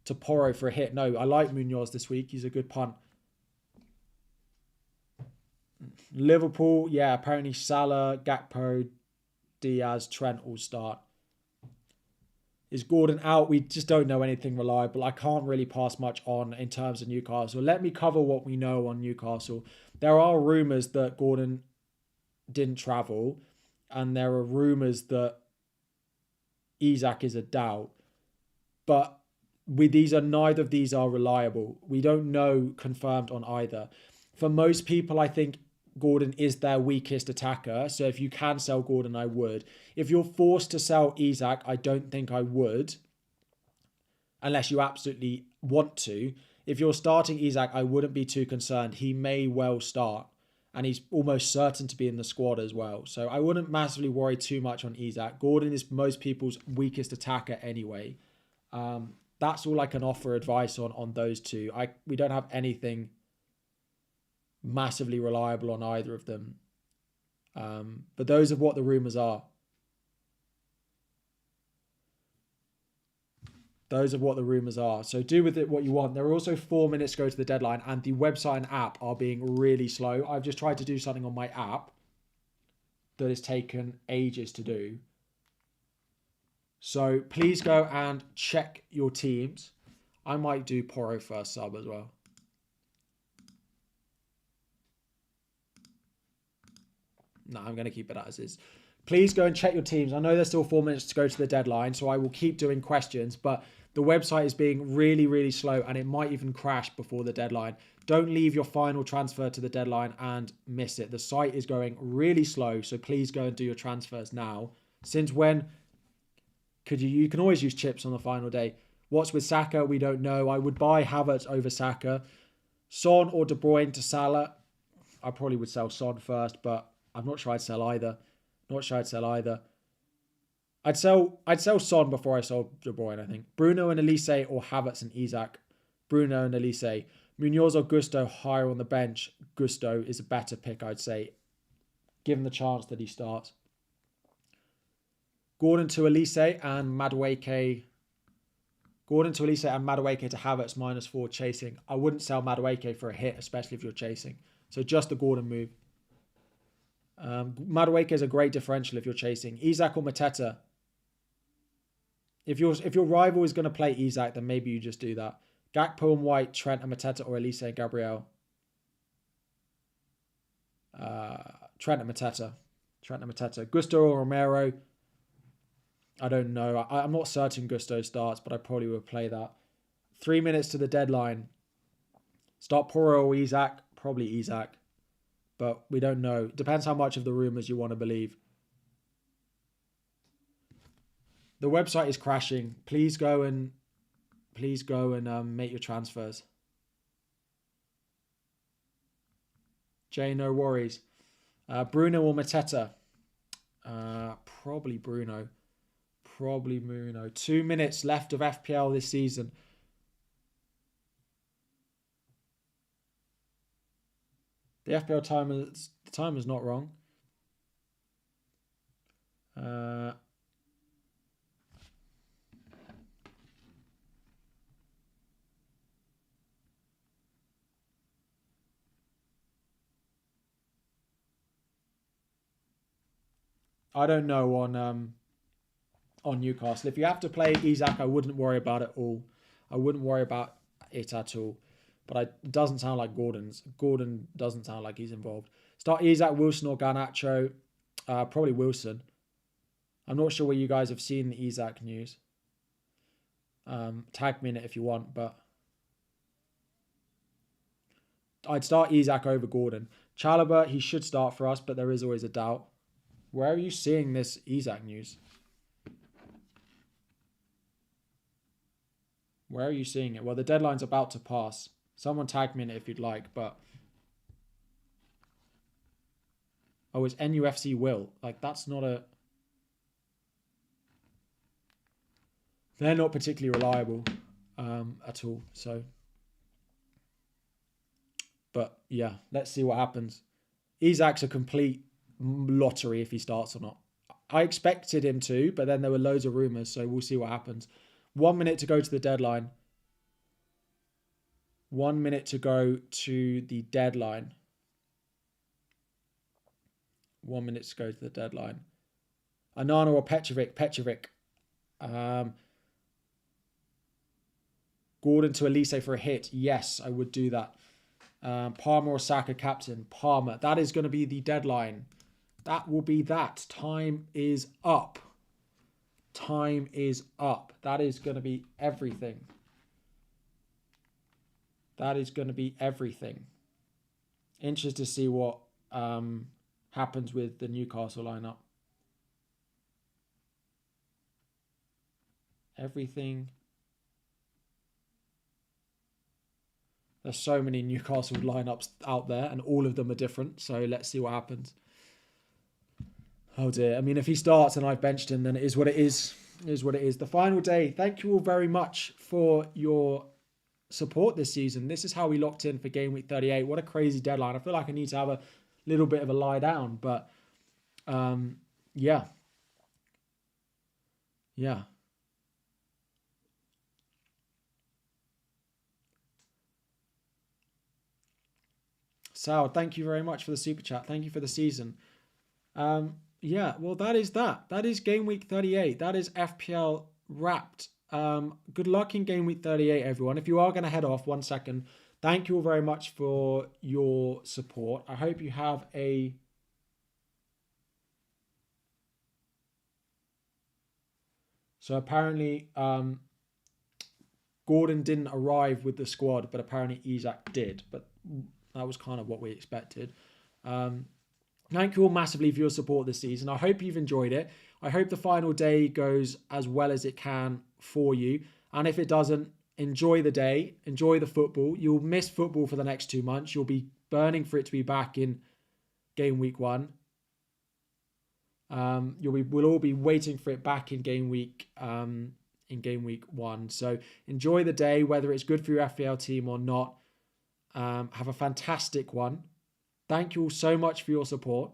Speaker 1: to Porro for a hit. No, I like Munoz this week. He's a good punt. Liverpool, yeah, apparently Salah, Gakpo, Diaz, Trent all start. Is Gordon out? We just don't know anything reliable. I can't really pass much on in terms of Newcastle. Let me cover what we know on Newcastle. There are rumours that Gordon didn't travel, and there are rumours that Isak is a doubt. But neither of these are reliable. We don't know confirmed on either. For most people, I think Gordon is their weakest attacker. So if you can sell Gordon, I would. If you're forced to sell Isak, I don't think I would. Unless you absolutely want to. If you're starting Isak, I wouldn't be too concerned. He may well start. And he's almost certain to be in the squad as well. So I wouldn't massively worry too much on Isak. Gordon is most people's weakest attacker anyway. That's all I can offer advice on those two. We don't have anything massively reliable on either of them. But those are what the rumours are. Those are what the rumours are. So do with it what you want. There are also 4 minutes to go to the deadline, and the website and app are being really slow. I've just tried to do something on my app that has taken ages to do. So please go and check your teams. I might do Porro first sub as well. No, I'm going to keep it as is. Please go and check your teams. I know there's still 4 minutes to go to the deadline, so I will keep doing questions, but the website is being really, really slow, and it might even crash before the deadline. Don't leave your final transfer to the deadline and miss it. The site is going really slow, so please go and do your transfers now. Since when could you can always use chips on the final day. What's with Saka? We don't know. I would buy Havertz over Saka. Son or De Bruyne to Salah. I probably would sell Son first, but I'm not sure I'd sell either. I'd sell Son before I sold De Bruyne, I think. Bruno and Elise or Havertz and Isak. Bruno and Elise. Munoz or Gusto higher on the bench. Gusto is a better pick, I'd say, given the chance that he starts. Gordon to Elise and Madueke. Gordon to Elise and Madueke to Havertz -4 chasing. I wouldn't sell Madueke for a hit, especially if you're chasing. So just the Gordon move. Madueke is a great differential if you're chasing. Isak or Mateta. If your rival is going to play Isak, then maybe you just do that. Gakpo and White, Trent and Mateta, or Elise and Gabriel. Trent and Mateta. Gusto or Romero. I don't know. I'm not certain Gusto starts, but I probably would play that. 3 minutes to the deadline. Start Porro or Isak. Probably Isak. But we don't know. Depends how much of the rumours you want to believe. The website is crashing. Please go and make your transfers. Jay, no worries. Bruno or Mateta? Probably Bruno. 2 minutes left of FPL this season. The FPL timer's not wrong. I don't know on Newcastle. If you have to play Isak, I wouldn't worry about it all. I wouldn't worry about it at all. But it doesn't sound like Gordon doesn't sound like he's involved. Start Isak, Wilson or Garnacho. Probably Wilson. I'm not sure where you guys have seen the Isak news. Tag me in it if you want, but I'd start Isak over Gordon. Chalobah, he should start for us, but there is always a doubt. Where are you seeing this Isak news? Where are you seeing it? Well, the deadline's about to pass. Someone tag me in it if you'd like, but... Oh, it's NUFC Will. Like, that's not a... They're not particularly reliable at all, so... But, yeah, let's see what happens. Isak's a complete lottery if he starts or not. I expected him to, but then there were loads of rumours, so we'll see what happens. 1 minute to go to the deadline. 1 minute to go to the deadline. 1 minute to go to the deadline. Anana or Petrovic? Petrovic. Gordon to Elise for a hit. Yes, I would do that. Palmer or Saka captain? Palmer. That is going to be the deadline. That will be that. Time is up. Time is up. That is going to be everything. That is going to be everything. Interested to see what happens with the Newcastle lineup. Everything. There's so many Newcastle lineups out there, and all of them are different. So let's see what happens. Oh dear. I mean, if he starts and I've benched him, then it is what it is. It is what it is. The final day. Thank you all very much for your support this season. This is how we locked in for Game Week 38. What a crazy deadline. I feel like I need to have a little bit of a lie down, but yeah. Yeah. Sal, thank you very much for the super chat. Thank you for the season. Yeah, well, that is that. That is Game Week 38. That is FPL wrapped. Good luck in Game Week 38, everyone. If you are going to head off, 1 second. Thank you all very much for your support. I hope you have a... So apparently, Gordon didn't arrive with the squad, but apparently Isak did. But that was kind of what we expected. Thank you all massively for your support this season. I hope you've enjoyed it. I hope the final day goes as well as it can for you. And if it doesn't, enjoy the day. Enjoy the football. You'll miss football for the next 2 months. You'll be burning for it to be back in Game Week 1. We'll all be waiting for it back in Game Week 1. So enjoy the day, whether it's good for your FPL team or not. Have a fantastic one. Thank you all so much for your support.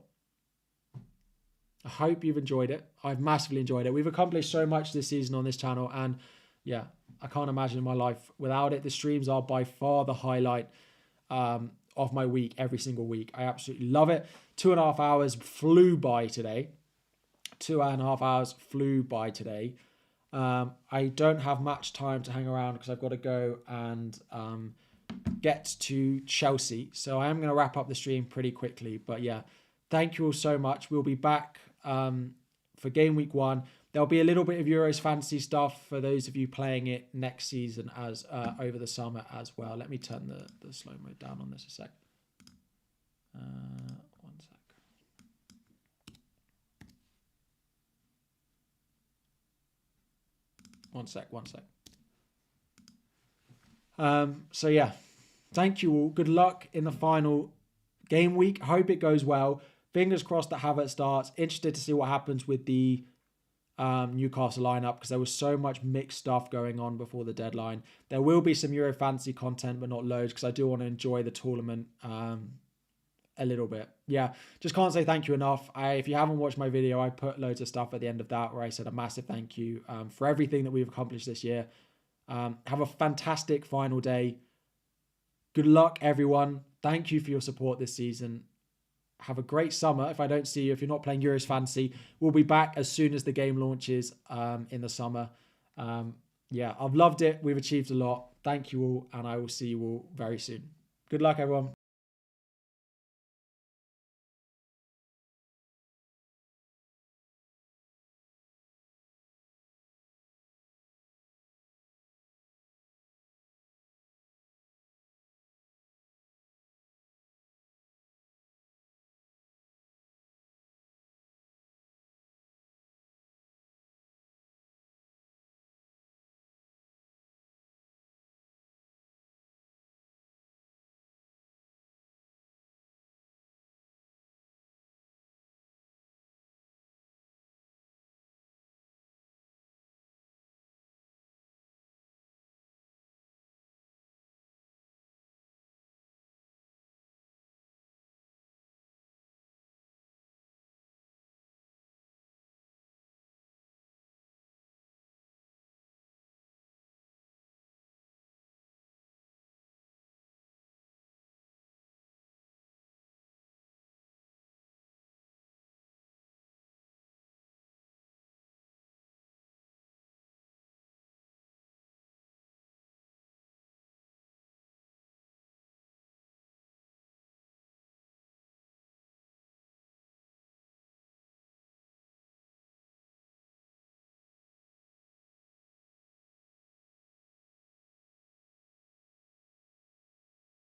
Speaker 1: I hope you've enjoyed it. I've massively enjoyed it. We've accomplished so much this season on this channel, and yeah, I can't imagine my life without it. The streams are by far the highlight of my week, every single week. I absolutely love it. 2.5 hours flew by today. 2.5 hours flew by today. I don't have much time to hang around because I've got to go and get to Chelsea. So I am going to wrap up the stream pretty quickly. But yeah, thank you all so much. We'll be back for Game Week 1. There'll be a little bit of Euros fantasy stuff for those of you playing it next season as over the summer as well. Let me turn the slow mode down on this a sec. 1 sec. One sec. So yeah, thank you all. Good luck in the final game week. I hope it goes well. Fingers crossed that Havertz starts. Interested to see what happens with the Newcastle lineup because there was so much mixed stuff going on before the deadline. There will be some Euro fantasy content, but not loads because I do want to enjoy the tournament a little bit. Yeah, just can't say thank you enough. If you haven't watched my video, I put loads of stuff at the end of that where I said a massive thank you for everything that we've accomplished this year. Have a fantastic final day. Good luck, everyone. Thank you for your support this season. Have a great summer. If I don't see you, if you're not playing Euros Fantasy, we'll be back as soon as the game launches in the summer. Yeah, I've loved it. We've achieved a lot. Thank you all, and I will see you all very soon. Good luck, everyone.